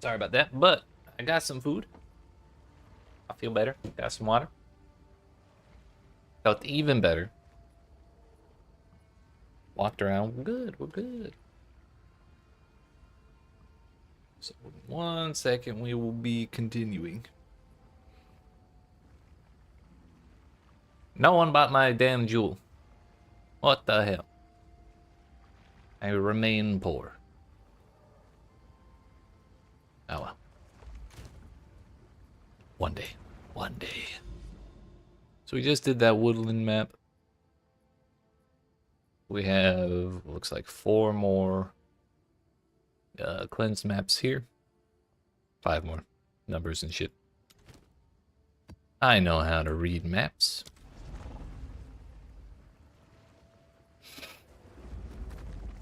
Sorry about that, but I got some food. I feel better. Got some water. Felt even better. Walked around. We're good. We're good. So, in 1 second, we will be continuing. No one bought my damn jewel. What the hell? I remain poor. Oh well. One day. One day. So we just did that woodland map. We have, looks like 4 more cleanse maps here. 5 more. Numbers and shit. I know how to read maps.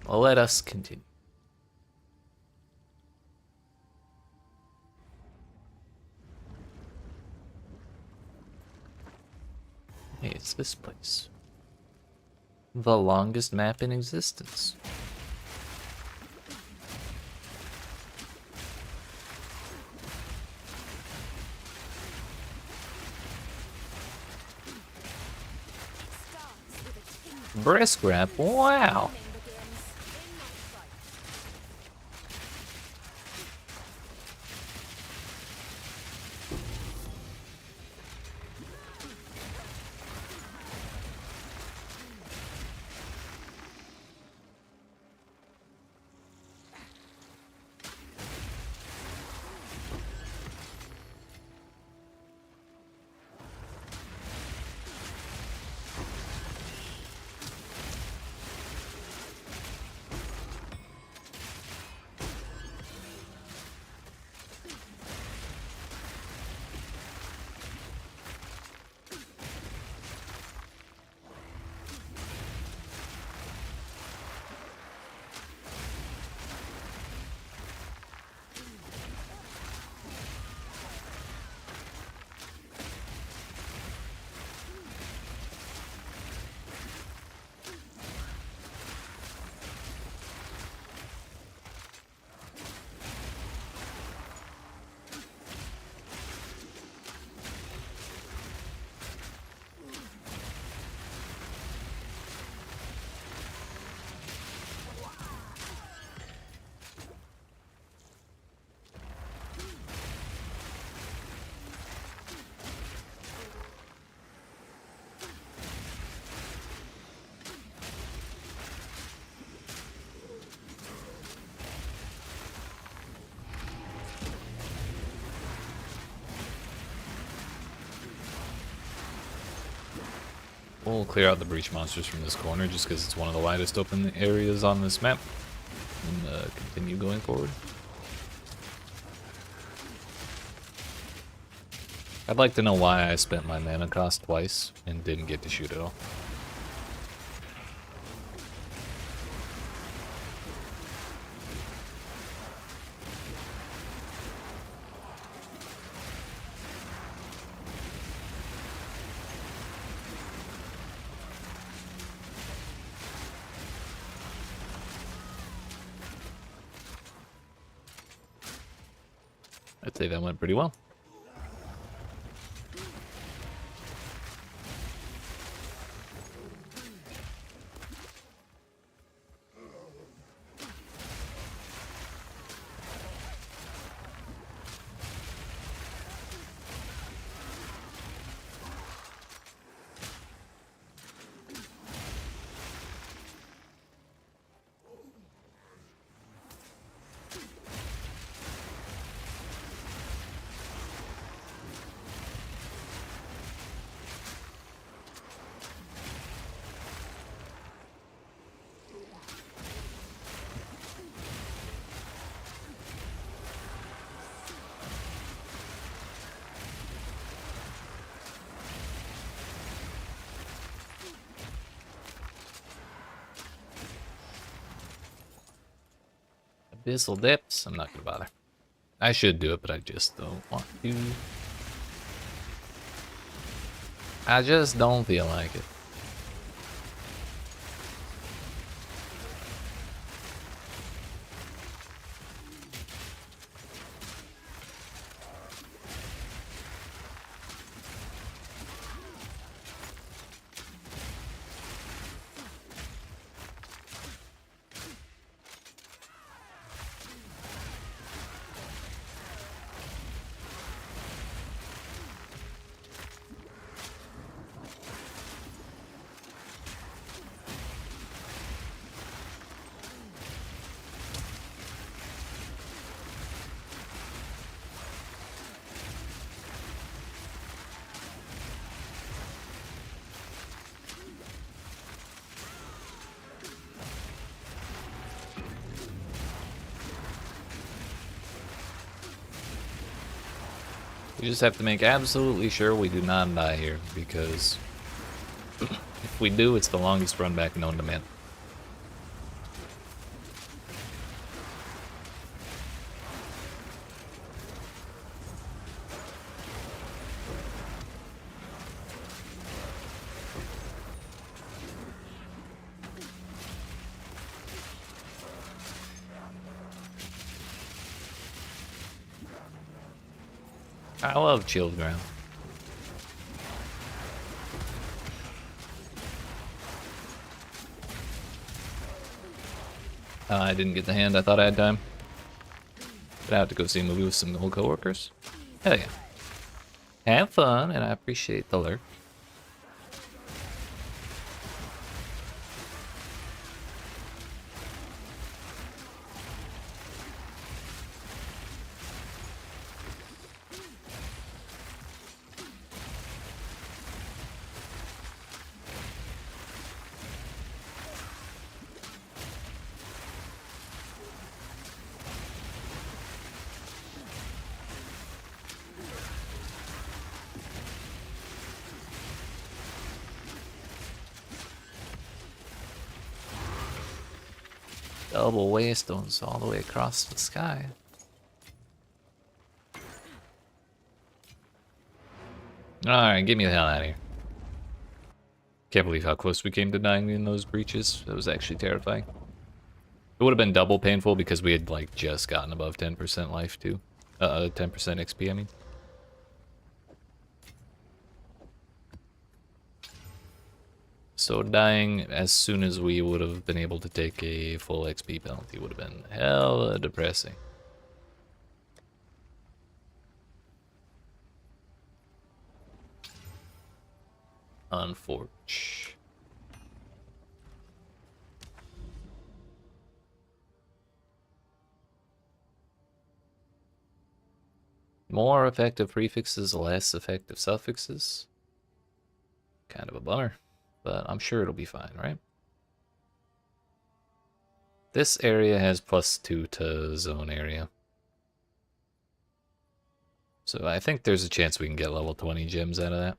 Well, let us continue. Hey, it's this place. The longest map in existence. Starts with a tingle. Brisk wrap, wow. Begins in my sight. We'll clear out the breach monsters from this corner just because it's one of the widest open areas on this map. And continue going forward. I'd like to know why I spent my mana cost twice and didn't get to shoot at all. I'd say that went pretty well. Abyssal Depths, I'm not gonna bother. I should do it, but I just don't want to. I just don't feel like it. We just have to make absolutely sure we do not die here, because if we do, it's the longest run back known to man. I love chilled ground. I didn't get the hand. I thought I had time. But I have to go see a movie with some old coworkers. Hell yeah. Have fun, and I appreciate the lurk. Double waystones all the way across the sky. Alright, get me the hell out of here. Can't believe how close we came to dying in those breaches. That was actually terrifying. It would have been double painful because we had like just gotten above 10% life too. 10% XP, I mean. So dying as soon as we would have been able to take a full XP penalty would have been hella depressing. Unfortunate. More effective prefixes, less effective suffixes. Kind of a bummer, but I'm sure it'll be fine, right? This area has +2 to zone area. So I think there's a chance we can get level 20 gems out of that.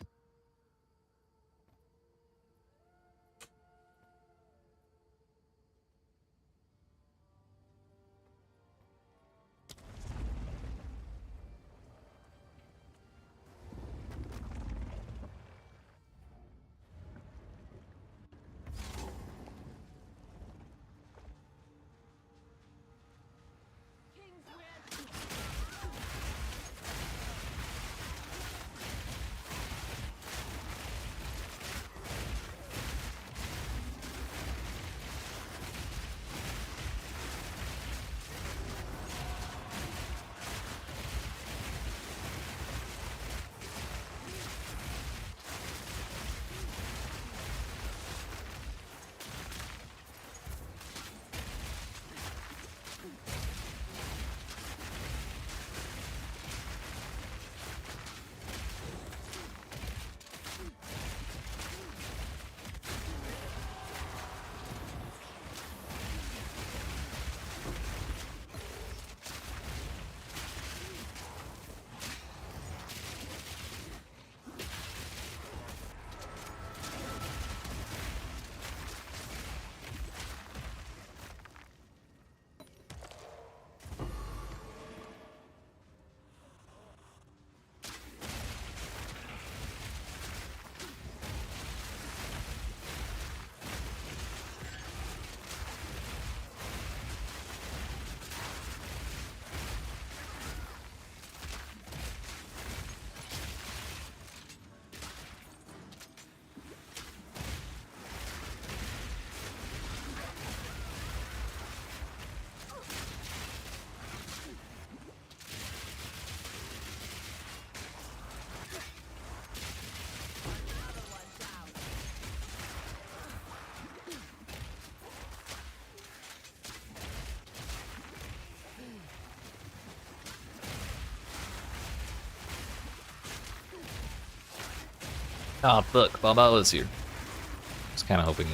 Oh, fuck, Balbala's here. I was kind of hoping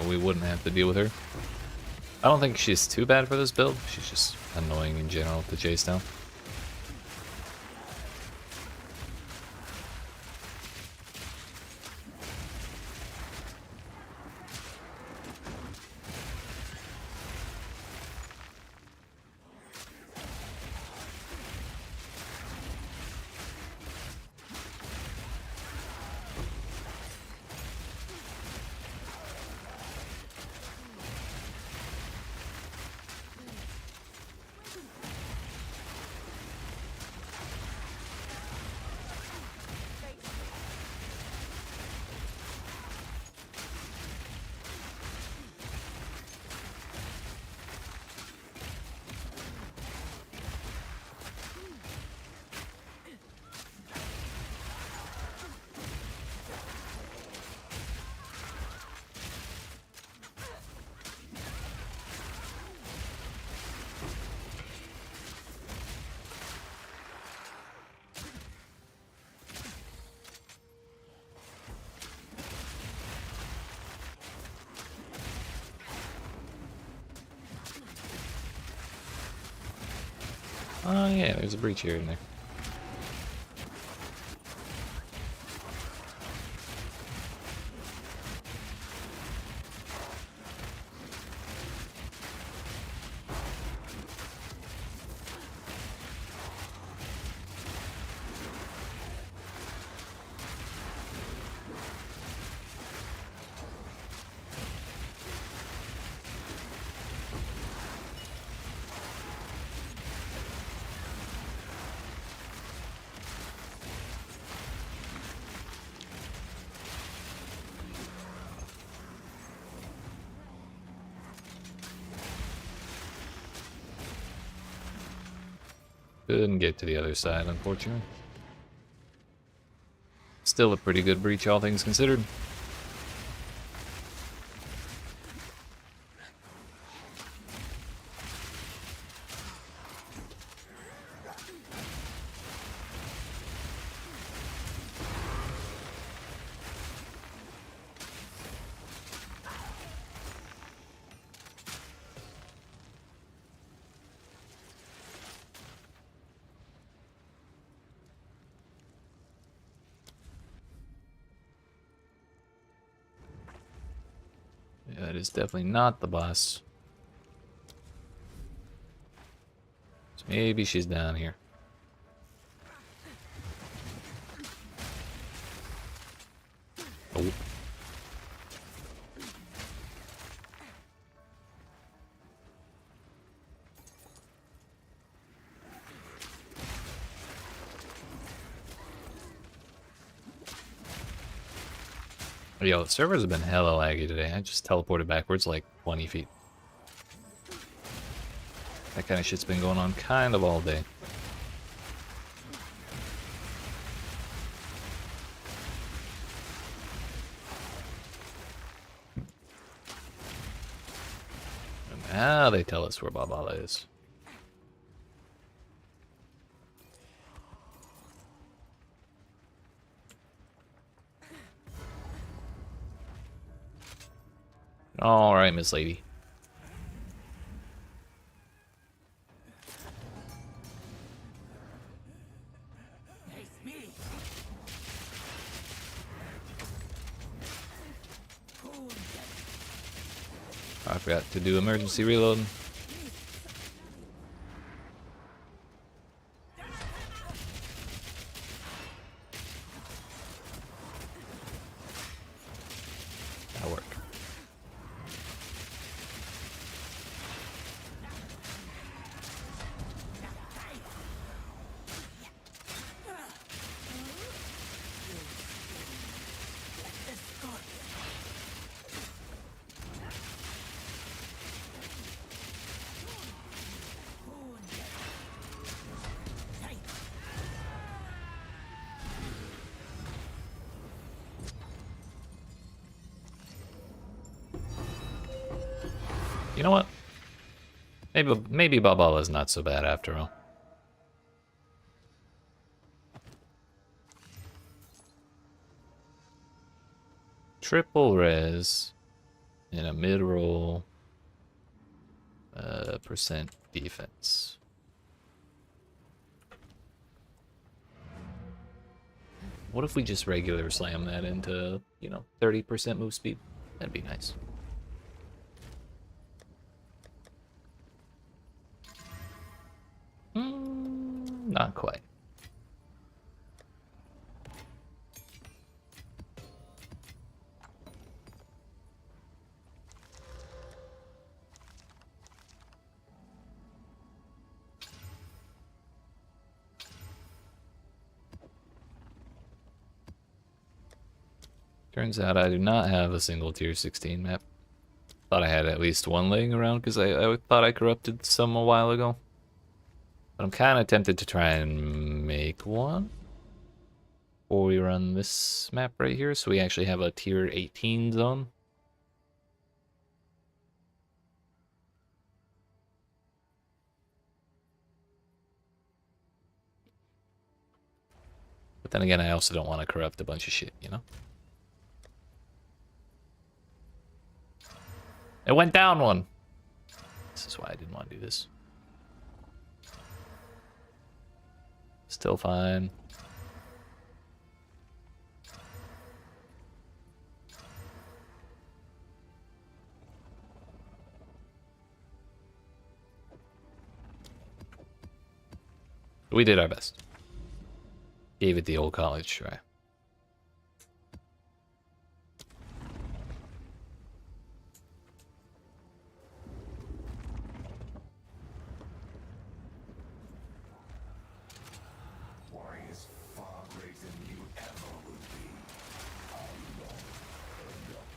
we wouldn't have to deal with her. I don't think she's too bad for this build. She's just annoying in general to chase down. Oh yeah, there's a breach here and there. Couldn't get to the other side, unfortunately. Still a pretty good breach, all things considered. Yeah, that is definitely not the boss. So maybe she's down here. Oh. Yo, the servers have been hella laggy today. I just teleported backwards like 20 feet. That kind of shit's been going on kind of all day. And now they tell us where Babala is. All right, Miss Lady. I forgot to do emergency reload. That'll work. You know what? Maybe Babala's not so bad after all. Triple res in a mid-roll percent defense. What if we just regular slam that into, 30% move speed? That'd be nice. Not quite. Turns out I do not have a single tier 16 map. Thought I had at least one laying around because I thought I corrupted some a while ago. But I'm kind of tempted to try and make one before we run this map right here, so we actually have a tier 18 zone. But then again, I also don't want to corrupt a bunch of shit, you know? It went down one! This is why I didn't want to do this. Still fine. We did our best. Gave it the old college try. War is far greater than you ever will be. How long enough?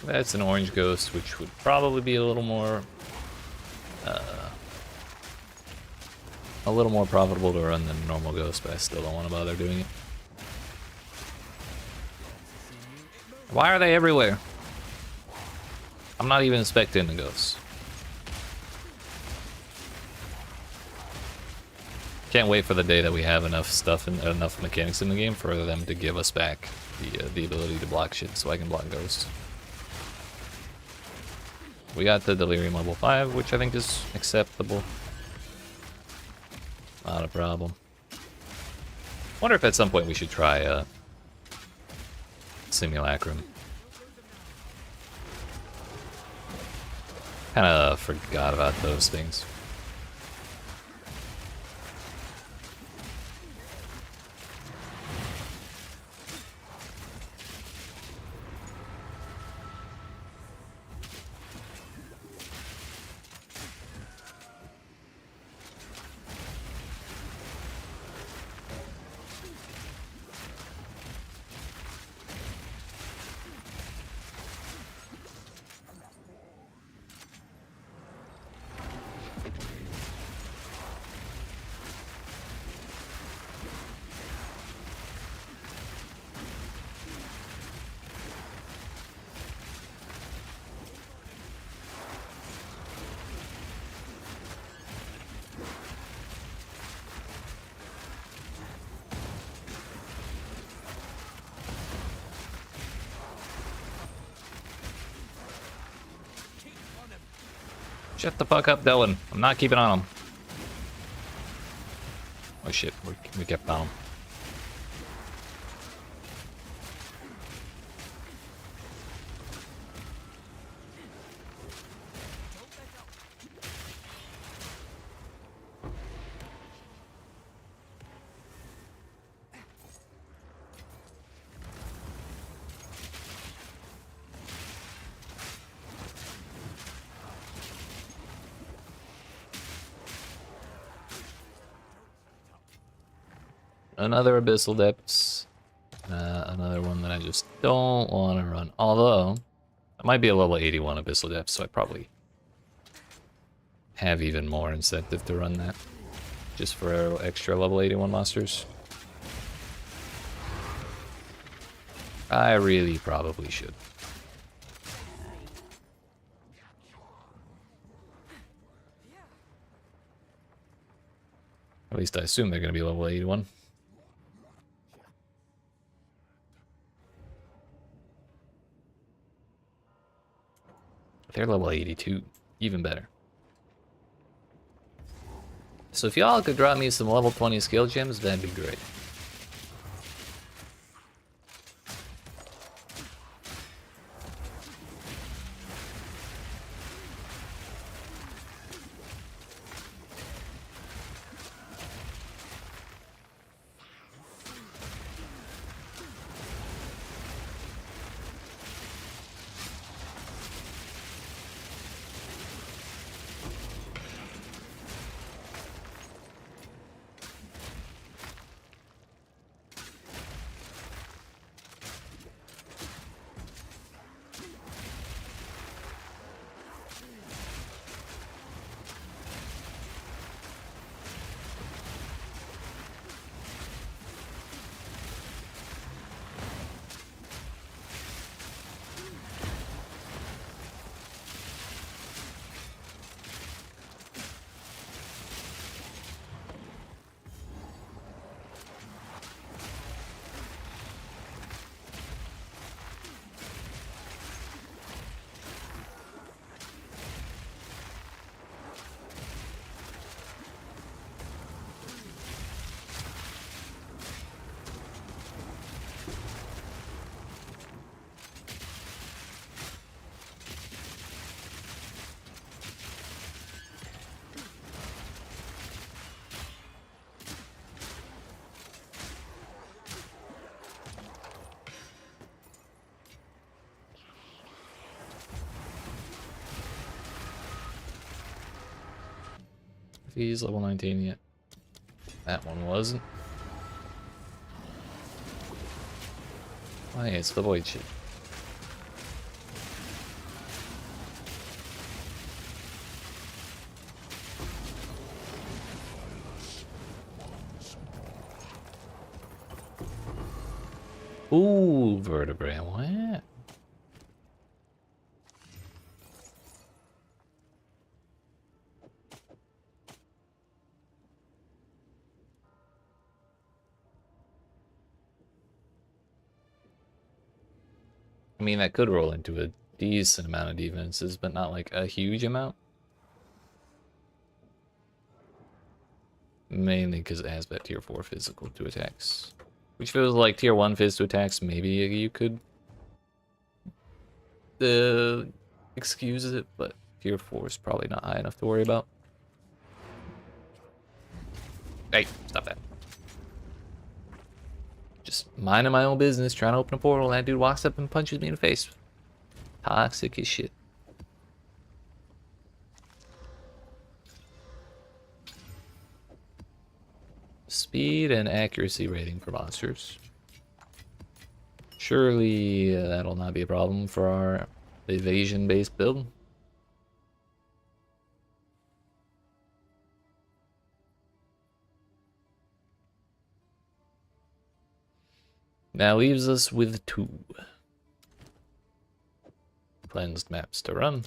That's an orange ghost, which would probably be a little more profitable to run than a normal ghost, but I still don't want to bother doing it. Why are they everywhere? I'm not even expecting the ghosts. Can't wait for the day that we have enough stuff and enough mechanics in the game for them to give us back the ability to block shit, so I can block ghosts. We got the Delirium level 5, which I think is acceptable. Not a problem. Wonder if at some point we should try Simulacrum. Kinda forgot about those things. Shut the fuck up, Dylan. I'm not keeping on him. Oh shit, we kept on him. Another Abyssal Depths. Another one that I just don't want to run. Although, I might be a level 81 Abyssal Depth, so I probably have even more incentive to run that. Just for extra level 81 monsters. I really probably should. At least I assume they're going to be level 81. If they're level 82, even better. So if y'all could drop me some level 20 skill gems, that'd be great. If he's level 19 yet. That one wasn't. Oh yeah, it's the void shit. Ooh, vertebrae, what? I mean, that could roll into a decent amount of defenses, but not like a huge amount. Mainly because it has that tier 4 physical to attacks. Which feels like tier 1 phys to attacks, maybe you could excuse it, but tier 4 is probably not high enough to worry about. Hey, stop that. Just minding my own business, trying to open a portal, and that dude walks up and punches me in the face. Toxic as shit. Speed and accuracy rating for monsters. Surely that'll not be a problem for our evasion-based build. Now leaves us with 2 cleansed maps to run.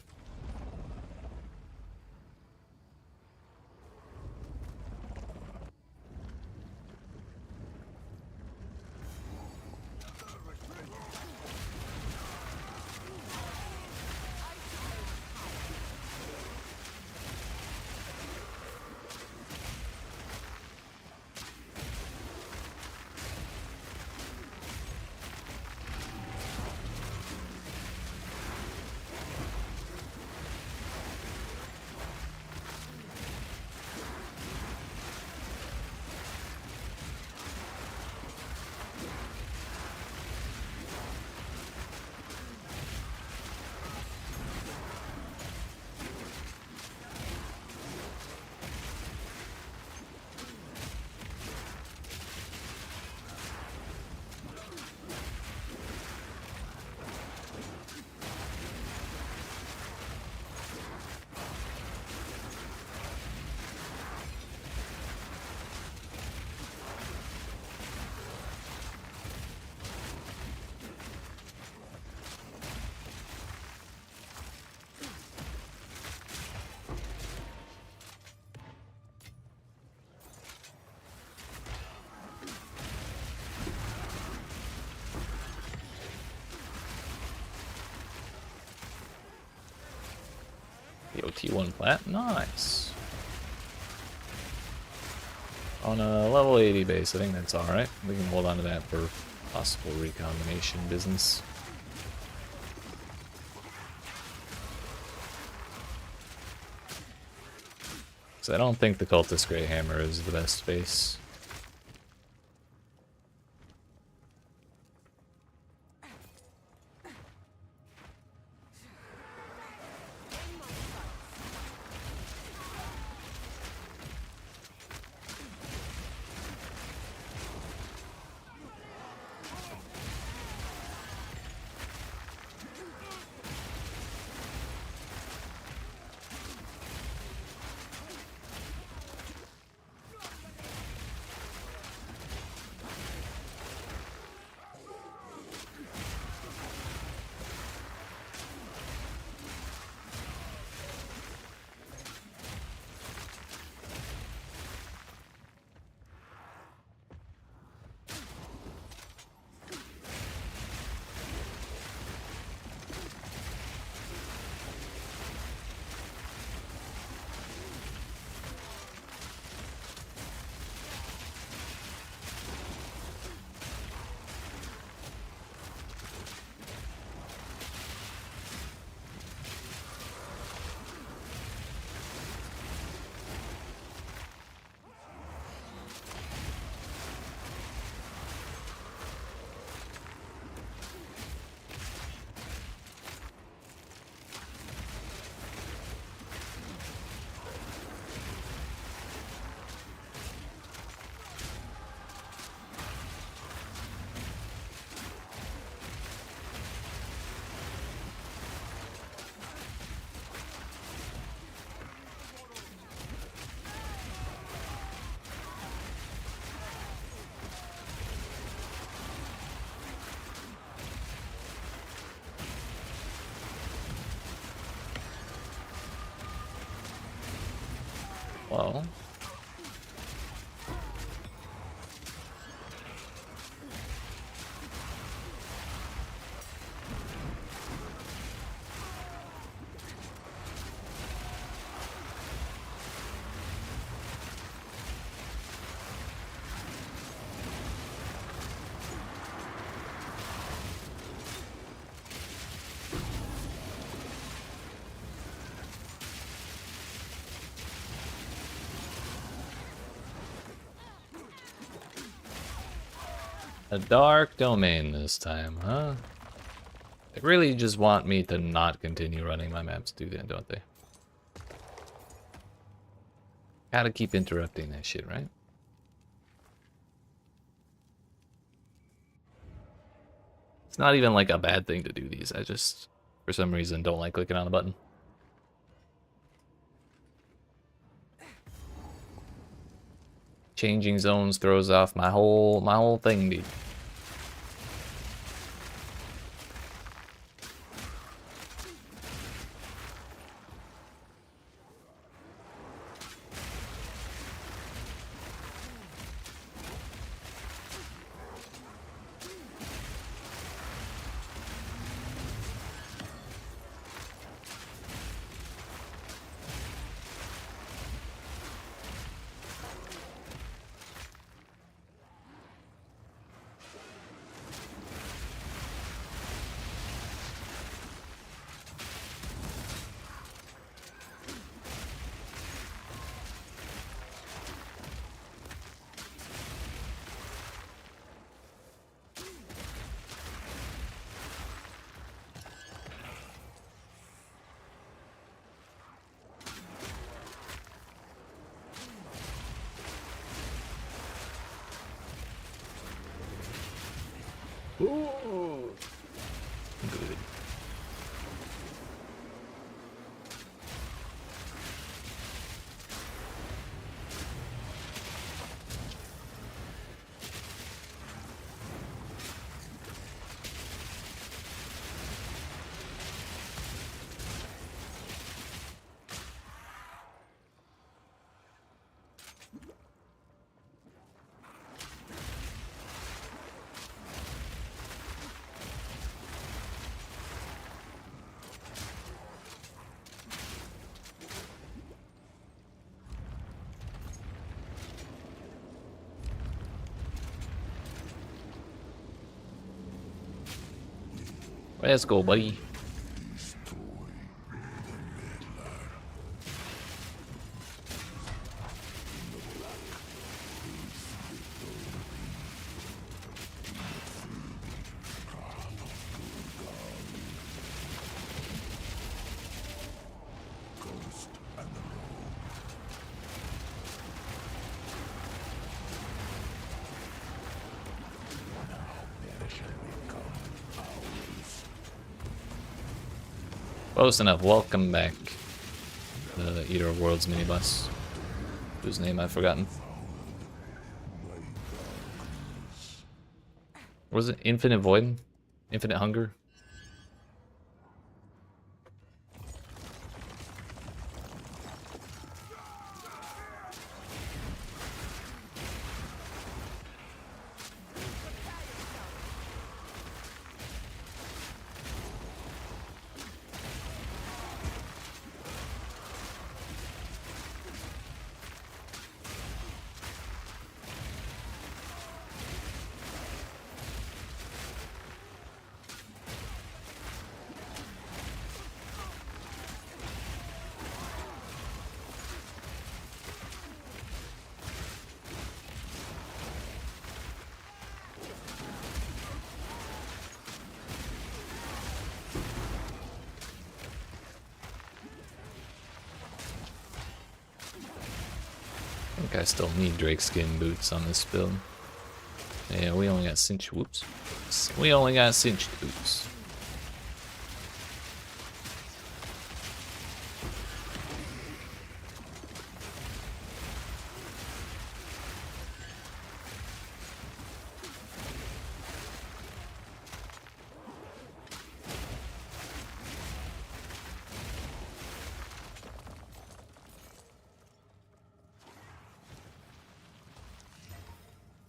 The OT1 plat, nice. On a level 80 base, I think that's alright. We can hold on to that for possible recombination business. So I don't think the Cultist Grey Hammer is the best base. Well, a dark domain this time, huh? They really just want me to not continue running my maps through then, don't they? Gotta keep interrupting that shit, right? It's not even like a bad thing to do these. I just, for some reason, don't like clicking on the button. Changing zones throws off my whole thing, dude. Ooh. Good. Let's go, buddy. Close enough. Welcome back. The Eater of Worlds minibus, whose name I've forgotten. Was it Infinite Void? Infinite Hunger? I think I still need Drakeskin boots on this build. Yeah, we only got cinch. Whoops. We only got cinched boots.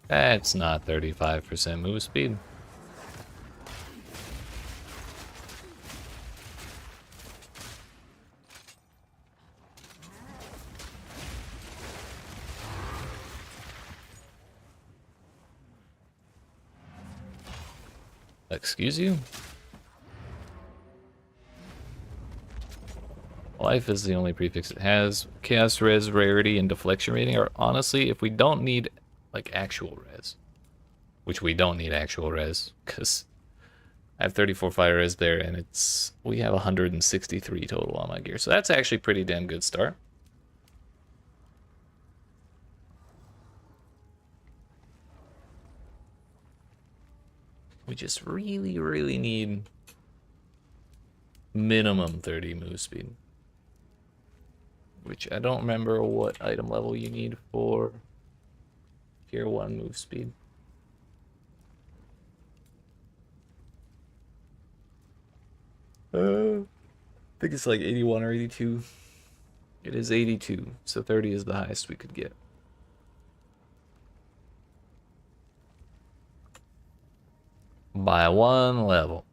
That's not 35% move speed. Excuse you? Life is the only prefix it has. Chaos res, rarity, and deflection rating are honestly, if we don't need like actual res, which we don't need actual res, because I have 34 fire res there, and we have 163 total on my gear, so that's actually pretty damn good start. We just really, really need minimum 30 move speed, which I don't remember what item level you need for tier 1 move speed. I think it's like 81 or 82. It is 82, so 30 is the highest we could get. By 1 level.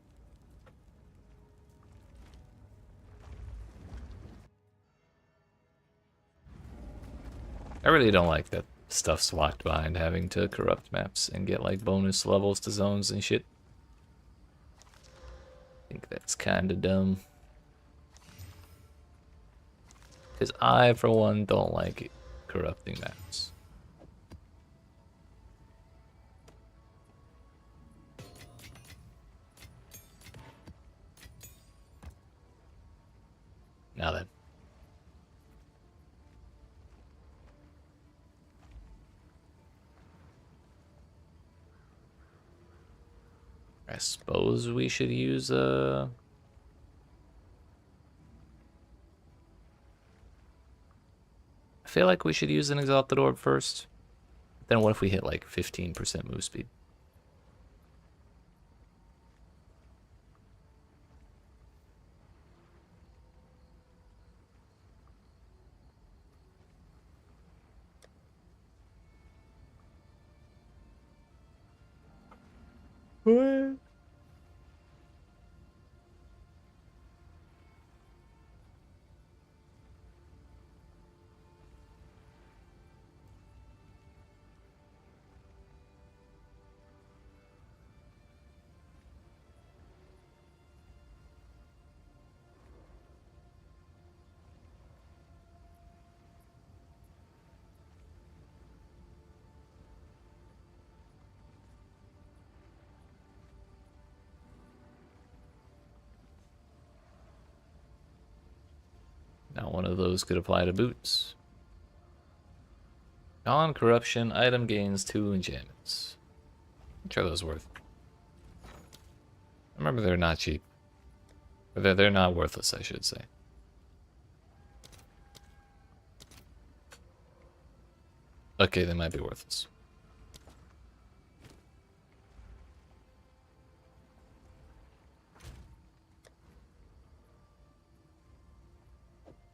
I really don't like that stuff's locked behind having to corrupt maps and get like bonus levels to zones and shit. I think that's kind of dumb. Because I, for one, don't like it corrupting maps. Now then. I suppose we should use I feel like we should use an Exalted Orb first. Then what if we hit like 15% move speed? What? one of those could apply to boots. Non-corruption, item gains 2 enchantments. How much are those worth? Remember, they're not cheap. Or they're not worthless, I should say. Okay, they might be worthless.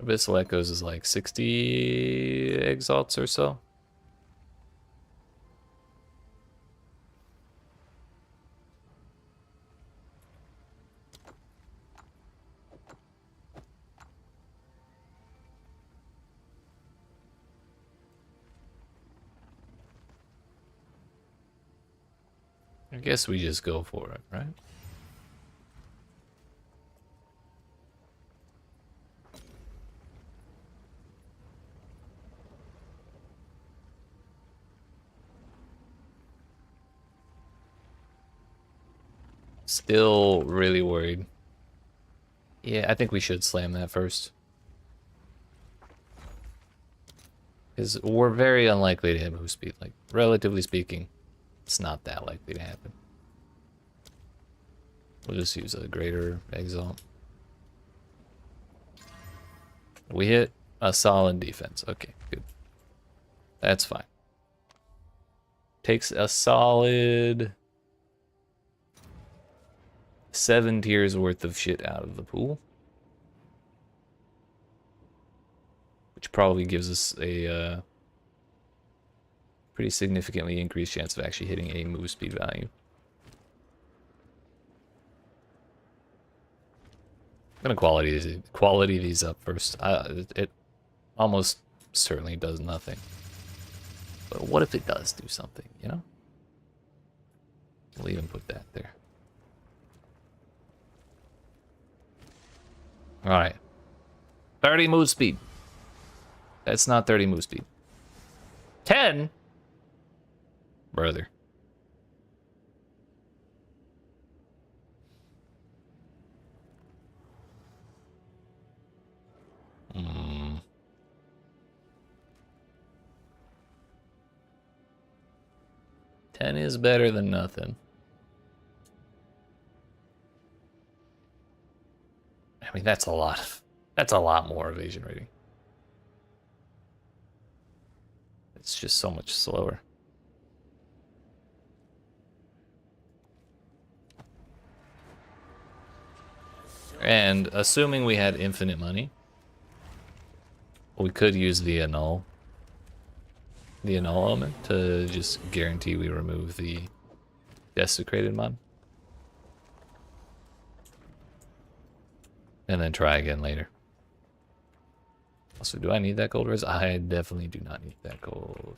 Abyssal Echoes is like 60 exalts or so. I guess we just go for it, right? Still really worried. Yeah, I think we should slam that first. Because we're very unlikely to hit move speed. Like, relatively speaking, it's not that likely to happen. We'll just use a greater exalt. We hit a solid defense. Okay, good. That's fine. Takes a solid 7 tiers worth of shit out of the pool. Which probably gives us a pretty significantly increased chance of actually hitting a move speed value. I'm gonna quality these up first. It almost certainly does nothing. But what if it does do something, you know? We'll even put that there. Alright. 30 move speed. That's not 30 move speed. 10? Brother. Hmm. Ten is better than nothing. I mean, that's a lot. That's a lot more evasion rating. It's just so much slower. And assuming we had infinite money, we could use the annul element to just guarantee we remove the desecrated mod. And then try again later. Also, do I need that gold res? I definitely do not need that gold.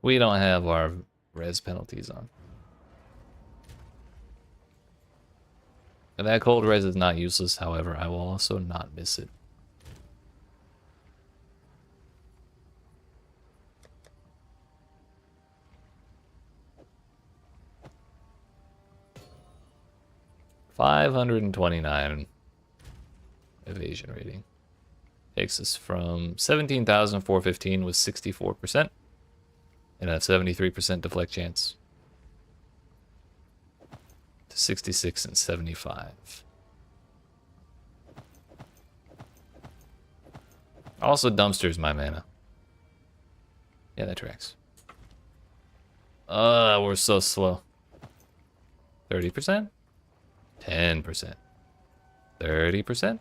We don't have our res penalties on. And that gold res is not useless, however, I will also not miss it. $529 evasion rating. Takes us from 17,415 with 64% and a 73% deflect chance to 66 and 75. Also dumpsters my mana. Yeah, that tracks. We're so slow. 30%? 10%. 30%?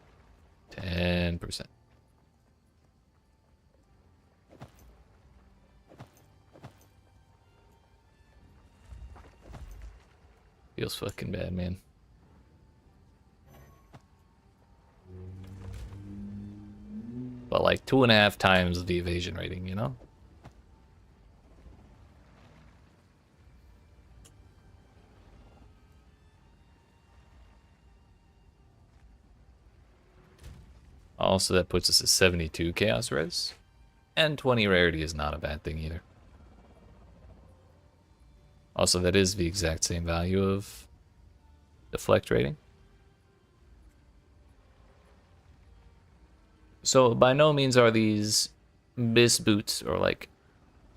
10%. Feels fucking bad, man. But like 2.5 times the evasion rating, you know? Also, that puts us at 72 chaos res. And 20 rarity is not a bad thing either. Also, that is the exact same value of deflect rating. So by no means are these best boots or like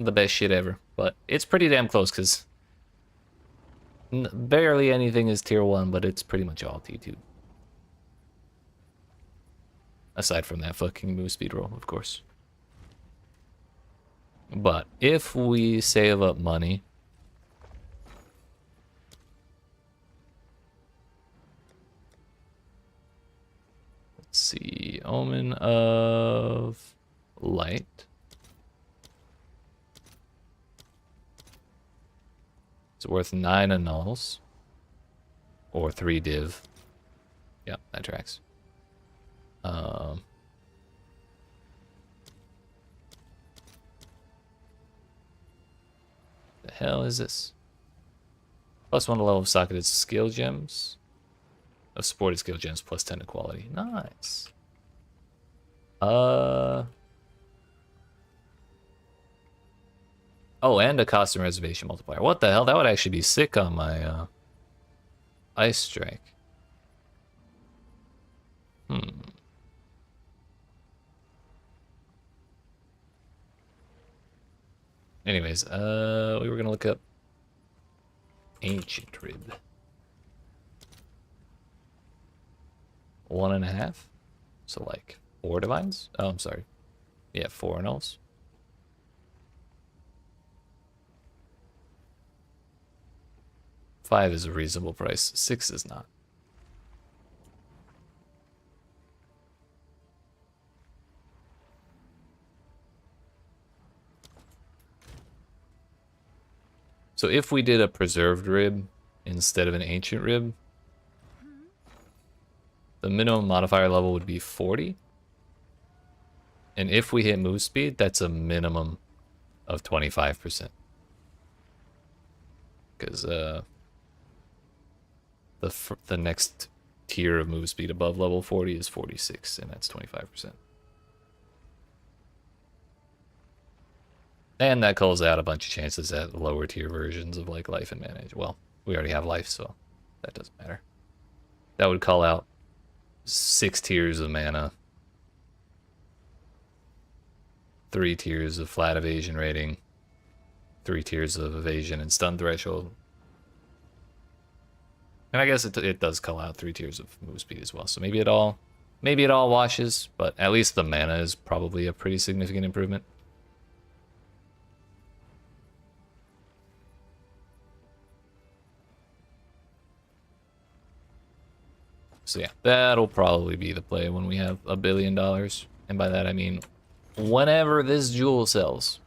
the best shit ever, but it's pretty damn close because barely anything is tier 1, but it's pretty much all tier 2. Aside from that fucking move speed roll, of course. But if we save up money, let's see, Omen of Light. It's worth 9 annuls or 3 div. Yep, that tracks. The hell is this? +1 to level of socketed skill gems. Of supported skill gems plus 10 to quality. Nice. Oh, and a costume reservation multiplier. What the hell? That would actually be sick on my Ice Strike. Anyways, we were gonna look up Ancient Rib. 1.5. So like 4 divines? Oh, I'm sorry. Yeah, 4 annuls. $5 is a reasonable price. 6 is not. So if we did a preserved rib instead of an ancient rib, the minimum modifier level would be 40. And if we hit move speed, that's a minimum of 25%. Because the next tier of move speed above level 40 is 46, and that's 25%. And that calls out a bunch of chances at lower tier versions of like life and manage. Well, we already have life, so that doesn't matter. That would call out 6 tiers of mana, 3 tiers of flat evasion rating, 3 tiers of evasion and stun threshold. And I guess it does call out 3 tiers of move speed as well. So maybe it all washes, but at least the mana is probably a pretty significant improvement. So yeah, that'll probably be the play when we have $1 billion. And by that I mean whenever this jewel sells.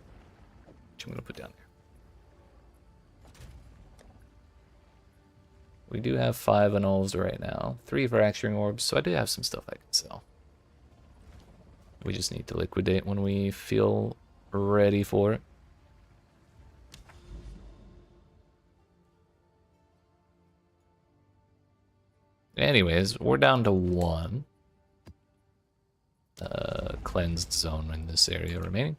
Which I'm going to put down there. We do have 5 annuls right now. 3 fracturing orbs, so I do have some stuff I can sell. We just need to liquidate when we feel ready for it. Anyways, we're down to 1 cleansed zone in this area remaining.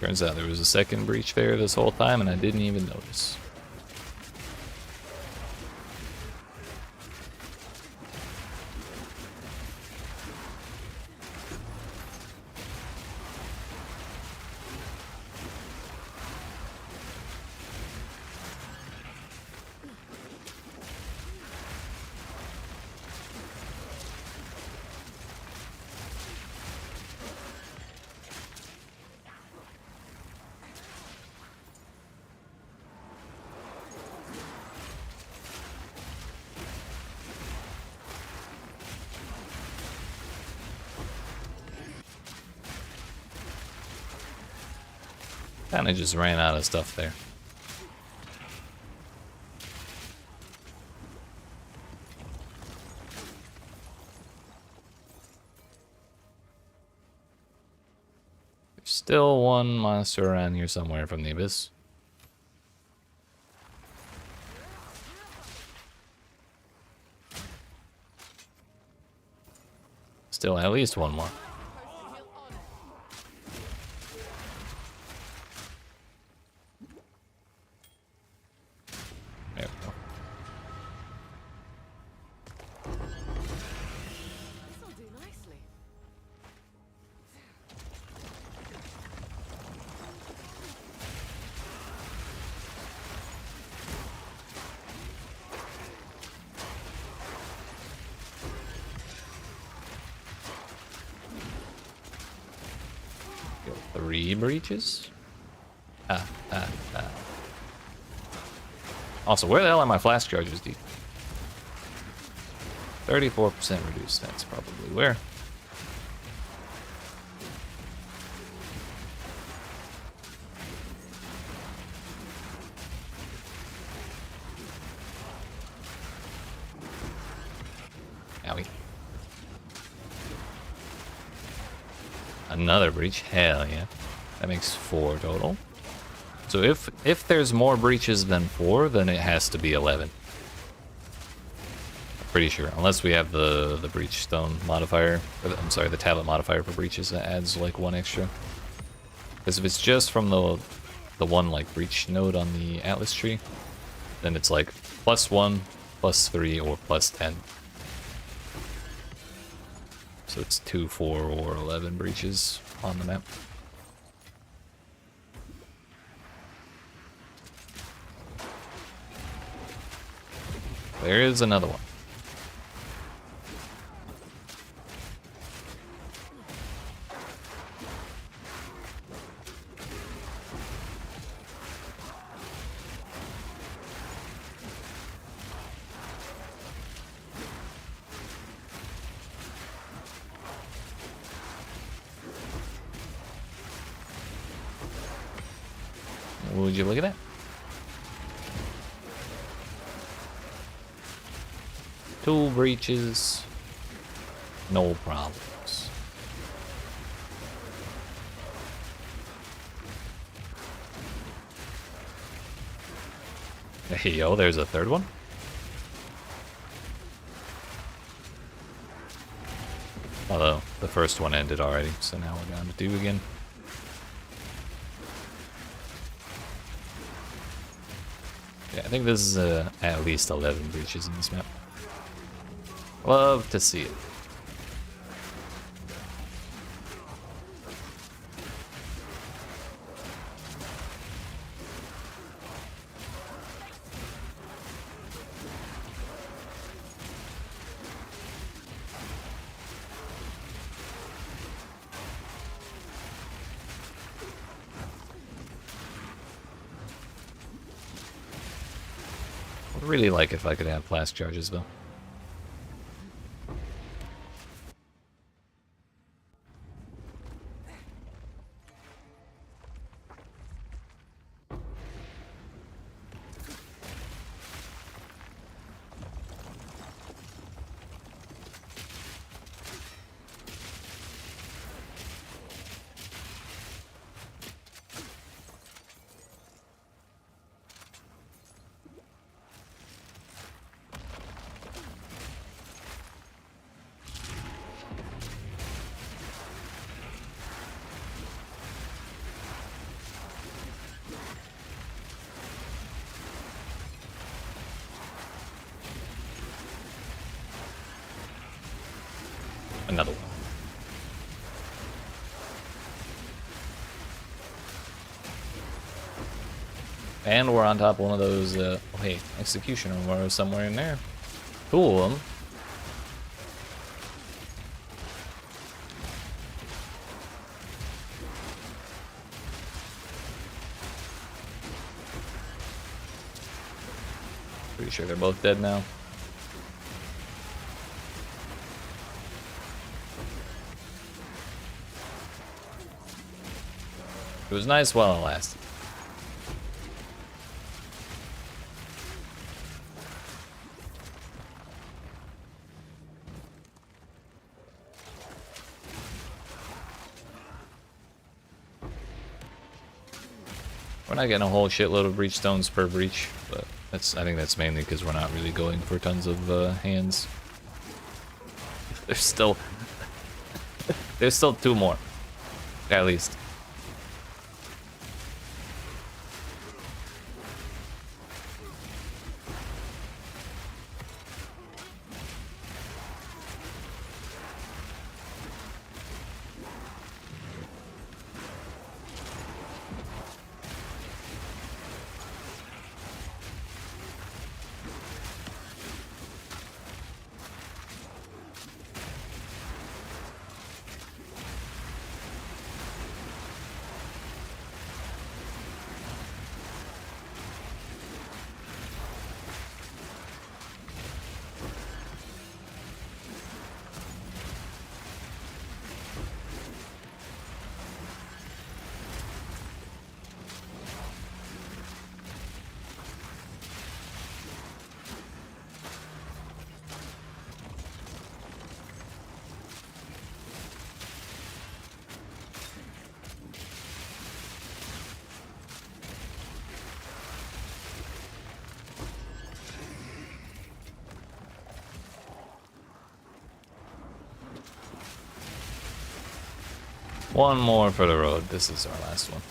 Turns out there was a second breach there this whole time and I didn't even notice. Kind of just ran out of stuff there. There's still one monster around here somewhere from the abyss. Still at least one more. There we go. This'll do nicely. Go 3 breaches. Also, where the hell are my flash charges, dude? 34% reduced. That's probably where. Owie. Another breach. Hell yeah. That makes 4 total. So if there's more breaches than 4, then it has to be 11. Pretty sure, unless we have the breach stone modifier. Or I'm sorry, the tablet modifier for breaches that adds like 1 extra. Because if it's just from the one like breach node on the Atlas tree, then it's like +1, +3, or +10. So it's 2, 4, or 11 breaches on the map. There is another one. Would you look at that? 2 breaches, no problems. Hey yo, there's a 3rd one. Although the first one ended already, so now we're down to 2 again. Yeah, I think this is at least 11 breaches in this map. Love to see it. I'd really like if I could have flash charges though. Another one. And we're on top of one of those, oh hey, executioner war somewhere in there. Cool of them. Pretty sure they're both dead now. It was nice while it lasted. We're not getting a whole shitload of breach stones per breach, but I think that's mainly because we're not really going for tons of hands. There's still two more, at least. One more for the road. This is our last one.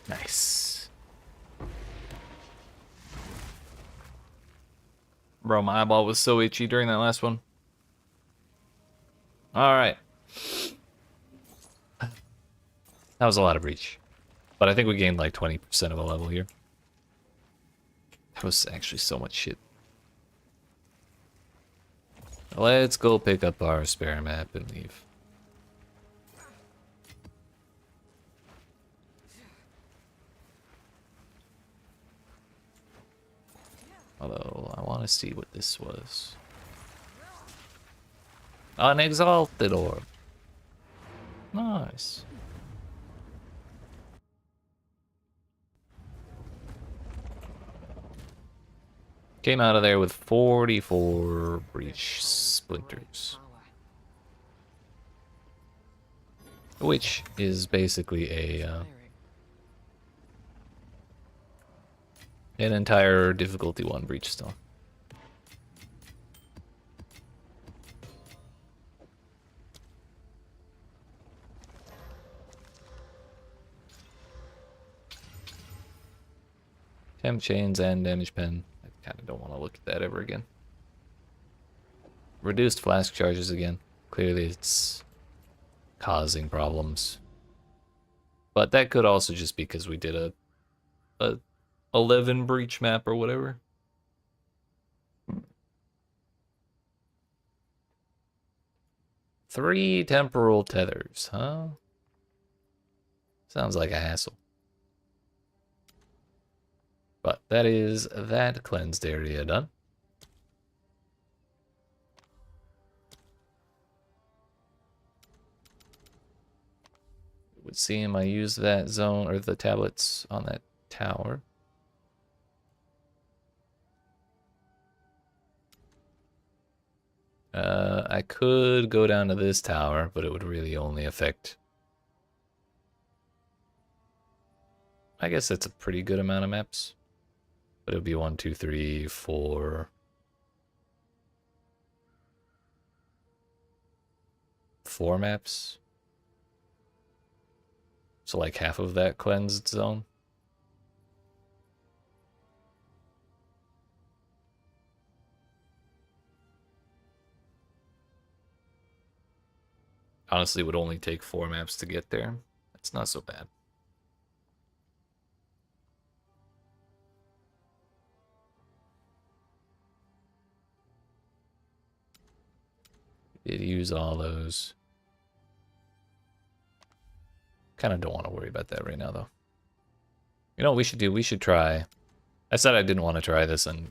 Nice. Bro, my eyeball was so itchy during that last one. Alright. That was a lot of breach. But I think we gained like 20% of a level here. That was actually so much shit. Let's go pick up our spare map and leave. Although, I want to see what this was. An exalted orb. Nice. Came out of there with 44 breach splinters. Which is basically a an entire difficulty 1 breach stone. Temp chains and damage pen. I kind of don't want to look at that ever again. Reduced flask charges again. Clearly it's causing problems. But that could also just be because we did a 11 breach map or whatever. Three temporal tethers, huh? Sounds like a hassle. But that is that cleansed area done. It would seem I used that zone or the tablets on that tower. I could go down to this tower, but it would really only affect... I guess that's a pretty good amount of maps. But it would be 1, 2, 3, 4... 4 maps. So like half of that cleansed zone. Honestly, it would only take 4 maps to get there. That's not so bad. Did use all those. Kind of don't want to worry about that right now, though. You know what we should do? We should try. I said I didn't want to try this in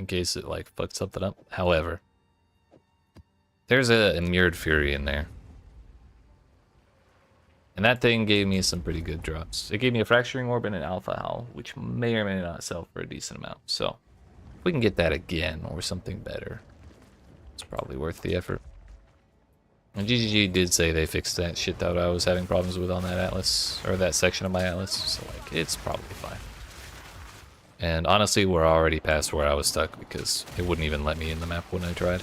case it like fucked something up. However, there's a Mirrored Fury in there. And that thing gave me some pretty good drops. It gave me a Fracturing Orb and an Alpha Howl, which may or may not sell for a decent amount. So, if we can get that again or something better, it's probably worth the effort. And GGG did say they fixed that shit that I was having problems with on that Atlas, or that section of my Atlas. So, like, it's probably fine. And honestly, we're already past where I was stuck because it wouldn't even let me in the map when I tried.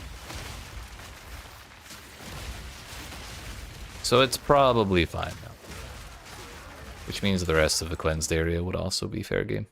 So it's probably fine now. Which means the rest of the cleansed area would also be fair game.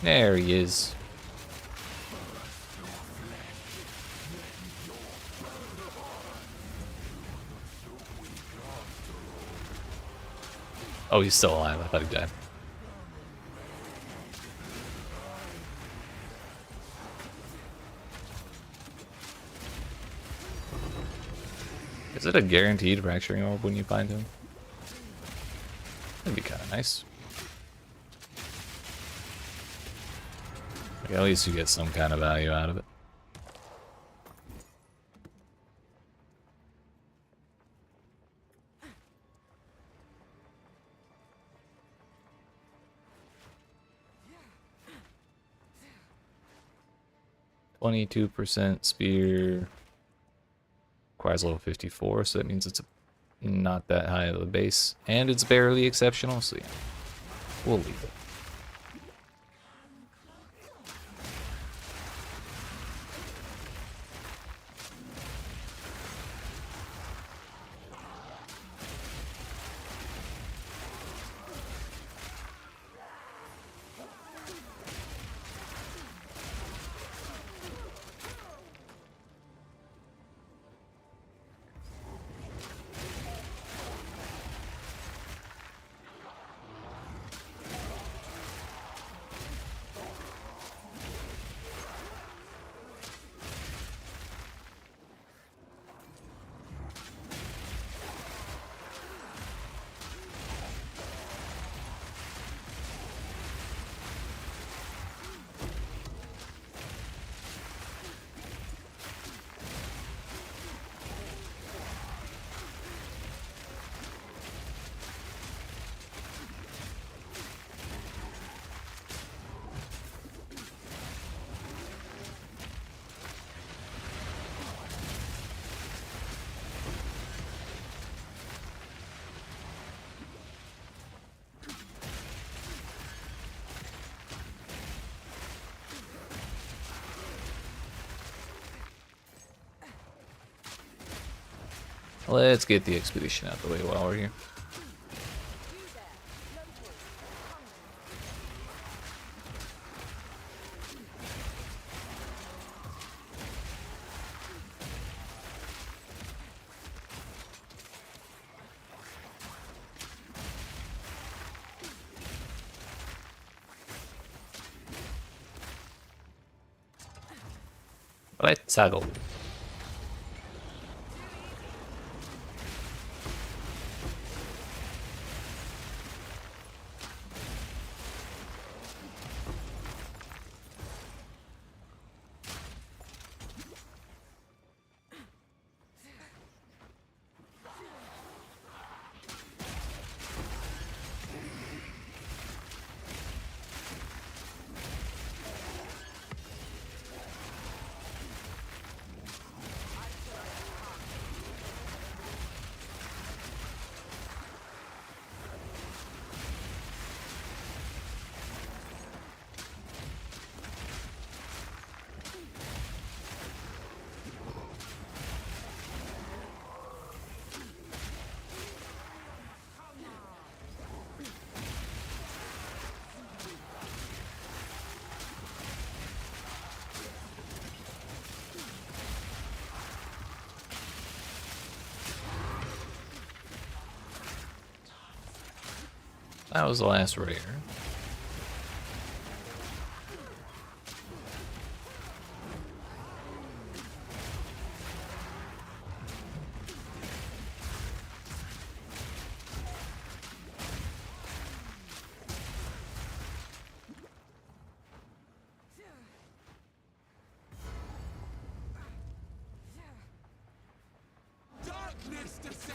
There he is. Oh, he's still alive. I thought he died. Is it a guaranteed Fracturing Orb when you find him? That'd be kind of nice. At least you get some kind of value out of it. %, spear. Requires level 54, so that means it's not that high of a base. And it's barely exceptional, so yeah. We'll leave it. Let's get the expedition out of the way while we're here. Let's go. That was the last rare.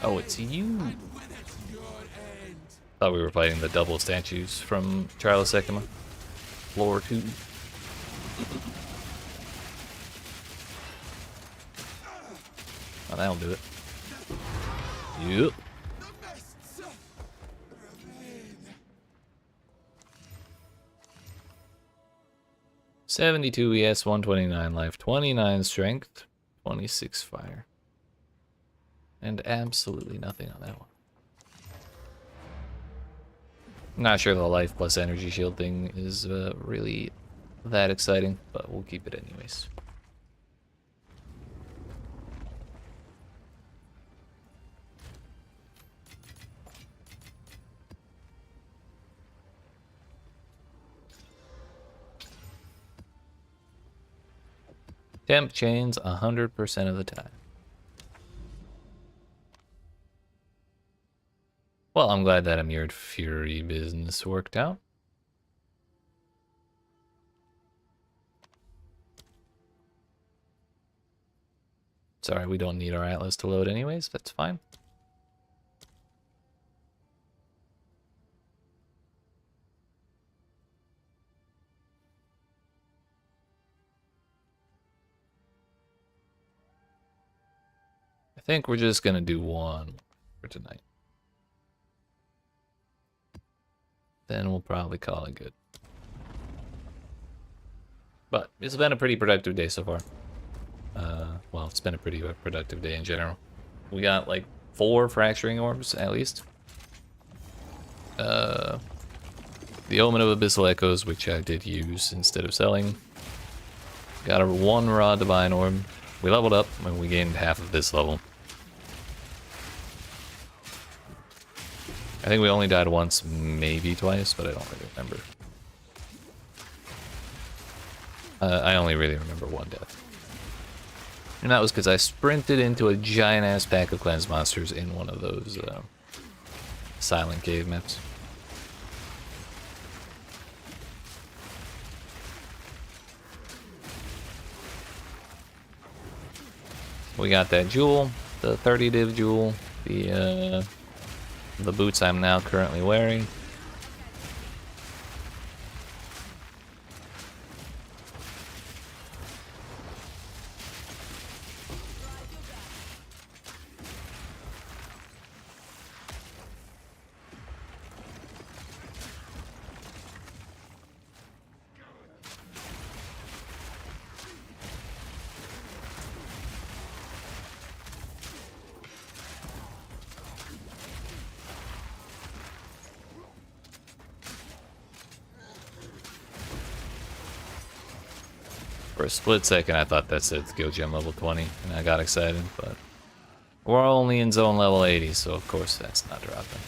Oh, it's you. Thought we were fighting the double statues from Trial of Sekima. Floor 2. Oh, that'll do it. Yep. 72 ES, 129 life, 29 strength, 26 fire. And absolutely nothing on that one. Not sure the life plus energy shield thing is really that exciting, but we'll keep it anyways. Temp chains 100% of the time. Well, I'm glad that a Mirrored Fury business worked out. Sorry, we don't need our Atlas to load anyways, that's fine. I think we're just gonna do one for tonight. Then we'll probably call it good. But it's been a pretty productive day so far. Well, it's been a pretty productive day in general. We got like 4 fracturing orbs at least. The Omen of Abyssal Echoes, which I did use instead of selling. Got a 1 raw divine orb. We leveled up and we gained half of this level. I think we only died once, maybe twice, but I don't really remember. I only really remember 1 death. And that was because I sprinted into a giant-ass pack of cleanse monsters in one of those silent cave maps. We got that jewel, the 30 div jewel, the boots I'm now currently wearing. For a split second, I thought that said skill gem level 20, and I got excited, but we're only in zone level 80, so of course that's not dropping.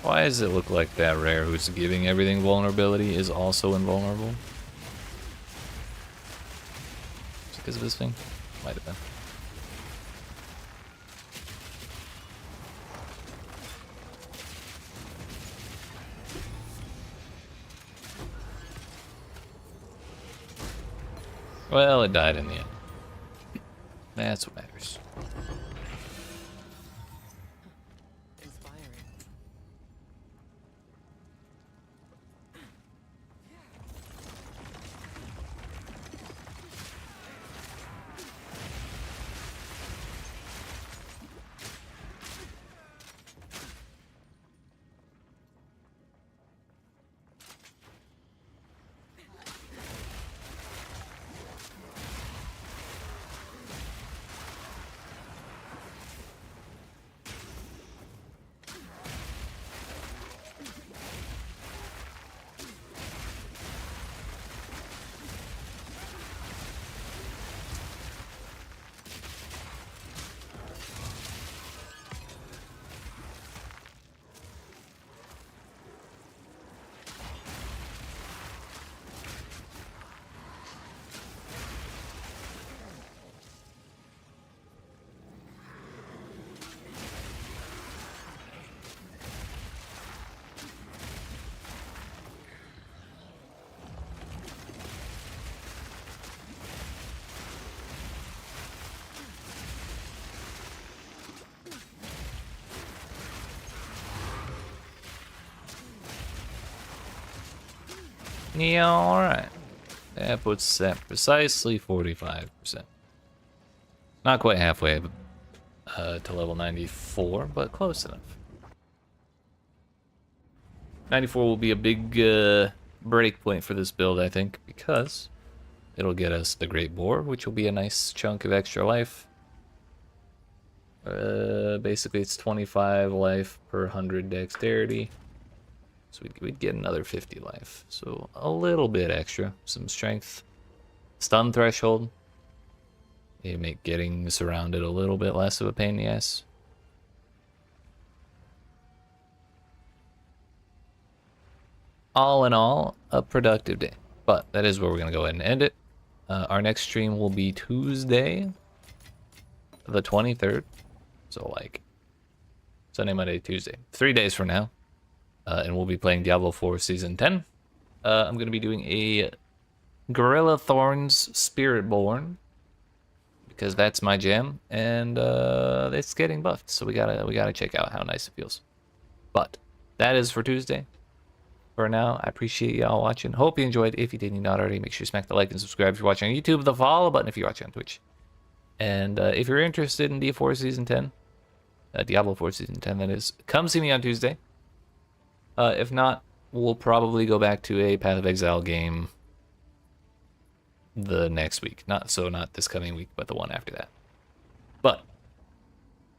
Why does it look like that rare who's giving everything vulnerability is also invulnerable? Is it because of this thing? Might have been. Well, it died in the end. That's what matters. Inspiring. Yeah, alright. That puts that precisely 45%. Not quite halfway to level 94, but close enough. 94 will be a big break point for this build, I think, because it'll get us the Great Boar, which will be a nice chunk of extra life. Basically, it's 25 life per 100 dexterity. So we'd get another 50 life. So a little bit extra. Some strength. Stun threshold. It'd make getting surrounded a little bit less of a pain in the ass. All in all, a productive day. But that is where we're going to go ahead and end it. Our next stream will be Tuesday, the 23rd. So like Sunday, Monday, Tuesday. 3 days from now. And we'll be playing Diablo 4 Season 10. I'm going to be doing a Gorilla Thorns Spiritborn, because that's my jam, and it's getting buffed, so we gotta check out how nice it feels. But that is for Tuesday. For now, I appreciate y'all watching. Hope you enjoyed. If you didn't not already, make sure you smack the like and subscribe if you're watching on YouTube, the follow button if you're watching on Twitch. And if you're interested in D4 Season 10, Diablo 4 Season 10 that is, come see me on Tuesday. If not, we'll probably go back to a Path of Exile game the next week. Not this coming week, but the one after that. But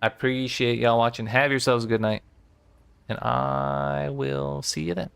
I appreciate y'all watching. Have yourselves a good night, and I will see you then.